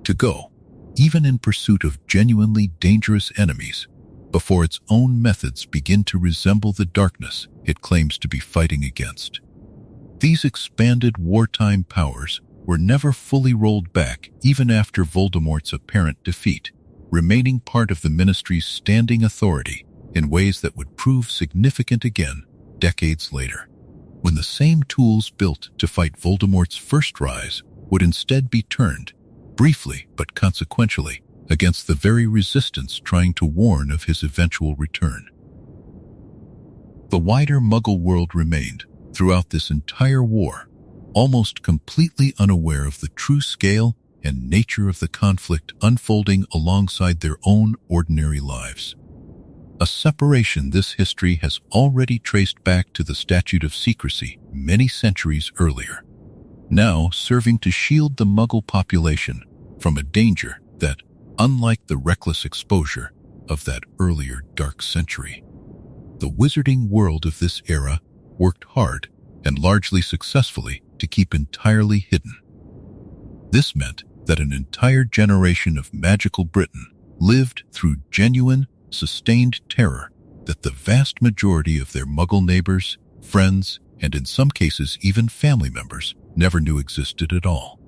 to go, even in pursuit of genuinely dangerous enemies, before its own methods begin to resemble the darkness it claims to be fighting against. These expanded wartime powers were never fully rolled back even after Voldemort's apparent defeat, remaining part of the Ministry's standing authority in ways that would prove significant again decades later, when the same tools built to fight Voldemort's first rise would instead be turned, briefly but consequentially, against the very resistance trying to warn of his eventual return. The wider Muggle world remained, throughout this entire war, almost completely unaware of the true scale and nature of the conflict unfolding alongside their own ordinary lives. A separation this history has already traced back to the Statute of Secrecy many centuries earlier, now serving to shield the Muggle population from a danger that, unlike the reckless exposure of that earlier dark century, the wizarding world of this era worked hard and largely successfully to keep entirely hidden. This meant that an entire generation of magical Britain lived through genuine, sustained terror that the vast majority of their Muggle neighbors, friends, and in some cases even family members never knew existed at all.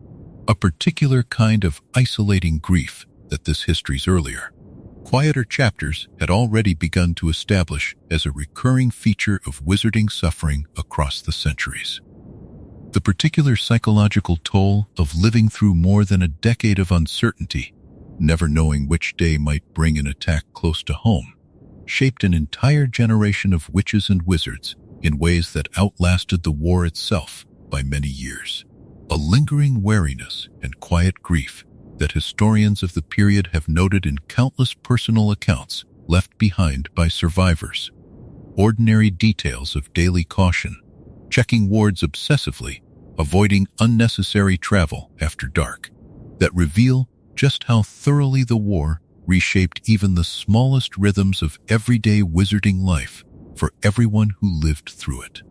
A particular kind of isolating grief that this history's earlier, quieter chapters had already begun to establish as a recurring feature of wizarding suffering across the centuries. The particular psychological toll of living through more than a decade of uncertainty, never knowing which day might bring an attack close to home, shaped an entire generation of witches and wizards in ways that outlasted the war itself by many years. A lingering wariness and quiet grief that historians of the period have noted in countless personal accounts left behind by survivors. Ordinary details of daily caution, checking wards obsessively, avoiding unnecessary travel after dark, that reveal just how thoroughly the war reshaped even the smallest rhythms of everyday wizarding life for everyone who lived through it,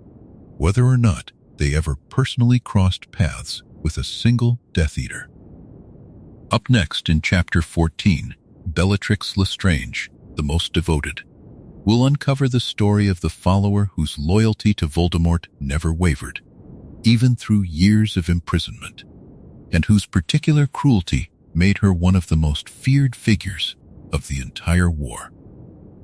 whether or not they ever personally crossed paths with a single Death Eater. Up next in Chapter 14, Bellatrix Lestrange, the Most Devoted. we'll uncover the story of the follower whose loyalty to Voldemort never wavered, even through years of imprisonment, and whose particular cruelty made her one of the most feared figures of the entire war.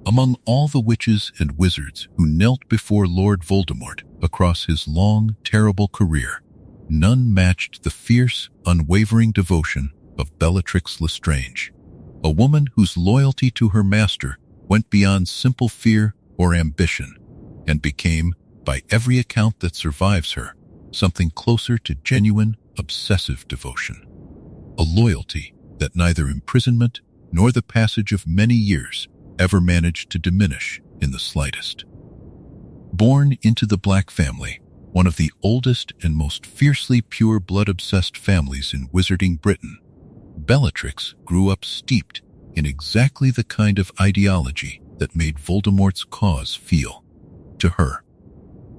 Among all the witches and wizards who knelt before Lord Voldemort across his long, terrible career, none matched the fierce, unwavering devotion of Bellatrix Lestrange, a woman whose loyalty to her master went beyond simple fear or ambition and became, by every account that survives her, something closer to genuine, obsessive devotion. A loyalty that neither imprisonment nor the passage of many years ever managed to diminish in the slightest. Born into the Black family, one of the oldest and most fiercely pure blood-obsessed families in wizarding Britain, Bellatrix grew up steeped in exactly the kind of ideology that made Voldemort's cause feel, to her,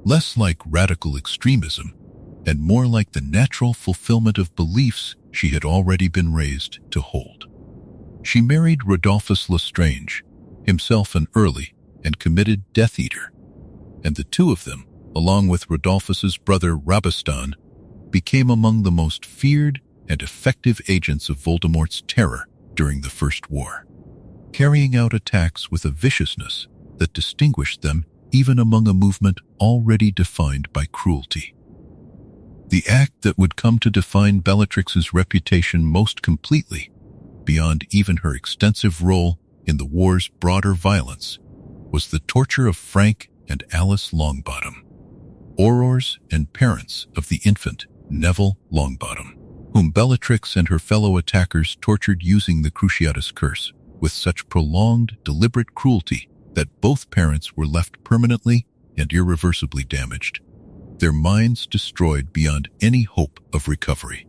less like radical extremism and more like the natural fulfillment of beliefs she had already been raised to hold. She married Rodolphus Lestrange, himself an early and committed Death Eater, and the two of them, along with Rodolphus's brother Rabastan, became among the most feared and effective agents of Voldemort's terror during the First War, carrying out attacks with a viciousness that distinguished them even among a movement already defined by cruelty. The act that would come to define Bellatrix's reputation most completely, beyond even her extensive role in the war's broader violence, was the torture of Frank and Alice Longbottom, aurors and parents of the infant Neville Longbottom, whom Bellatrix and her fellow attackers tortured using the Cruciatus Curse with such prolonged, deliberate cruelty that both parents were left permanently and irreversibly damaged, their minds destroyed beyond any hope of recovery,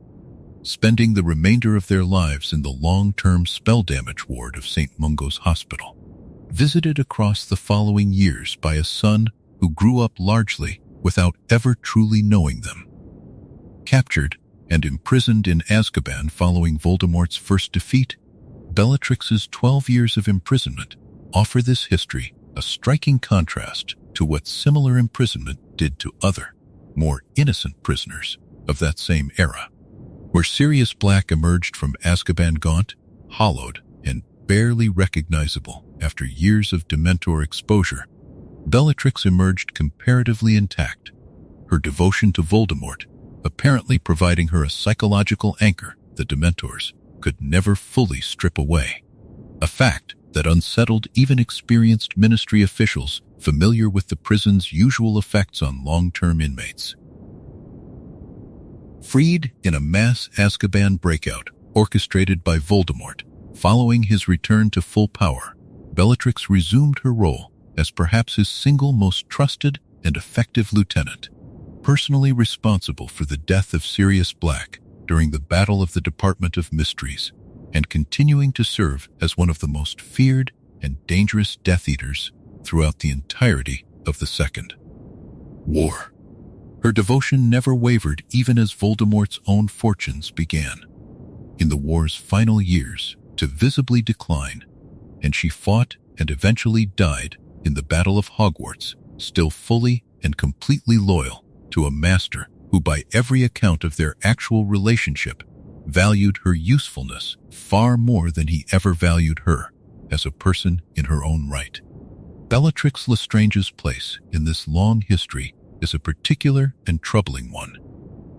spending the remainder of their lives in the long-term spell damage ward of St. Mungo's Hospital, visited across the following years by a son who grew up largely without ever truly knowing them. Captured and imprisoned in Azkaban following Voldemort's first defeat, Bellatrix's 12 years of imprisonment offer this history a striking contrast to what similar imprisonment did to other, more innocent prisoners of that same era, where Sirius Black emerged from Azkaban gaunt, hollowed, and barely recognizable after years of Dementor exposure. Bellatrix emerged comparatively intact, her devotion to Voldemort apparently providing her a psychological anchor the Dementors could never fully strip away, a fact that unsettled even experienced ministry officials familiar with the prison's usual effects on long-term inmates. Freed in a mass Azkaban breakout orchestrated by Voldemort, following his return to full power, Bellatrix resumed her role as perhaps his single most trusted and effective lieutenant, personally responsible for the death of Sirius Black during the Battle of the Department of Mysteries, and continuing to serve as one of the most feared and dangerous Death Eaters throughout the entirety of the Second War. Her devotion never wavered even as Voldemort's own fortunes began, in the war's final years, to visibly decline, and she fought and eventually died in the Battle of Hogwarts, still fully and completely loyal to a master who, by every account of their actual relationship, valued her usefulness far more than he ever valued her as a person in her own right. Bellatrix Lestrange's place in this long history is a particular and troubling one.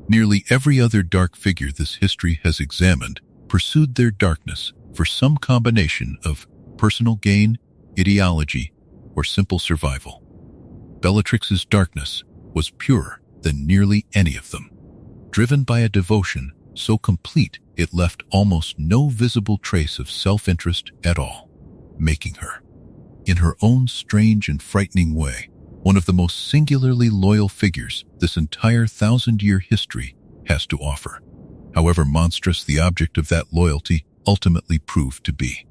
Nearly every other dark figure this history has examined pursued their darkness for some combination of personal gain, ideology, or simple survival. Bellatrix's darkness was purer than nearly any of them, driven by a devotion so complete it left almost no visible trace of self-interest at all, making her, in her own strange and frightening way, one of the most singularly loyal figures this entire 1,000-year history has to offer, however monstrous the object of that loyalty ultimately proved to be.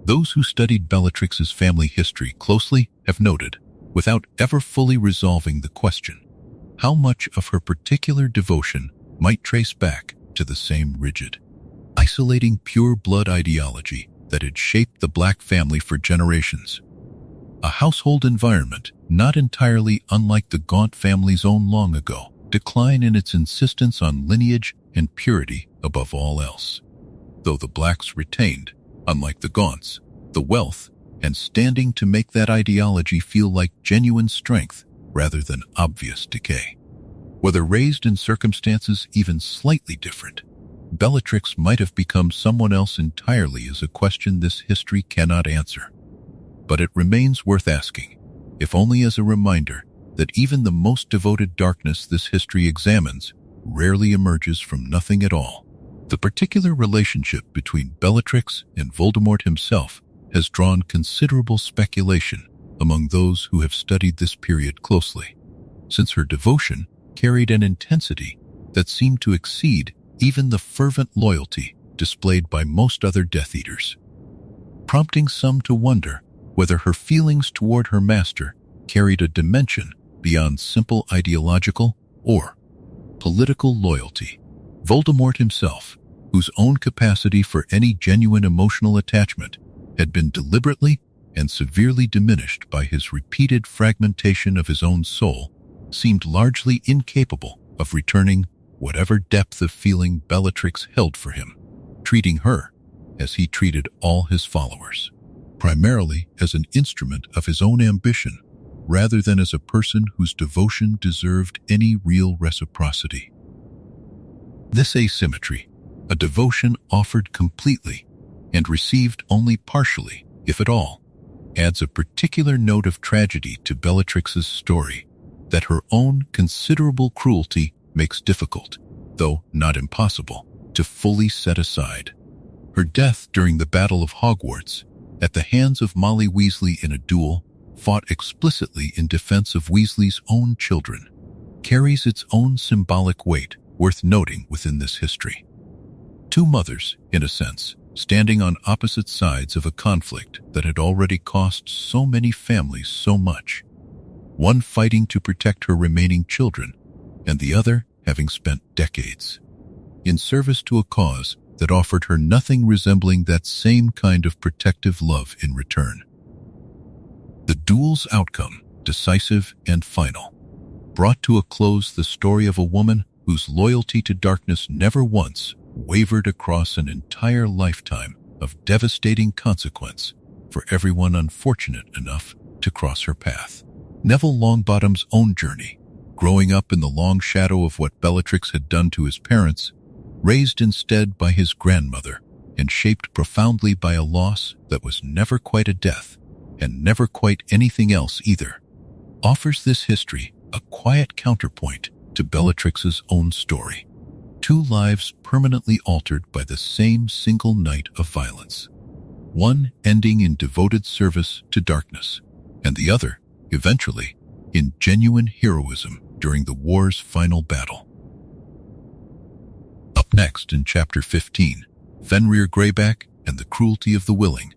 Those who studied Bellatrix's family history closely have noted, without ever fully resolving the question, how much of her particular devotion might trace back to the same rigid, isolating pure blood ideology that had shaped the Black family for generations. A household environment not entirely unlike the Gaunt family's own long ago, decline in its insistence on lineage and purity above all else. Though the Blacks retained, unlike the Gaunts, the wealth and standing to make that ideology feel like genuine strength rather than obvious decay. Whether raised in circumstances even slightly different, Bellatrix might have become someone else entirely is a question this history cannot answer. But it remains worth asking, if only as a reminder that even the most devoted darkness this history examines rarely emerges from nothing at all. The particular relationship between Bellatrix and Voldemort himself has drawn considerable speculation among those who have studied this period closely, since her devotion carried an intensity that seemed to exceed even the fervent loyalty displayed by most other Death Eaters, prompting some to wonder whether her feelings toward her master carried a dimension beyond simple ideological or political loyalty. Voldemort himself, whose own capacity for any genuine emotional attachment had been deliberately and severely diminished by his repeated fragmentation of his own soul, seemed largely incapable of returning whatever depth of feeling Bellatrix held for him, treating her as he treated all his followers, primarily as an instrument of his own ambition, rather than as a person whose devotion deserved any real reciprocity. This asymmetry, a devotion offered completely and received only partially, if at all, adds a particular note of tragedy to Bellatrix's story that her own considerable cruelty makes difficult, though not impossible, to fully set aside. Her death during the Battle of Hogwarts, at the hands of Molly Weasley in a duel fought explicitly in defense of Weasley's own children, carries its own symbolic weight worth noting within this history. Two mothers, in a sense, standing on opposite sides of a conflict that had already cost so many families so much, one fighting to protect her remaining children, and the other having spent decades in service to a cause that offered her nothing resembling that same kind of protective love in return. The duel's outcome, decisive and final, brought to a close the story of a woman whose loyalty to darkness never once wavered across an entire lifetime of devastating consequence for everyone unfortunate enough to cross her path. Neville Longbottom's own journey, growing up in the long shadow of what Bellatrix had done to his parents, raised instead by his grandmother and shaped profoundly by a loss that was never quite a death and never quite anything else either, offers this history a quiet counterpoint to Bellatrix's own story. Two lives permanently altered by the same single night of violence, one ending in devoted service to darkness, and the other, eventually, in genuine heroism during the war's final battle. Up next in Chapter 15, Fenrir Greyback and the Cruelty of the Willing,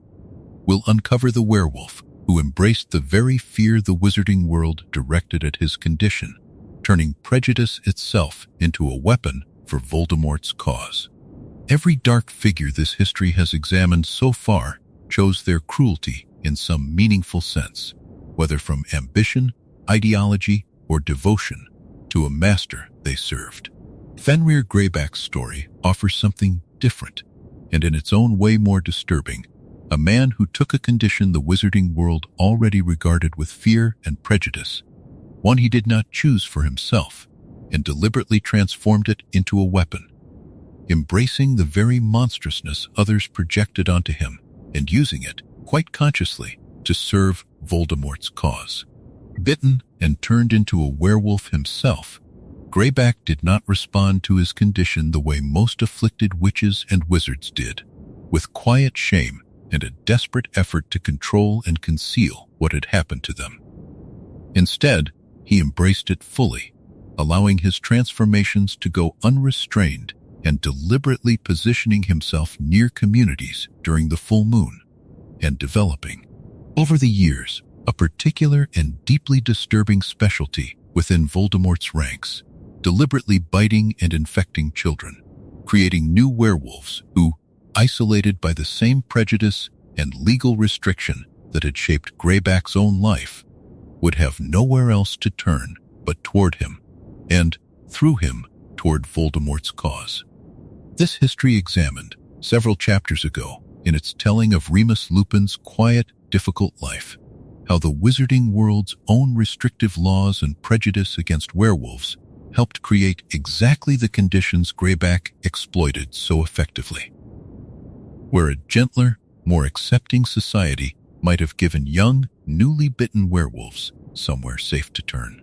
will uncover the werewolf who embraced the very fear the wizarding world directed at his condition, turning prejudice itself into a weapon for Voldemort's cause. Every dark figure this history has examined so far chose their cruelty in some meaningful sense, whether from ambition, ideology, or devotion to a master they served. Fenrir Greyback's story offers something different, and in its own way more disturbing, a man who took a condition the wizarding world already regarded with fear and prejudice, one he did not choose for himself, and deliberately transformed it into a weapon, embracing the very monstrousness others projected onto him and using it, quite consciously, to serve Voldemort's cause. Bitten and turned into a werewolf himself, Greyback did not respond to his condition the way most afflicted witches and wizards did, with quiet shame and a desperate effort to control and conceal what had happened to them. Instead, he embraced it fully, allowing his transformations to go unrestrained and deliberately positioning himself near communities during the full moon, and developing, over the years, a particular and deeply disturbing specialty within Voldemort's ranks, deliberately biting and infecting children, creating new werewolves who, isolated by the same prejudice and legal restriction, that had shaped Greyback's own life would have nowhere else to turn but toward him, and, through him, toward Voldemort's cause. This history examined, several chapters ago, in its telling of Remus Lupin's quiet, difficult life, how the wizarding world's own restrictive laws and prejudice against werewolves helped create exactly the conditions Greyback exploited so effectively. Where a gentler, more accepting society might have given young, newly bitten werewolves somewhere safe to turn,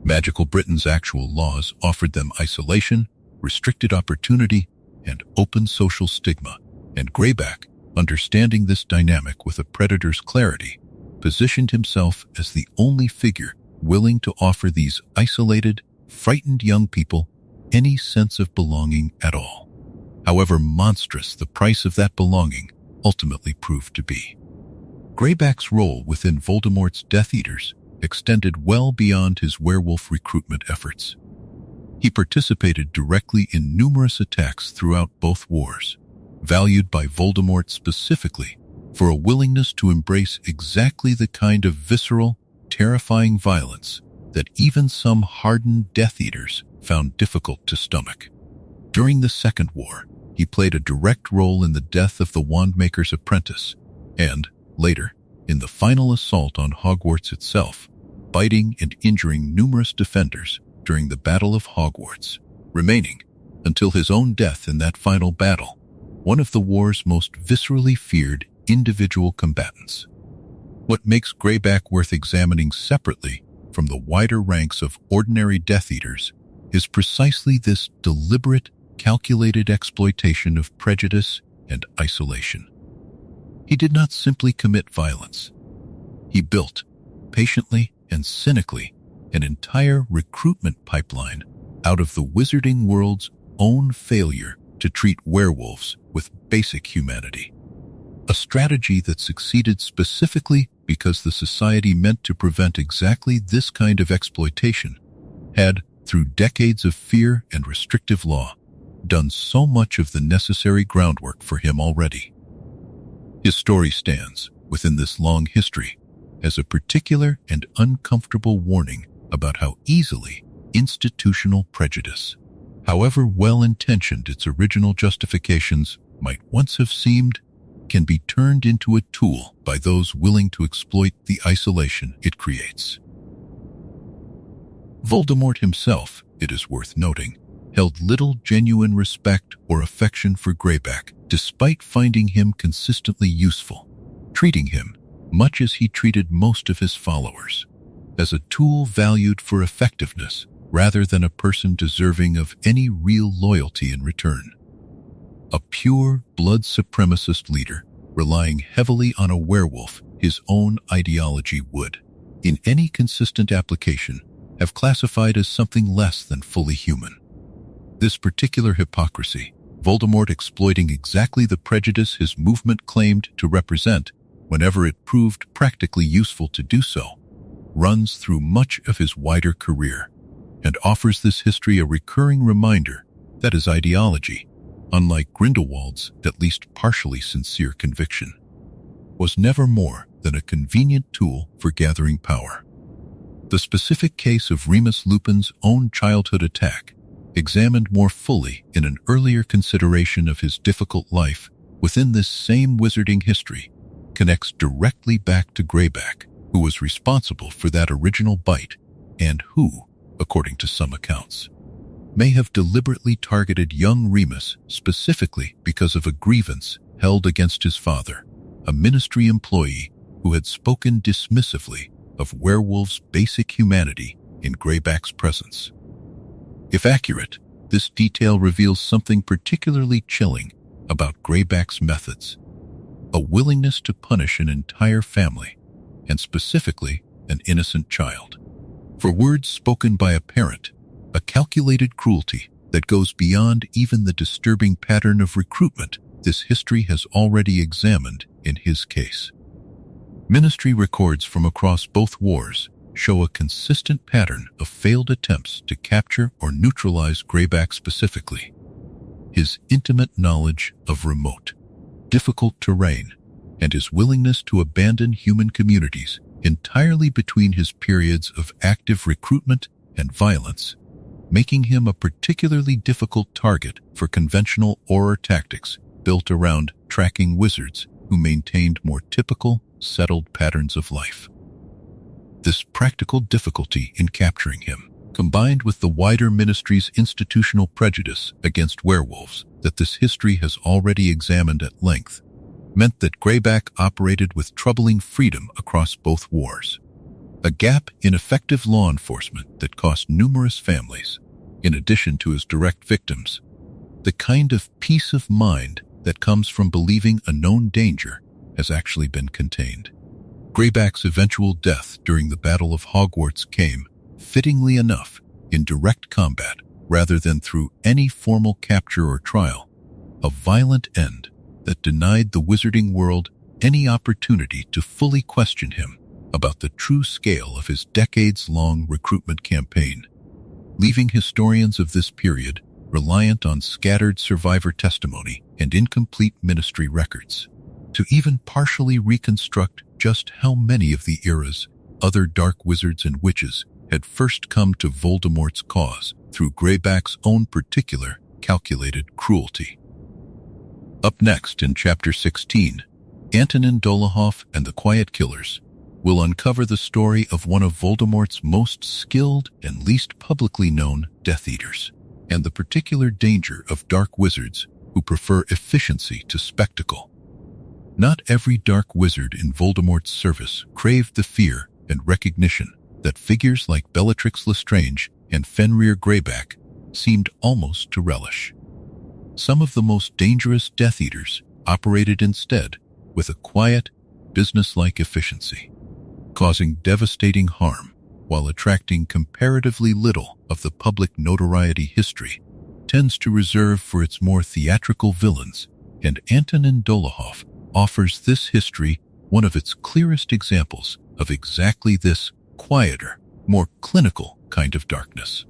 Magical Britain's actual laws offered them isolation, restricted opportunity, and open social stigma, and Greyback, understanding this dynamic with a predator's clarity, positioned himself as the only figure willing to offer these isolated, frightened young people any sense of belonging at all. However monstrous the price of that belonging ultimately proved to be. Greyback's role within Voldemort's Death Eaters extended well beyond his werewolf recruitment efforts. He participated directly in numerous attacks throughout both wars, valued by Voldemort specifically for a willingness to embrace exactly the kind of visceral, terrifying violence that even some hardened Death Eaters found difficult to stomach. During the Second War, he played a direct role in the death of the Wandmaker's apprentice, and, later, in the final assault on Hogwarts itself, biting and injuring numerous defenders during the Battle of Hogwarts, remaining, until his own death in that final battle, one of the war's most viscerally feared individual combatants. What makes Greyback worth examining separately from the wider ranks of ordinary Death Eaters is precisely this deliberate, calculated exploitation of prejudice and isolation. He did not simply commit violence. He built, patiently and cynically, an entire recruitment pipeline out of the wizarding world's own failure to treat werewolves with basic humanity. A strategy that succeeded specifically because the society meant to prevent exactly this kind of exploitation had, through decades of fear and restrictive law, done so much of the necessary groundwork for him already. His story stands, within this long history, as a particular and uncomfortable warning about how easily institutional prejudice, however well-intentioned its original justifications might once have seemed, can be turned into a tool by those willing to exploit the isolation it creates. Voldemort himself, it is worth noting, held little genuine respect or affection for Greyback, despite finding him consistently useful, treating him, much as he treated most of his followers, as a tool valued for effectiveness rather than a person deserving of any real loyalty in return. A pure blood supremacist leader, relying heavily on a werewolf, his own ideology would, in any consistent application, have classified as something less than fully human. This particular hypocrisy, Voldemort exploiting exactly the prejudice his movement claimed to represent whenever it proved practically useful to do so, runs through much of his wider career, and offers this history a recurring reminder that his ideology, unlike Grindelwald's at least partially sincere conviction, was never more than a convenient tool for gathering power. The specific case of Remus Lupin's own childhood attack, examined more fully in an earlier consideration of his difficult life within this same wizarding history, connects directly back to Greyback, who was responsible for that original bite and who, according to some accounts, may have deliberately targeted young Remus specifically because of a grievance held against his father, a ministry employee who had spoken dismissively of werewolves' basic humanity in Greyback's presence. If accurate, this detail reveals something particularly chilling about Greyback's methods: a willingness to punish an entire family, and specifically an innocent child, for words spoken by a parent, a calculated cruelty that goes beyond even the disturbing pattern of recruitment this history has already examined in his case. Ministry records from across both wars show a consistent pattern of failed attempts to capture or neutralize Greyback specifically. His intimate knowledge of remote, difficult terrain, and his willingness to abandon human communities entirely between his periods of active recruitment and violence, making him a particularly difficult target for conventional horror tactics built around tracking wizards who maintained more typical, settled patterns of life. This practical difficulty in capturing him, combined with the wider ministry's institutional prejudice against werewolves that this history has already examined at length, meant that Greyback operated with troubling freedom across both wars. A gap in effective law enforcement that cost numerous families, in addition to his direct victims, the kind of peace of mind that comes from believing a known danger has actually been contained. Greyback's eventual death during the Battle of Hogwarts came, fittingly enough, in direct combat rather than through any formal capture or trial, a violent end that denied the wizarding world any opportunity to fully question him about the true scale of his decades-long recruitment campaign, leaving historians of this period reliant on scattered survivor testimony and incomplete ministry records to even partially reconstruct just how many of the era's other dark wizards and witches had first come to Voldemort's cause through Greyback's own particular calculated cruelty. Up next in Chapter 16, Antonin Dolohov and the Quiet Killers will uncover the story of one of Voldemort's most skilled and least publicly known Death Eaters, and the particular danger of dark wizards who prefer efficiency to spectacle. Not every dark wizard in Voldemort's service craved the fear and recognition that figures like Bellatrix Lestrange and Fenrir Greyback seemed almost to relish. Some of the most dangerous Death Eaters operated instead with a quiet, businesslike efficiency, causing devastating harm while attracting comparatively little of the public notoriety history tends to reserve for its more theatrical villains, and Antonin Dolohov offers this history one of its clearest examples of exactly this quieter, more clinical kind of darkness.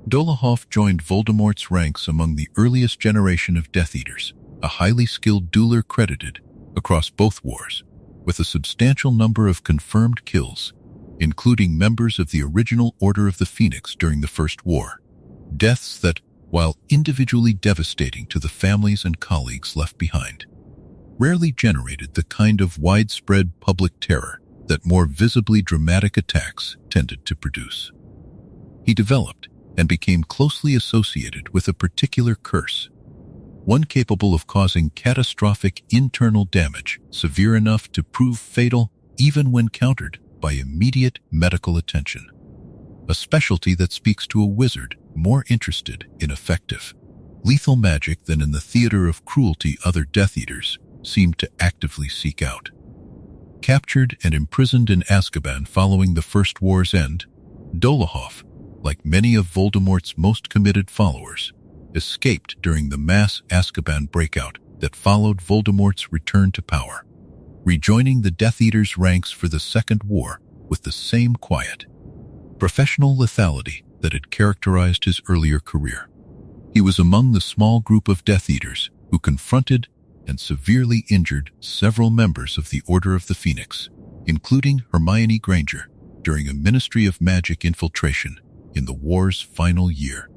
Dolohov joined Voldemort's ranks among the earliest generation of Death Eaters, a highly skilled dueler credited across both wars, with a substantial number of confirmed kills, including members of the original Order of the Phoenix during the First War. Deaths that, while individually devastating to the families and colleagues left behind, rarely generated the kind of widespread public terror that more visibly dramatic attacks tended to produce. He developed and became closely associated with a particular curse, one capable of causing catastrophic internal damage severe enough to prove fatal even when countered by immediate medical attention. A specialty that speaks to a wizard more interested in effective, lethal magic than in the theater of cruelty other Death Eaters seemed to actively seek out. Captured and imprisoned in Azkaban following the First War's end, Dolohov, like many of Voldemort's most committed followers, escaped during the mass Azkaban breakout that followed Voldemort's return to power, rejoining the Death Eaters' ranks for the Second War with the same quiet, professional lethality that had characterized his earlier career. He was among the small group of Death Eaters who confronted and severely injured several members of the Order of the Phoenix, including Hermione Granger, during a Ministry of Magic infiltration in the war's final year.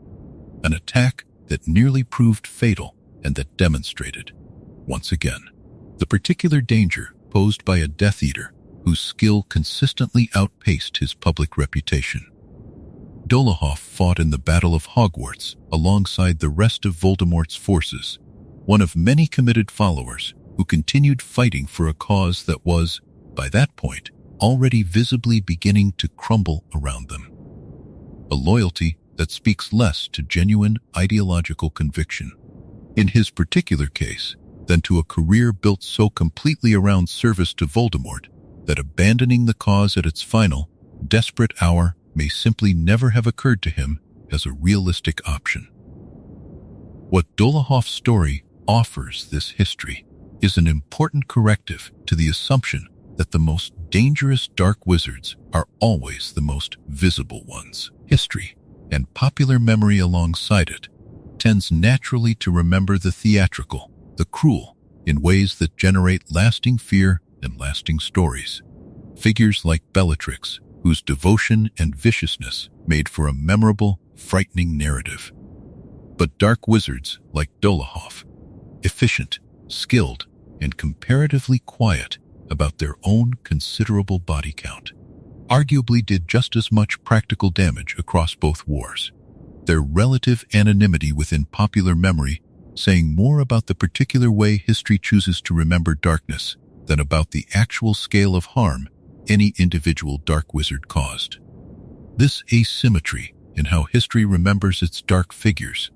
An attack that nearly proved fatal and that demonstrated, once again, the particular danger posed by a Death Eater whose skill consistently outpaced his public reputation. Dolohov fought in the Battle of Hogwarts alongside the rest of Voldemort's forces, one of many committed followers who continued fighting for a cause that was, by that point, already visibly beginning to crumble around them. A loyalty that speaks less to genuine ideological conviction, in his particular case, than to a career built so completely around service to Voldemort that abandoning the cause at its final, desperate hour may simply never have occurred to him as a realistic option. What Dolohov's story offers this history is an important corrective to the assumption that the most dangerous dark wizards are always the most visible ones. History, and popular memory alongside it, tends naturally to remember the theatrical, the cruel, in ways that generate lasting fear and lasting stories. Figures like Bellatrix, whose devotion and viciousness made for a memorable, frightening narrative. But dark wizards like Dolohov, efficient, skilled, and comparatively quiet about their own considerable body count, arguably did just as much practical damage across both wars. Their relative anonymity within popular memory saying more about the particular way history chooses to remember darkness than about the actual scale of harm any individual dark wizard caused. This asymmetry in how history remembers its dark figures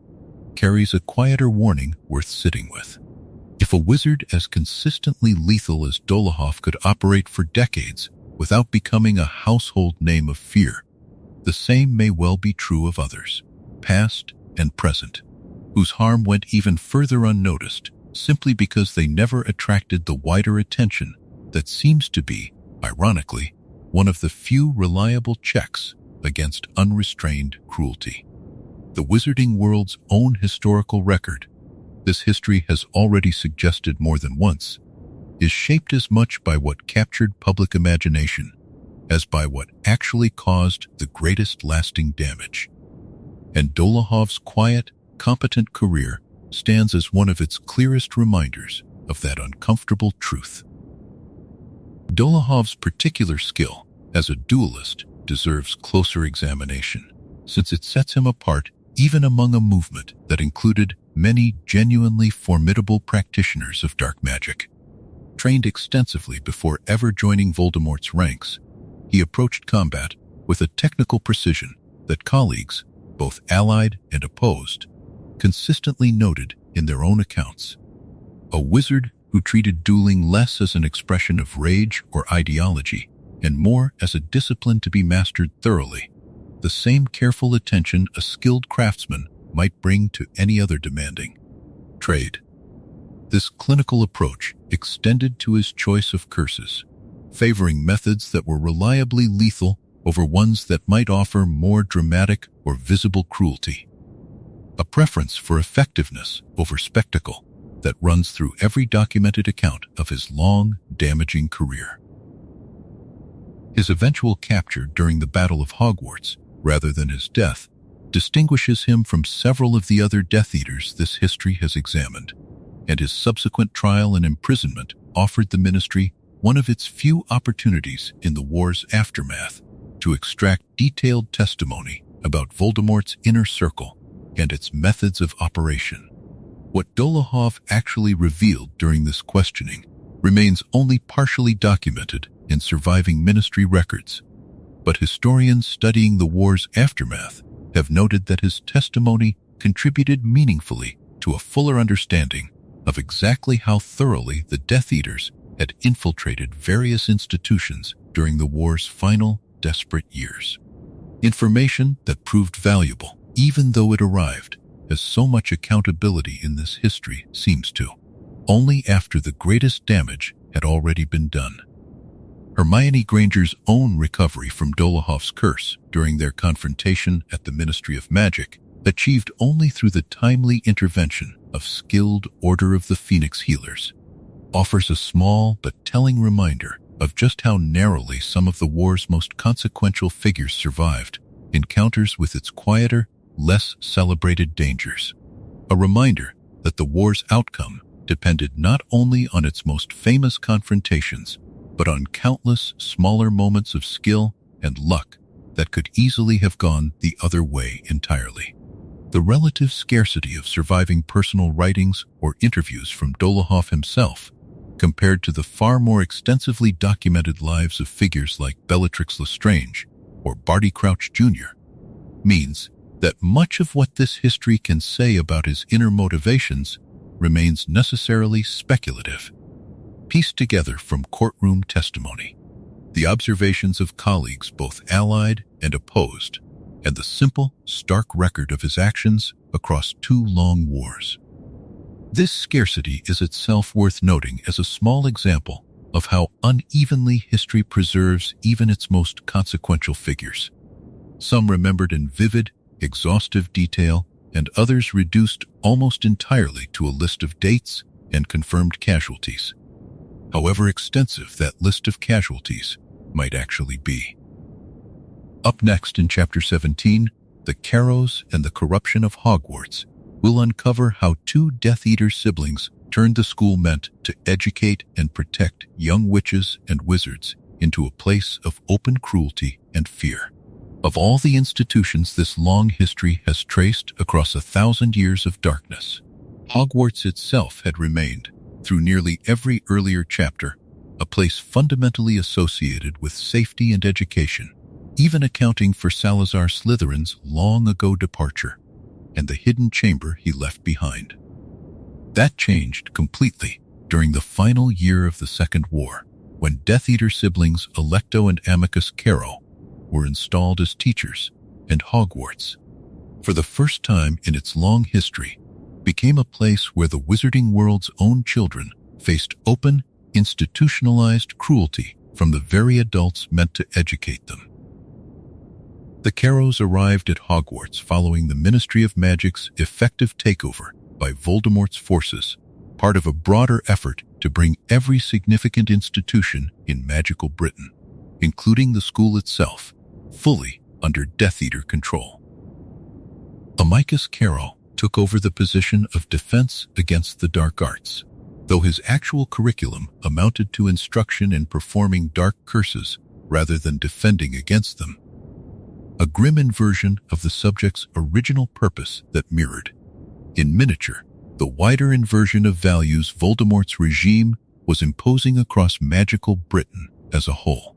carries a quieter warning worth sitting with. If a wizard as consistently lethal as Dolohov could operate for decades without becoming a household name of fear, the same may well be true of others, past and present, whose harm went even further unnoticed simply because they never attracted the wider attention that seems to be, ironically, one of the few reliable checks against unrestrained cruelty. The wizarding world's own historical record, this history has already suggested more than once, is shaped as much by what captured public imagination as by what actually caused the greatest lasting damage. And Dolohov's quiet, competent career stands as one of its clearest reminders of that uncomfortable truth. Dolohov's particular skill as a duelist deserves closer examination, since it sets him apart even among a movement that included many genuinely formidable practitioners of dark magic. Trained extensively before ever joining Voldemort's ranks, he approached combat with a technical precision that colleagues, both allied and opposed, consistently noted in their own accounts. A wizard who treated dueling less as an expression of rage or ideology and more as a discipline to be mastered thoroughly, the same careful attention a skilled craftsman might bring to any other demanding trade. This clinical approach extended to his choice of curses, favoring methods that were reliably lethal over ones that might offer more dramatic or visible cruelty. A preference for effectiveness over spectacle that runs through every documented account of his long, damaging career. His eventual capture during the Battle of Hogwarts, rather than his death, distinguishes him from several of the other Death Eaters this history has examined, and his subsequent trial and imprisonment offered the Ministry one of its few opportunities in the war's aftermath to extract detailed testimony about Voldemort's inner circle and its methods of operation. What Dolohov actually revealed during this questioning remains only partially documented in surviving Ministry records, but historians studying the war's aftermath have noted that his testimony contributed meaningfully to a fuller understanding of exactly how thoroughly the Death Eaters had infiltrated various institutions during the war's final, desperate years. Information that proved valuable, even though it arrived, as so much accountability in this history seems to, only after the greatest damage had already been done. Hermione Granger's own recovery from Dolohov's curse during their confrontation at the Ministry of Magic, achieved only through the timely intervention of skilled Order of the Phoenix healers, offers a small but telling reminder of just how narrowly some of the war's most consequential figures survived encounters with its quieter, less celebrated dangers. A reminder that the war's outcome depended not only on its most famous confrontations, but on countless smaller moments of skill and luck that could easily have gone the other way entirely. The relative scarcity of surviving personal writings or interviews from Dolohov himself, compared to the far more extensively documented lives of figures like Bellatrix Lestrange or Barty Crouch Jr., means that much of what this history can say about his inner motivations remains necessarily speculative, pieced together from courtroom testimony, the observations of colleagues both allied and opposed, and the simple, stark record of his actions across 2 long wars. This scarcity is itself worth noting as a small example of how unevenly history preserves even its most consequential figures. Some remembered in vivid, exhaustive detail, and others reduced almost entirely to a list of dates, and confirmed casualties, however extensive that list of casualties might actually be. Up next in Chapter 17, The Carrows and the Corruption of Hogwarts, we'll uncover how two Death Eater siblings turned the school meant to educate and protect young witches and wizards into a place of open cruelty and fear. Of all the institutions this long history has traced across 1,000 years of darkness, Hogwarts itself had remained, through nearly every earlier chapter, a place fundamentally associated with safety and education, even accounting for Salazar Slytherin's long-ago departure and the hidden chamber he left behind. That changed completely during the final year of the Second War, when Death Eater siblings Alecto and Amicus Carrow were installed as teachers, and Hogwarts, for the first time in its long history, became a place where the wizarding world's own children faced open, institutionalized cruelty from the very adults meant to educate them. The Carrows arrived at Hogwarts following the Ministry of Magic's effective takeover by Voldemort's forces, part of a broader effort to bring every significant institution in magical Britain, including the school itself, fully under Death Eater control. Amicus Carrow took over the position of defense against the dark arts, though his actual curriculum amounted to instruction in performing dark curses rather than defending against them. A grim inversion of the subject's original purpose that mirrored, in miniature, the wider inversion of values Voldemort's regime was imposing across magical Britain as a whole.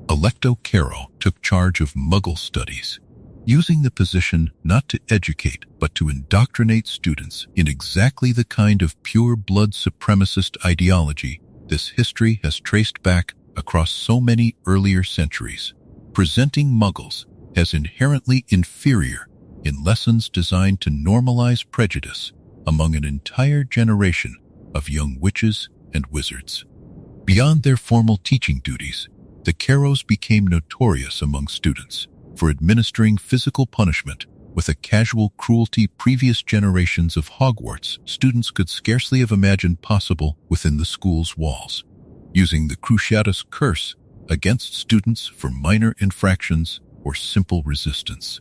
Alecto Carrow took charge of Muggle studies, using the position not to educate but to indoctrinate students in exactly the kind of pure-blood supremacist ideology this history has traced back across so many earlier centuries, presenting Muggles as inherently inferior in lessons designed to normalize prejudice among an entire generation of young witches and wizards. Beyond their formal teaching duties, the Carrows became notorious among students for administering physical punishment with a casual cruelty previous generations of Hogwarts students could scarcely have imagined possible within the school's walls, using the Cruciatus Curse against students for minor infractions or simple resistance,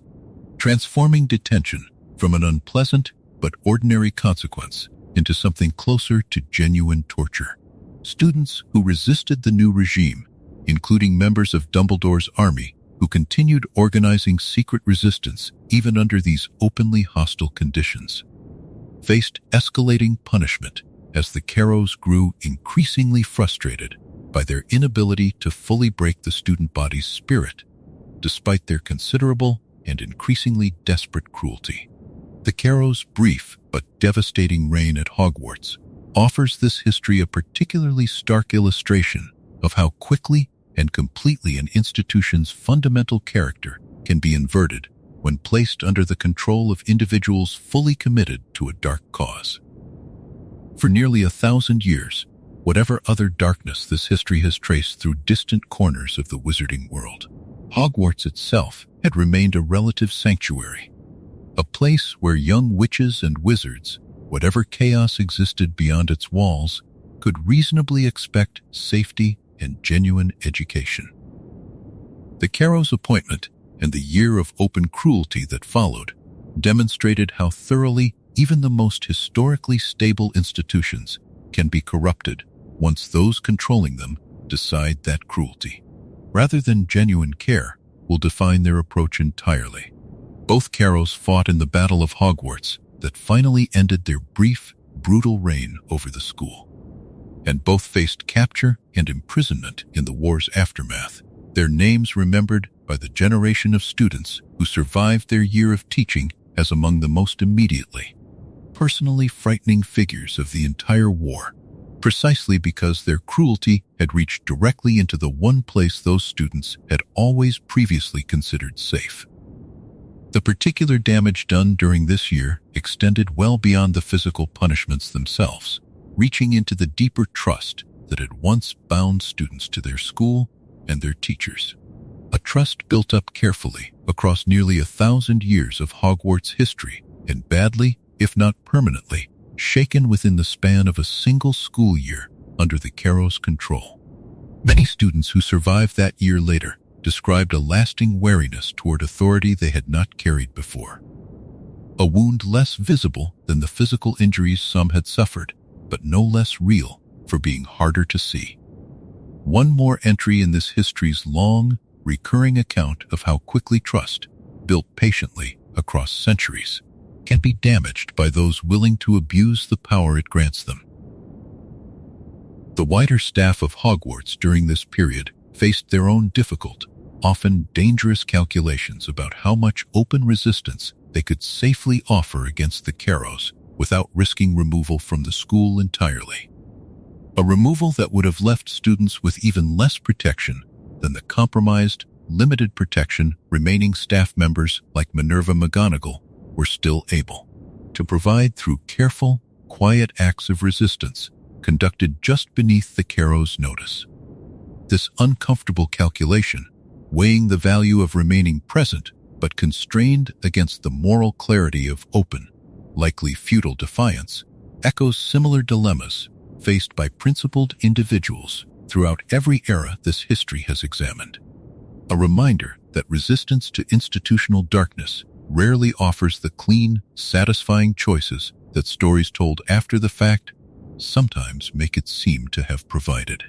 transforming detention from an unpleasant but ordinary consequence into something closer to genuine torture. Students who resisted the new regime, including members of Dumbledore's army who continued organizing secret resistance even under these openly hostile conditions, faced escalating punishment as the Carrows grew increasingly frustrated by their inability to fully break the student body's spirit, despite their considerable and increasingly desperate cruelty. The Carrows' brief but devastating reign at Hogwarts offers this history a particularly stark illustration of how quickly and completely an institution's fundamental character can be inverted when placed under the control of individuals fully committed to a dark cause. For nearly 1,000 years, whatever other darkness this history has traced through distant corners of the wizarding world, Hogwarts itself had remained a relative sanctuary, a place where young witches and wizards, whatever chaos existed beyond its walls, could reasonably expect safety and genuine education. The Carrows' appointment and the year of open cruelty that followed demonstrated how thoroughly even the most historically stable institutions can be corrupted once those controlling them decide that cruelty, rather than genuine care, will define their approach entirely. Both Carrows fought in the Battle of Hogwarts that finally ended their brief, brutal reign over the school, and both faced capture and imprisonment in the war's aftermath, their names remembered by the generation of students who survived their year of teaching as among the most immediately, personally frightening figures of the entire war, precisely because their cruelty had reached directly into the one place those students had always previously considered safe. The particular damage done during this year extended well beyond the physical punishments themselves, reaching into the deeper trust that had once bound students to their school and their teachers. A trust built up carefully across nearly 1,000 years of Hogwarts history and badly, if not permanently, shaken within the span of a single school year under the Caro's control. Many students who survived that year later described a lasting wariness toward authority they had not carried before. A wound less visible than the physical injuries some had suffered, but no less real for being harder to see. One more entry in this history's long, recurring account of how quickly trust, built patiently across centuries, can be damaged by those willing to abuse the power it grants them. The wider staff of Hogwarts during this period faced their own difficult, often dangerous calculations about how much open resistance they could safely offer against the Caros without risking removal from the school entirely. A removal that would have left students with even less protection than the compromised, limited protection remaining staff members like Minerva McGonagall were still able to provide through careful, quiet acts of resistance conducted just beneath the Caro's notice. This uncomfortable calculation, weighing the value of remaining present but constrained against the moral clarity of open, likely futile defiance, echoes similar dilemmas faced by principled individuals throughout every era this history has examined. A reminder that resistance to institutional darkness rarely offers the clean, satisfying choices that stories told after the fact sometimes make it seem to have provided.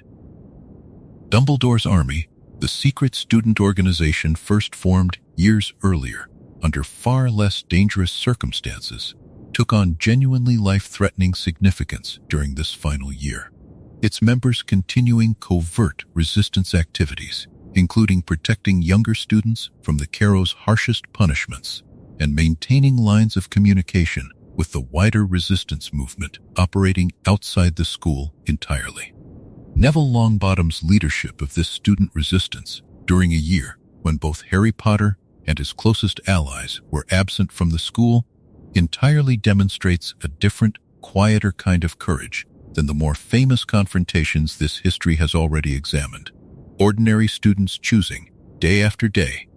Dumbledore's Army, the secret student organization first formed years earlier under far less dangerous circumstances, took on genuinely life-threatening significance during this final year. Its members continuing covert resistance activities, including protecting younger students from the Caro's harshest punishments and maintaining lines of communication with the wider resistance movement operating outside the school entirely. Neville Longbottom's leadership of this student resistance during a year when both Harry Potter and his closest allies were absent from the school entirely demonstrates a different, quieter kind of courage than the more famous confrontations this history has already examined. Ordinary students choosing, day after day,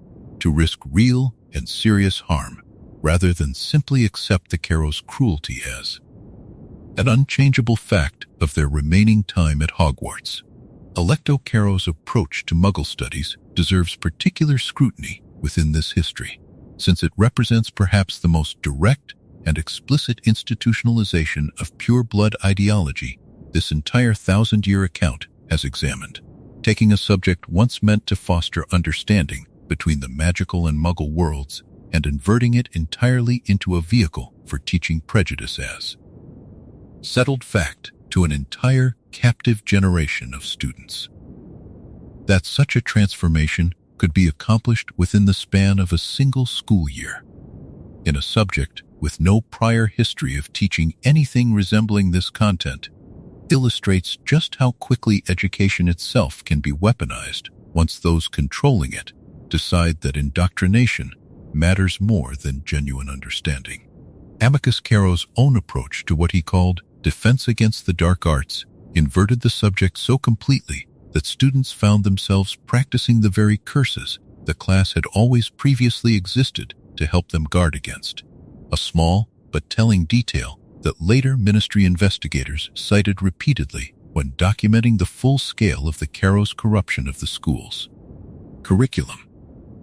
to risk real and serious harm rather than simply accept the Caro's cruelty as an unchangeable fact of their remaining time at Hogwarts. Alecto Caro's approach to Muggle studies deserves particular scrutiny within this history, since it represents perhaps the most direct and explicit institutionalization of pure-blood ideology this entire 1,000-year account has examined, taking a subject once meant to foster understanding between the magical and Muggle worlds and inverting it entirely into a vehicle for teaching prejudice as settled fact to an entire captive generation of students. That such a transformation could be accomplished within the span of a single school year, in a subject with no prior history of teaching anything resembling this content, illustrates just how quickly education itself can be weaponized once those controlling it decide that indoctrination matters more than genuine understanding. Amicus Caro's own approach to what he called defense against the dark arts inverted the subject so completely that students found themselves practicing the very curses the class had always previously existed to help them guard against. A small but telling detail that later ministry investigators cited repeatedly when documenting the full scale of the Caro's corruption of the schools. Curriculum,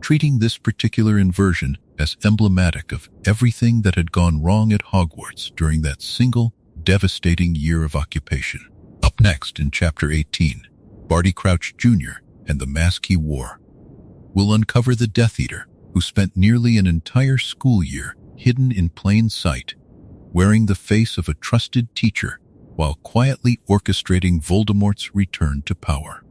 treating this particular inversion as emblematic of everything that had gone wrong at Hogwarts during that single, devastating year of occupation. Up next in Chapter 18, Barty Crouch Jr. and the Mask He Wore. We'll uncover the Death Eater, who spent nearly an entire school year hidden in plain sight, wearing the face of a trusted teacher while quietly orchestrating Voldemort's return to power.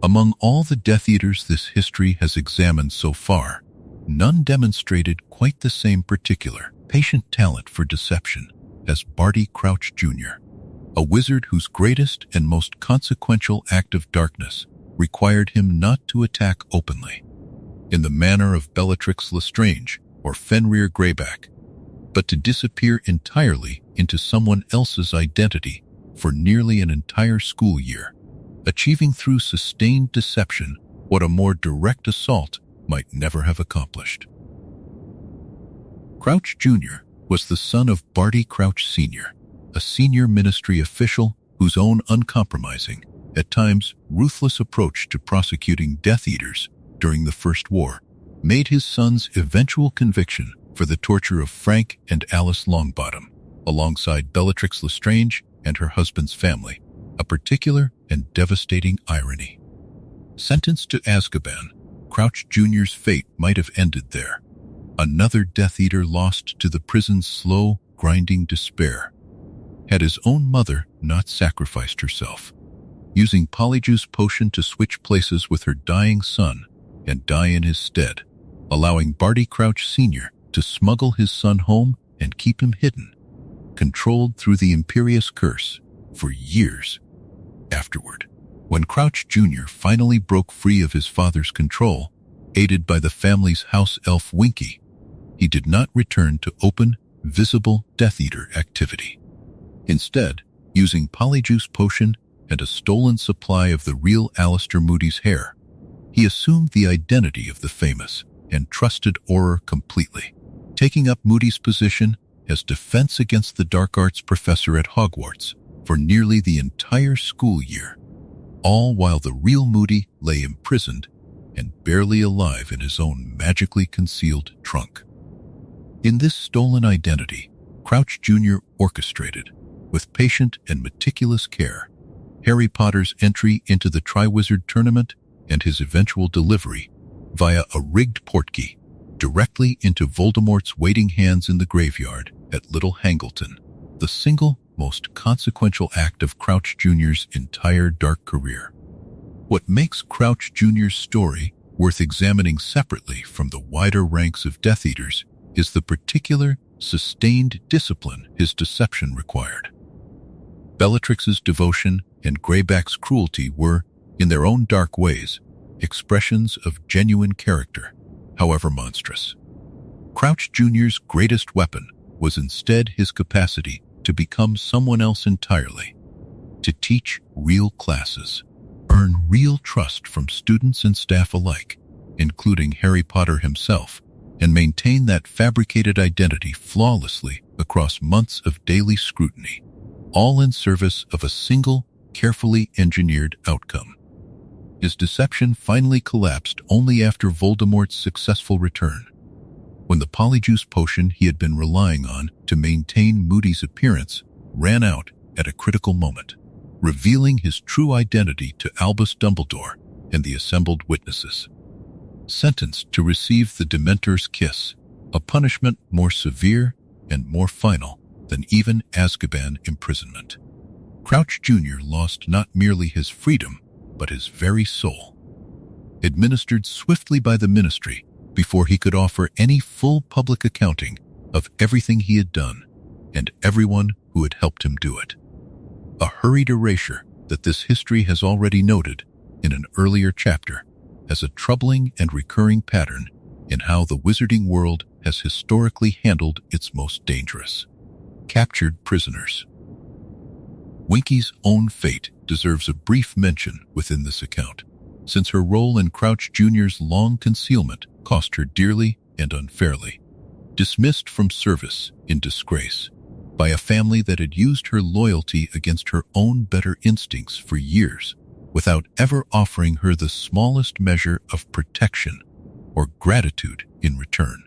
Among all the Death Eaters this history has examined so far, none demonstrated quite the same particular, patient talent for deception as Barty Crouch Jr., a wizard whose greatest and most consequential act of darkness required him not to attack openly, in the manner of Bellatrix Lestrange or Fenrir Greyback, but to disappear entirely into someone else's identity for nearly an entire school year, achieving through sustained deception what a more direct assault might never have accomplished. Crouch Jr., was the son of Barty Crouch Sr., a senior ministry official whose own uncompromising, at times ruthless approach to prosecuting Death Eaters during the First War made his son's eventual conviction for the torture of Frank and Alice Longbottom, alongside Bellatrix Lestrange and her husband's family, a particular and devastating irony. Sentenced to Azkaban, Crouch Jr.'s fate might have ended there. Another Death Eater lost to the prison's slow, grinding despair. Had his own mother not sacrificed herself, using Polyjuice Potion to switch places with her dying son and die in his stead, allowing Barty Crouch Sr. to smuggle his son home and keep him hidden, controlled through the Imperious Curse for years afterward. When Crouch Jr. finally broke free of his father's control, aided by the family's house elf Winky, he did not return to open, visible Death Eater activity. Instead, using Polyjuice Potion and a stolen supply of the real Alistair Moody's hair, he assumed the identity of the famous and trusted Auror completely, taking up Moody's position as defense against the dark arts professor at Hogwarts for nearly the entire school year, all while the real Moody lay imprisoned and barely alive in his own magically concealed trunk. In this stolen identity, Crouch Jr. orchestrated, with patient and meticulous care, Harry Potter's entry into the Triwizard Tournament and his eventual delivery, via a rigged portkey, directly into Voldemort's waiting hands in the graveyard at Little Hangleton, the single most consequential act of Crouch Jr.'s entire dark career. What makes Crouch Jr.'s story worth examining separately from the wider ranks of Death Eaters is the particular, sustained discipline his deception required. Bellatrix's devotion and Greyback's cruelty were, in their own dark ways, expressions of genuine character, however monstrous. Crouch Jr.'s greatest weapon was instead his capacity to become someone else entirely, to teach real classes, earn real trust from students and staff alike, including Harry Potter himself, and maintain that fabricated identity flawlessly across months of daily scrutiny, all in service of a single, carefully engineered outcome. His deception finally collapsed only after Voldemort's successful return, when the Polyjuice Potion he had been relying on to maintain Moody's appearance ran out at a critical moment, revealing his true identity to Albus Dumbledore and the assembled witnesses. Sentenced to receive the Dementor's Kiss, a punishment more severe and more final than even Azkaban imprisonment, Crouch Jr. lost not merely his freedom, but his very soul. Administered swiftly by the Ministry before he could offer any full public accounting of everything he had done and everyone who had helped him do it. A hurried erasure that this history has already noted in an earlier chapter as a troubling and recurring pattern in how the wizarding world has historically handled its most dangerous, captured prisoners. Winky's own fate deserves a brief mention within this account, since her role in Crouch Jr.'s long concealment cost her dearly and unfairly. Dismissed from service in disgrace by a family that had used her loyalty against her own better instincts for years, without ever offering her the smallest measure of protection or gratitude in return.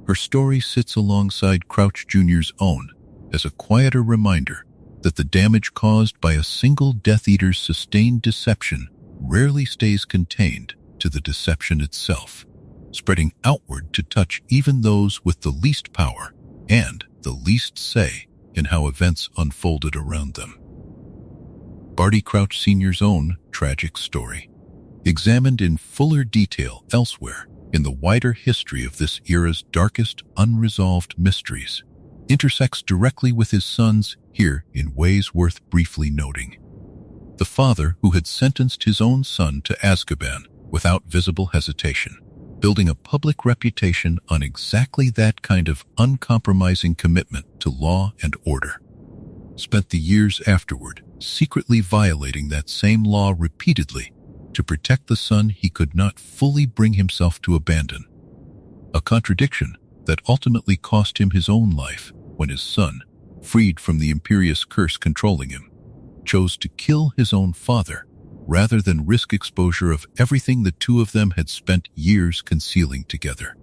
Her story sits alongside Crouch Jr.'s own as a quieter reminder that the damage caused by a single Death Eater's sustained deception rarely stays contained to the deception itself, spreading outward to touch even those with the least power and the least say in how events unfolded around them. Barty Crouch Sr.'s own tragic story, examined in fuller detail elsewhere in the wider history of this era's darkest unresolved mysteries, intersects directly with his son's here in ways worth briefly noting. The father who had sentenced his own son to Azkaban without visible hesitation, building a public reputation on exactly that kind of uncompromising commitment to law and order, spent the years afterward secretly violating that same law repeatedly to protect the son he could not fully bring himself to abandon. A contradiction that ultimately cost him his own life when his son, freed from the imperious curse controlling him, chose to kill his own father rather than risk exposure of everything the two of them had spent years concealing together.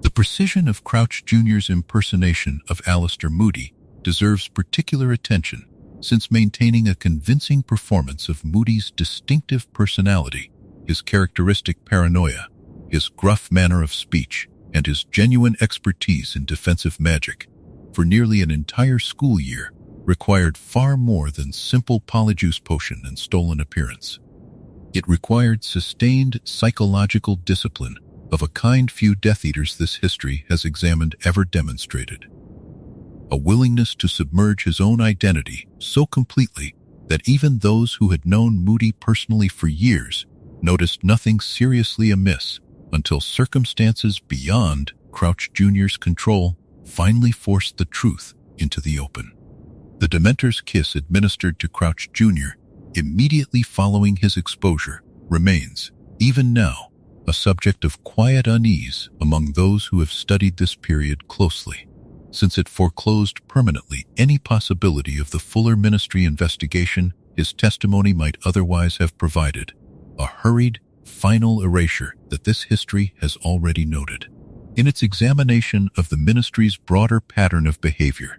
The precision of Crouch Jr.'s impersonation of Alistair Moody deserves particular attention, since maintaining a convincing performance of Moody's distinctive personality, his characteristic paranoia, his gruff manner of speech, and his genuine expertise in defensive magic for nearly an entire school year required far more than simple polyjuice potion and stolen appearance. It required sustained psychological discipline of a kind few Death Eaters this history has examined ever demonstrated. A willingness to submerge his own identity so completely that even those who had known Moody personally for years noticed nothing seriously amiss until circumstances beyond Crouch Jr.'s control finally forced the truth into the open. The Dementor's kiss administered to Crouch Jr. immediately following his exposure remains, even now, a subject of quiet unease among those who have studied this period closely, since it foreclosed permanently any possibility of the Fuller Ministry investigation his testimony might otherwise have provided, a hurried, final erasure that this history has already noted. In its examination of the Ministry's broader pattern of behavior,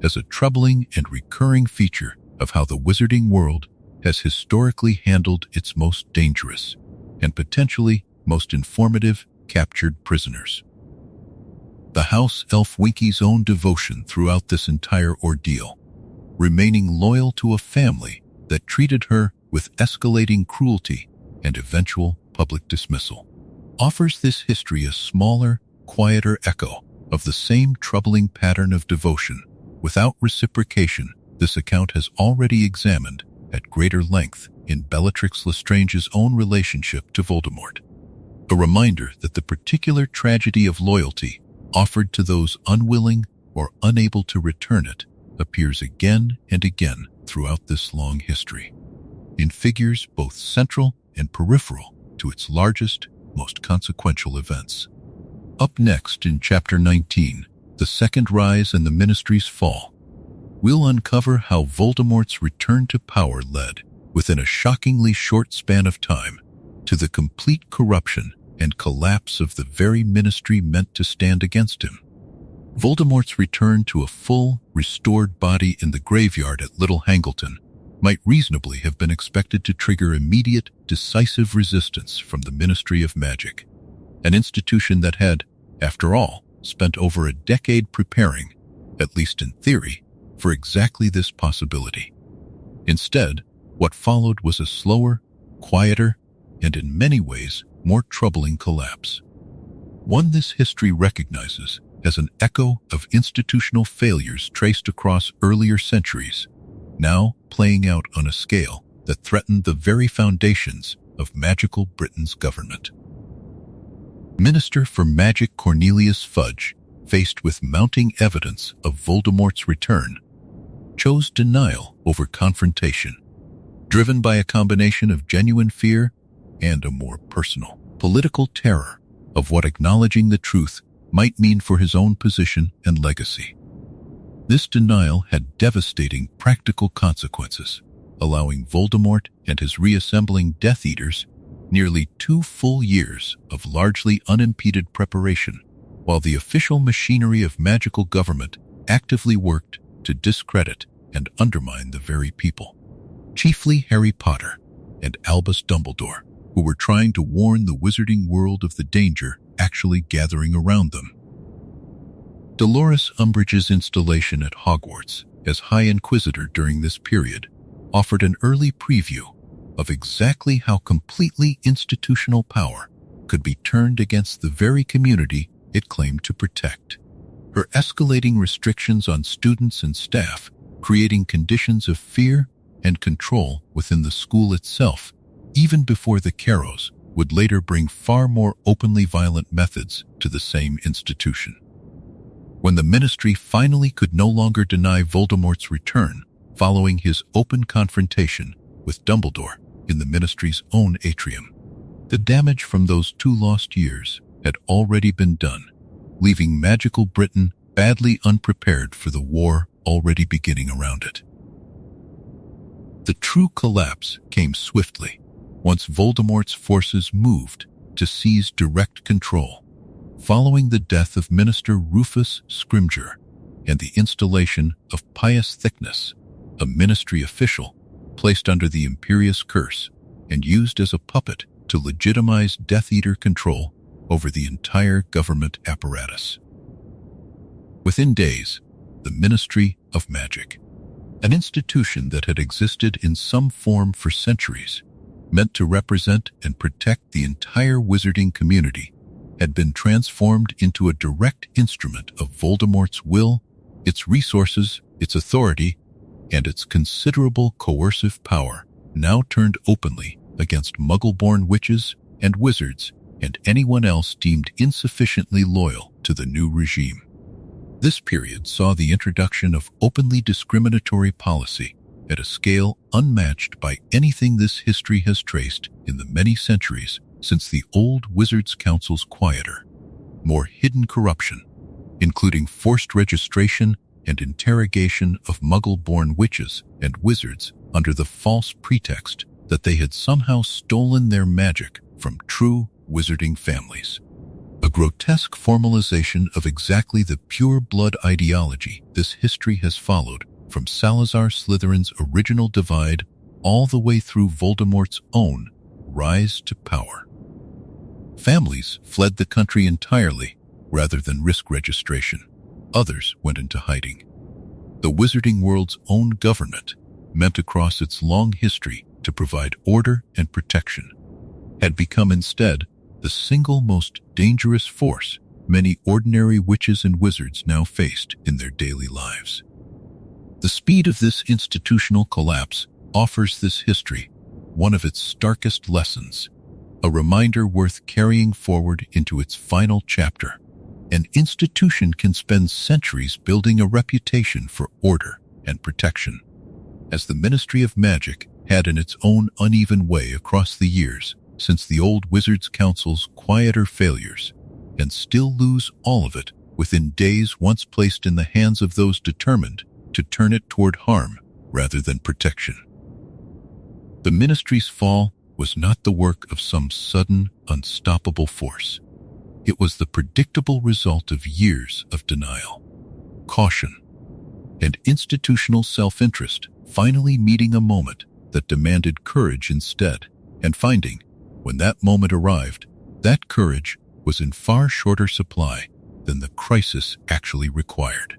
as a troubling and recurring feature of how the wizarding world has historically handled its most dangerous and potentially most informative captured prisoners. The House Elf Winky's own devotion throughout this entire ordeal, remaining loyal to a family that treated her with escalating cruelty and eventual public dismissal, offers this history a smaller, quieter echo of the same troubling pattern of devotion. Without reciprocation, this account has already examined at greater length in Bellatrix Lestrange's own relationship to Voldemort. A reminder that the particular tragedy of loyalty offered to those unwilling or unable to return it appears again and again throughout this long history, in figures both central and peripheral to its largest, most consequential events. Up next in Chapter 19, The Second Rise and the Ministry's Fall, we'll uncover how Voldemort's return to power led, within a shockingly short span of time, to the complete corruption and collapse of the very ministry meant to stand against him. Voldemort's return to a full, restored body in the graveyard at Little Hangleton might reasonably have been expected to trigger immediate, decisive resistance from the Ministry of Magic, an institution that had, after all, spent over a decade preparing, at least in theory, for exactly this possibility. Instead, what followed was a slower, quieter, and in many ways more troubling collapse. One this history recognizes as an echo of institutional failures traced across earlier centuries, now playing out on a scale that threatened the very foundations of magical Britain's government. Minister for Magic Cornelius Fudge, faced with mounting evidence of Voldemort's return, chose denial over confrontation, driven by a combination of genuine fear and a more personal, political terror of what acknowledging the truth might mean for his own position and legacy. This denial had devastating practical consequences, allowing Voldemort and his reassembling Death Eaters nearly 2 full years of largely unimpeded preparation, while the official machinery of magical government actively worked to discredit and undermine the very people, chiefly Harry Potter and Albus Dumbledore, who were trying to warn the wizarding world of the danger actually gathering around them. Dolores Umbridge's installation at Hogwarts as High Inquisitor during this period offered an early preview of exactly how completely institutional power could be turned against the very community it claimed to protect. Her escalating restrictions on students and staff, creating conditions of fear and control within the school itself, even before the Carrows would later bring far more openly violent methods to the same institution. When the Ministry finally could no longer deny Voldemort's return following his open confrontation with Dumbledore in the Ministry's own atrium, the damage from those 2 lost years had already been done, leaving magical Britain badly unprepared for the war already beginning around it. The true collapse came swiftly, once Voldemort's forces moved to seize direct control, following the death of Minister Rufus Scrimgeour and the installation of Pius Thickness, a ministry official placed under the Imperious Curse and used as a puppet to legitimize Death Eater control over the entire government apparatus. Within days, the Ministry of Magic, an institution that had existed in some form for centuries, meant to represent and protect the entire wizarding community, had been transformed into a direct instrument of Voldemort's will, its resources, its authority, and its considerable coercive power, now turned openly against Muggle-born witches and wizards and anyone else deemed insufficiently loyal to the new regime. This period saw the introduction of openly discriminatory policy at a scale unmatched by anything this history has traced in the many centuries since the old Wizards' Council's quieter, more hidden corruption, including forced registration and interrogation of Muggle-born witches and wizards under the false pretext that they had somehow stolen their magic from true wizarding families. A grotesque formalization of exactly the pure blood ideology this history has followed from Salazar Slytherin's original divide all the way through Voldemort's own rise to power. Families fled the country entirely rather than risk registration. Others went into hiding. The wizarding world's own government, meant across its long history to provide order and protection, had become instead the single most dangerous force many ordinary witches and wizards now faced in their daily lives. The speed of this institutional collapse offers this history one of its starkest lessons, a reminder worth carrying forward into its final chapter. An institution can spend centuries building a reputation for order and protection, as the Ministry of Magic had in its own uneven way across the years since the old Wizards' Council's quieter failures, and still lose all of it within days once placed in the hands of those determined to turn it toward harm rather than protection. The Ministry's fall was not the work of some sudden, unstoppable force. It was the predictable result of years of denial, caution, and institutional self-interest finally meeting a moment that demanded courage instead, and finding, when that moment arrived, that courage was in far shorter supply than the crisis actually required.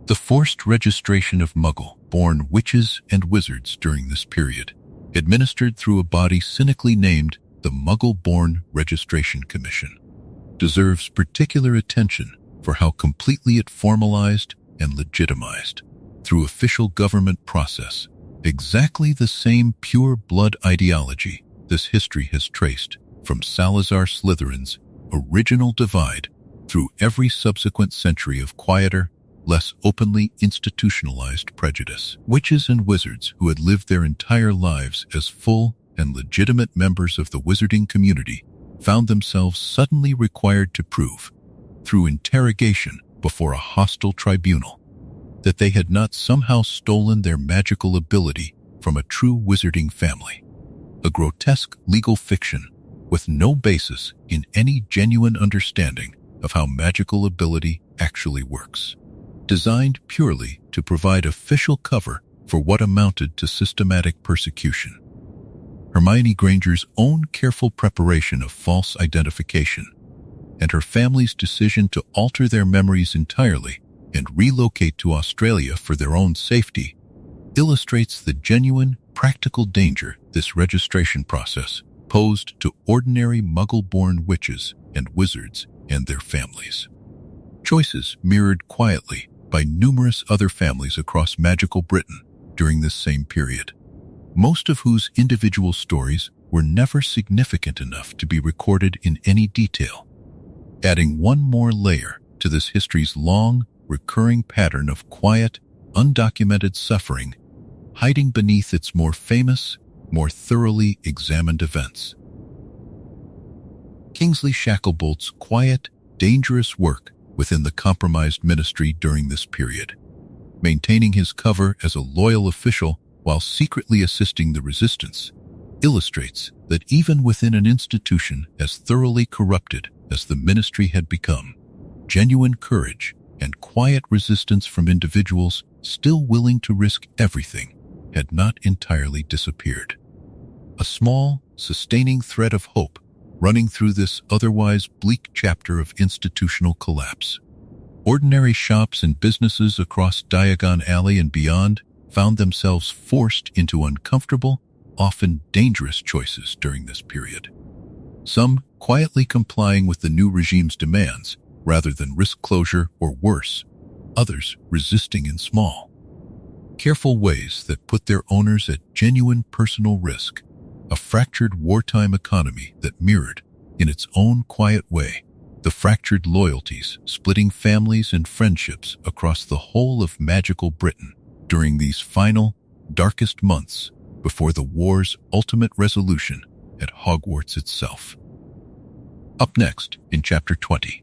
The forced registration of Muggle-born witches and wizards during this period, administered through a body cynically named the Muggle-born Registration Commission, deserves particular attention for how completely it formalized and legitimized, through official government process, exactly the same pure blood ideology this history has traced from Salazar Slytherin's original divide through every subsequent century of quieter, less openly institutionalized prejudice. Witches and wizards who had lived their entire lives as full and legitimate members of the wizarding community found themselves suddenly required to prove, through interrogation before a hostile tribunal, that they had not somehow stolen their magical ability from a true wizarding family. A grotesque legal fiction with no basis in any genuine understanding of how magical ability actually works, designed purely to provide official cover for what amounted to systematic persecution. Hermione Granger's own careful preparation of false identification and her family's decision to alter their memories entirely and relocate to Australia for their own safety illustrates the genuine, practical danger this registration process posed to ordinary Muggle-born witches and wizards and their families. Choices mirrored quietly by numerous other families across magical Britain during this same period, most of whose individual stories were never significant enough to be recorded in any detail, adding one more layer to this history's long, recurring pattern of quiet, undocumented suffering hiding beneath its more famous, more thoroughly examined events. Kingsley Shacklebolt's quiet, dangerous work within the compromised ministry during this period, maintaining his cover as a loyal official while secretly assisting the resistance, illustrates that even within an institution as thoroughly corrupted as the ministry had become, genuine courage and quiet resistance from individuals still willing to risk everything had not entirely disappeared. A small, sustaining thread of hope running through this otherwise bleak chapter of institutional collapse. Ordinary shops and businesses across Diagon Alley and beyond found themselves forced into uncomfortable, often dangerous choices during this period. Some quietly complying with the new regime's demands rather than risk closure or worse, others resisting in small, careful ways that put their owners at genuine personal risk. A fractured wartime economy that mirrored, in its own quiet way, the fractured loyalties splitting families and friendships across the whole of magical Britain during these final, darkest months before the war's ultimate resolution at Hogwarts itself. Up next, in Chapter 20,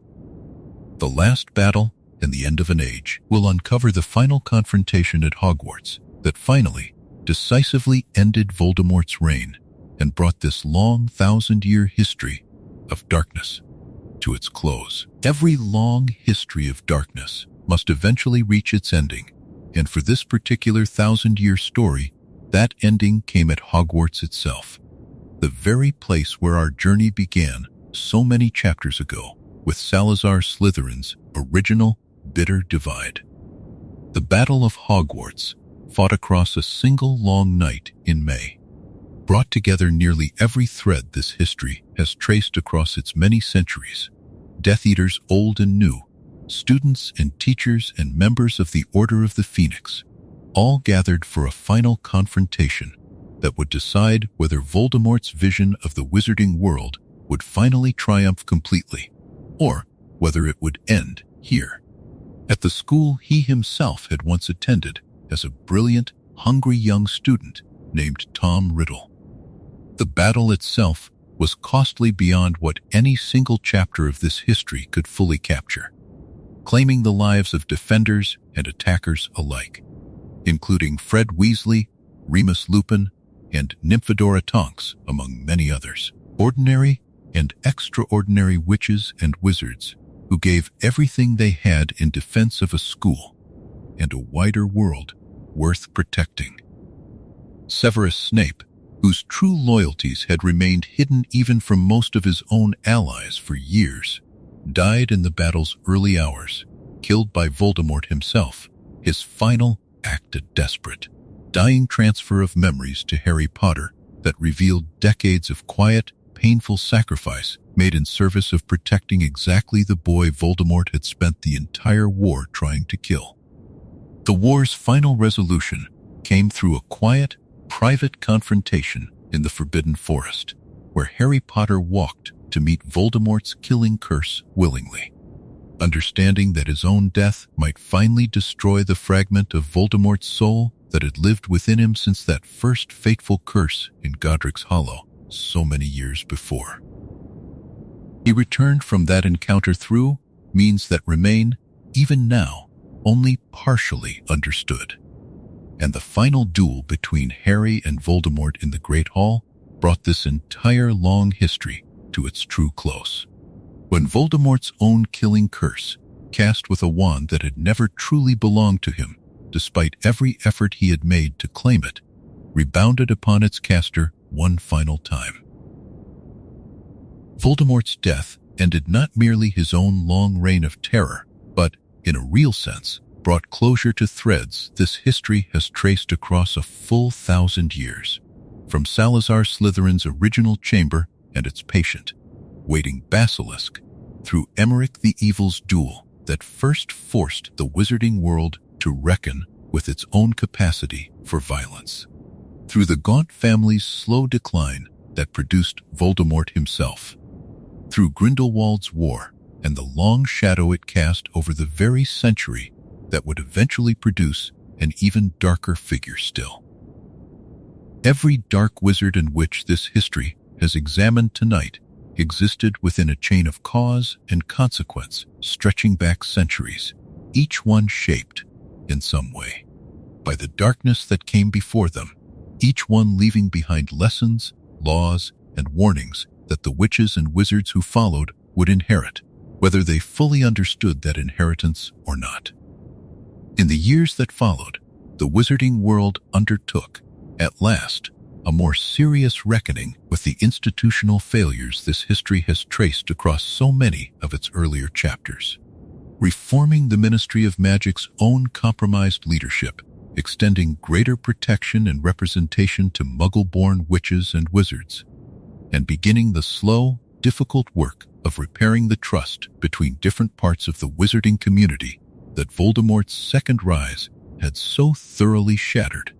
The Last Battle and the End of an Age will uncover the final confrontation at Hogwarts that finally, decisively ended Voldemort's reign and brought this long 1,000-year history of darkness to its close. Every long history of darkness must eventually reach its ending, and for this particular 1,000-year story, that ending came at Hogwarts itself, the very place where our journey began so many chapters ago with Salazar Slytherin's original bitter divide. The Battle of Hogwarts, fought across a single long night in May, brought together nearly every thread this history has traced across its many centuries. Death Eaters old and new, students and teachers and members of the Order of the Phoenix, all gathered for a final confrontation that would decide whether Voldemort's vision of the wizarding world would finally triumph completely, or whether it would end here, at the school he himself had once attended as a brilliant, hungry young student named Tom Riddle. The battle itself was costly beyond what any single chapter of this history could fully capture, claiming the lives of defenders and attackers alike, including Fred Weasley, Remus Lupin, and Nymphadora Tonks, among many others. Ordinary and extraordinary witches and wizards who gave everything they had in defense of a school and a wider world worth protecting. Severus Snape, whose true loyalties had remained hidden even from most of his own allies for years, died in the battle's early hours, killed by Voldemort himself, his final act a desperate, dying transfer of memories to Harry Potter that revealed decades of quiet, painful sacrifice made in service of protecting exactly the boy Voldemort had spent the entire war trying to kill. The war's final resolution came through a quiet, private confrontation in the Forbidden Forest, where Harry Potter walked to meet Voldemort's killing curse willingly, understanding that his own death might finally destroy the fragment of Voldemort's soul that had lived within him since that first fateful curse in Godric's Hollow so many years before. He returned from that encounter through means that remain, even now, only partially understood. And the final duel between Harry and Voldemort in the Great Hall brought this entire long history to its true close. When Voldemort's own killing curse, cast with a wand that had never truly belonged to him, despite every effort he had made to claim it, rebounded upon its caster one final time. Voldemort's death ended not merely his own long reign of terror, but, in a real sense, brought closure to threads this history has traced across a full 1,000 years, from Salazar Slytherin's original chamber and its patient, waiting basilisk, through Emmerich the Evil's duel that first forced the wizarding world to reckon with its own capacity for violence, through the Gaunt family's slow decline that produced Voldemort himself, through Grindelwald's war and the long shadow it cast over the very century that would eventually produce an even darker figure still. Every dark wizard and witch this history has examined tonight existed within a chain of cause and consequence stretching back centuries, each one shaped, in some way, by the darkness that came before them, each one leaving behind lessons, laws, and warnings that the witches and wizards who followed would inherit, whether they fully understood that inheritance or not. In the years that followed, the wizarding world undertook, at last, a more serious reckoning with the institutional failures this history has traced across so many of its earlier chapters. Reforming the Ministry of Magic's own compromised leadership, extending greater protection and representation to Muggle-born witches and wizards, and beginning the slow, difficult work of repairing the trust between different parts of the wizarding community that Voldemort's second rise had so thoroughly shattered.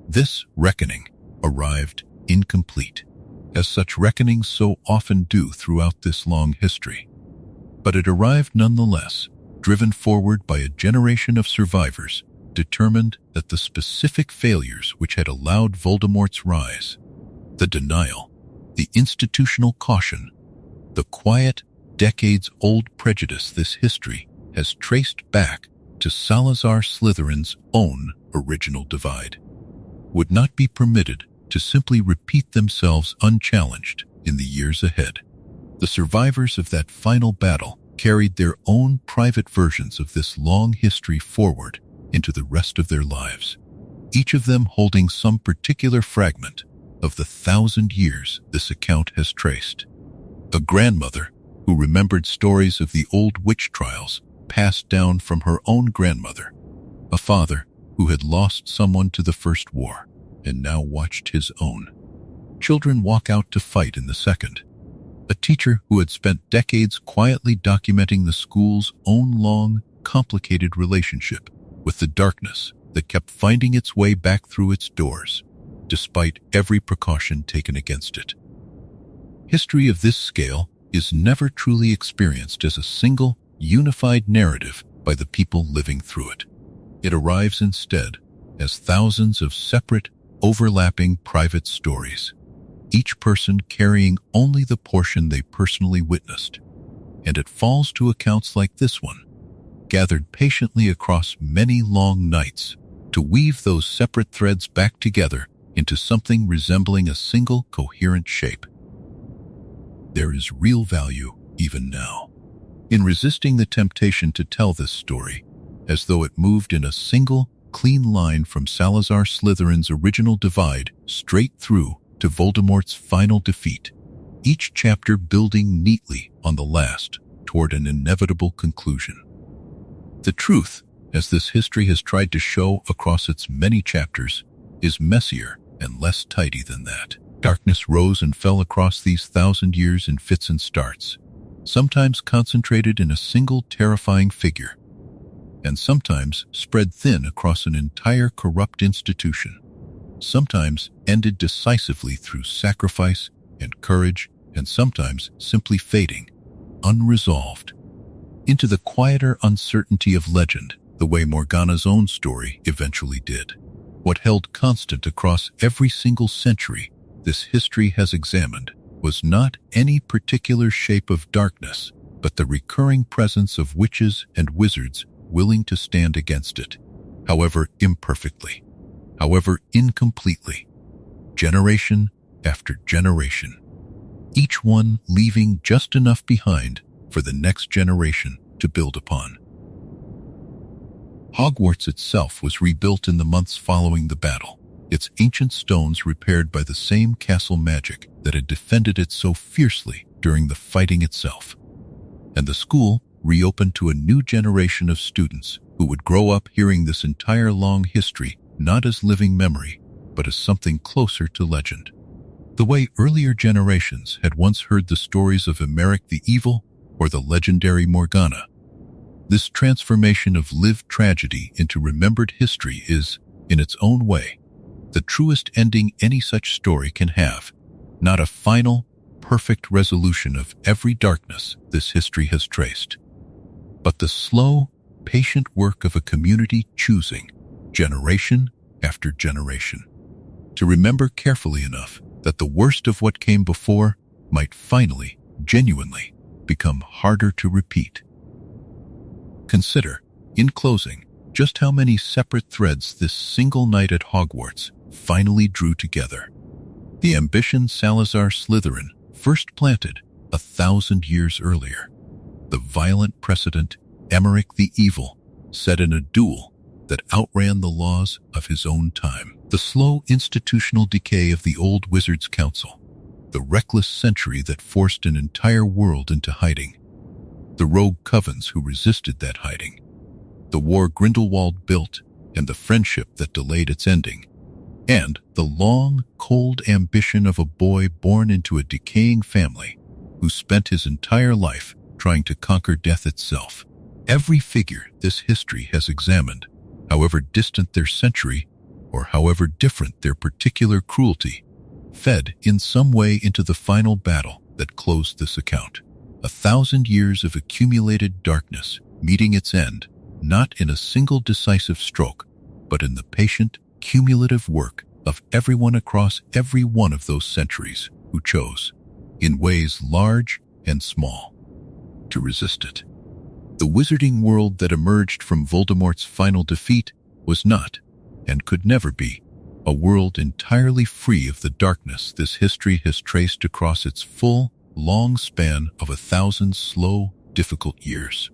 This reckoning arrived incomplete, as such reckonings so often do throughout this long history. But it arrived nonetheless, driven forward by a generation of survivors determined that the specific failures which had allowed Voldemort's rise, the denial, the institutional caution, the quiet, decades-old prejudice this history has traced back to Salazar Slytherin's own original divide, would not be permitted to simply repeat themselves unchallenged in the years ahead. The survivors of that final battle carried their own private versions of this long history forward into the rest of their lives, each of them holding some particular fragment of the 1,000 years this account has traced. A grandmother who remembered stories of the old witch trials passed down from her own grandmother, a father who had lost someone to the First War and now watched his own children walk out to fight in the Second, a teacher who had spent decades quietly documenting the school's own long, complicated relationship with the darkness that kept finding its way back through its doors, despite every precaution taken against it. History of this scale is never truly experienced as a single, unified narrative by the people living through it. It arrives instead as thousands of separate, overlapping private stories, each person carrying only the portion they personally witnessed. And it falls to accounts like this one, gathered patiently across many long nights to weave those separate threads back together into something resembling a single coherent shape. There is real value, even now, in resisting the temptation to tell this story as though it moved in a single, clean line from Salazar Slytherin's original divide straight through to Voldemort's final defeat, each chapter building neatly on the last toward an inevitable conclusion. The truth, as this history has tried to show across its many chapters, is messier and less tidy than that. Darkness rose and fell across these 1,000 years in fits and starts, sometimes concentrated in a single terrifying figure, and sometimes spread thin across an entire corrupt institution, sometimes ended decisively through sacrifice and courage, and sometimes simply fading, unresolved, into the quieter uncertainty of legend, the way Morgana's own story eventually did. What held constant across every single century this history has examined was not any particular shape of darkness, but the recurring presence of witches and wizards willing to stand against it, however imperfectly, however incompletely, generation after generation, each one leaving just enough behind for the next generation to build upon. Hogwarts itself was rebuilt in the months following the battle, its ancient stones repaired by the same castle magic that had defended it so fiercely during the fighting itself, and the school reopened to a new generation of students who would grow up hearing this entire long history not as living memory, but as something closer to legend. The way earlier generations had once heard the stories of Emeric the Evil or the legendary Morgana. This transformation of lived tragedy into remembered history is, in its own way, the truest ending any such story can have, not a final, perfect resolution of every darkness this history has traced, but the slow, patient work of a community choosing, generation after generation, to remember carefully enough that the worst of what came before might finally, genuinely, become harder to repeat. Consider, in closing, just how many separate threads this single night at Hogwarts finally drew together. The ambition Salazar Slytherin first planted 1,000 years earlier. The violent precedent Emmerich the Evil set in a duel that outran the laws of his own time. The slow institutional decay of the old Wizards' Council. The reckless century that forced an entire world into hiding. The rogue covens who resisted that hiding. The war Grindelwald built and the friendship that delayed its ending. And the long, cold ambition of a boy born into a decaying family who spent his entire life trying to conquer death itself. Every figure this history has examined, however distant their century or however different their particular cruelty, fed in some way into the final battle that closed this account. 1,000 years of accumulated darkness meeting its end, not in a single decisive stroke, but in the patient, cumulative work of everyone across every one of those centuries who chose, in ways large and small, to resist it. The wizarding world that emerged from Voldemort's final defeat was not, and could never be, a world entirely free of the darkness this history has traced across its full, long span of 1,000 slow, difficult years.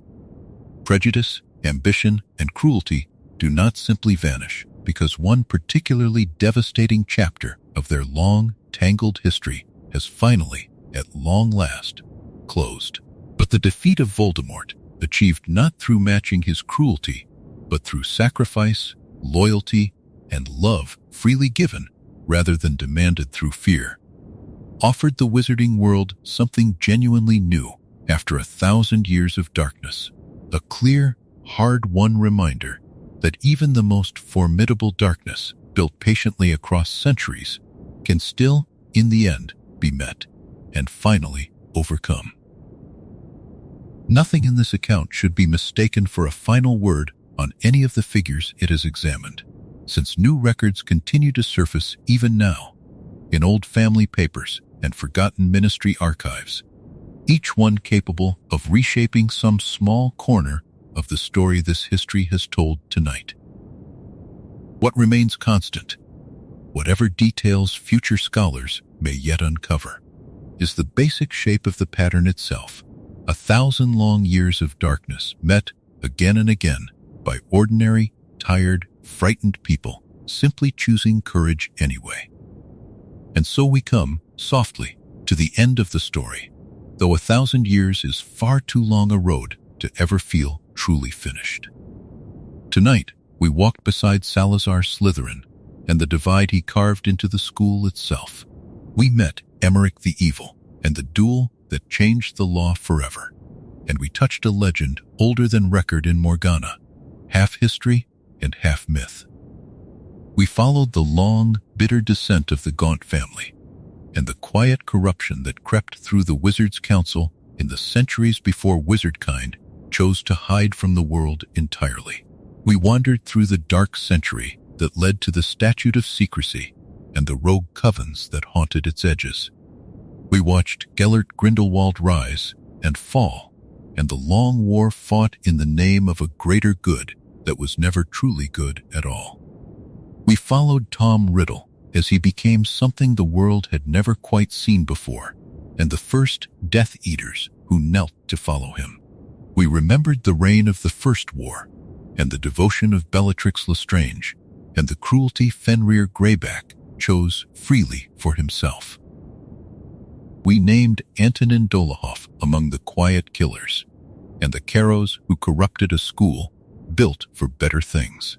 Prejudice, ambition, and cruelty do not simply vanish because one particularly devastating chapter of their long, tangled history has finally, at long last, closed. But the defeat of Voldemort, achieved not through matching his cruelty, but through sacrifice, loyalty, and love freely given rather than demanded through fear, offered the wizarding world something genuinely new after 1,000 years of darkness, a clear, hard-won reminder that even the most formidable darkness built patiently across centuries can still, in the end, be met and finally overcome. Nothing in this account should be mistaken for a final word on any of the figures it has examined, since new records continue to surface even now, in old family papers and forgotten ministry archives, each one capable of reshaping some small corner of the story this history has told tonight. What remains constant, whatever details future scholars may yet uncover, is the basic shape of the pattern itself, 1,000 long years of darkness met again and again by ordinary, tired, frightened people simply choosing courage anyway. And so we come, softly, to the end of the story, though 1,000 years is far too long a road to ever feel truly finished. Tonight, we walked beside Salazar Slytherin and the divide he carved into the school itself. We met Emmerich the Evil and the duel that changed the law forever. And we touched a legend older than record in Morgana, half history and half myth. We followed the long, bitter descent of the Gaunt family and the quiet corruption that crept through the Wizards' Council in the centuries before wizardkind chose to hide from the world entirely. We wandered through the dark century that led to the Statute of Secrecy and the rogue covens that haunted its edges. We watched Gellert Grindelwald rise and fall, and the long war fought in the name of a greater good that was never truly good at all. We followed Tom Riddle as he became something the world had never quite seen before, and the first Death Eaters who knelt to follow him. We remembered the reign of the First War, and the devotion of Bellatrix Lestrange, and the cruelty Fenrir Greyback chose freely for himself. We named Antonin Dolohov among the quiet killers, and the Carrows who corrupted a school built for better things.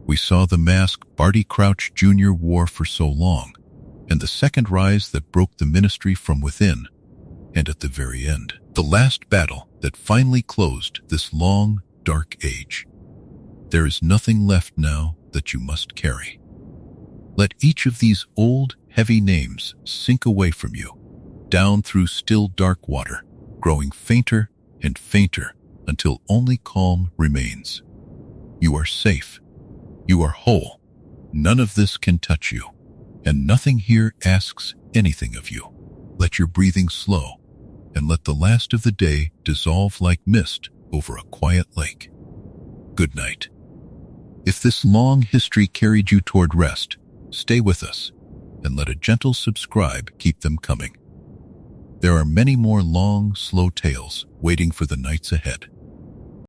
We saw the mask Barty Crouch Jr. wore for so long, and the second rise that broke the ministry from within, and at the very end, the last battle that finally closed this long, dark age. There is nothing left now that you must carry. Let each of these old, heavy names sink away from you, down through still dark water, growing fainter and fainter until only calm remains. You are safe. You are whole. None of this can touch you, and nothing here asks anything of you. Let your breathing slow, and let the last of the day dissolve like mist over a quiet lake. Good night. If this long history carried you toward rest, stay with us, and let a gentle subscribe keep them coming. There are many more long, slow tales waiting for the nights ahead.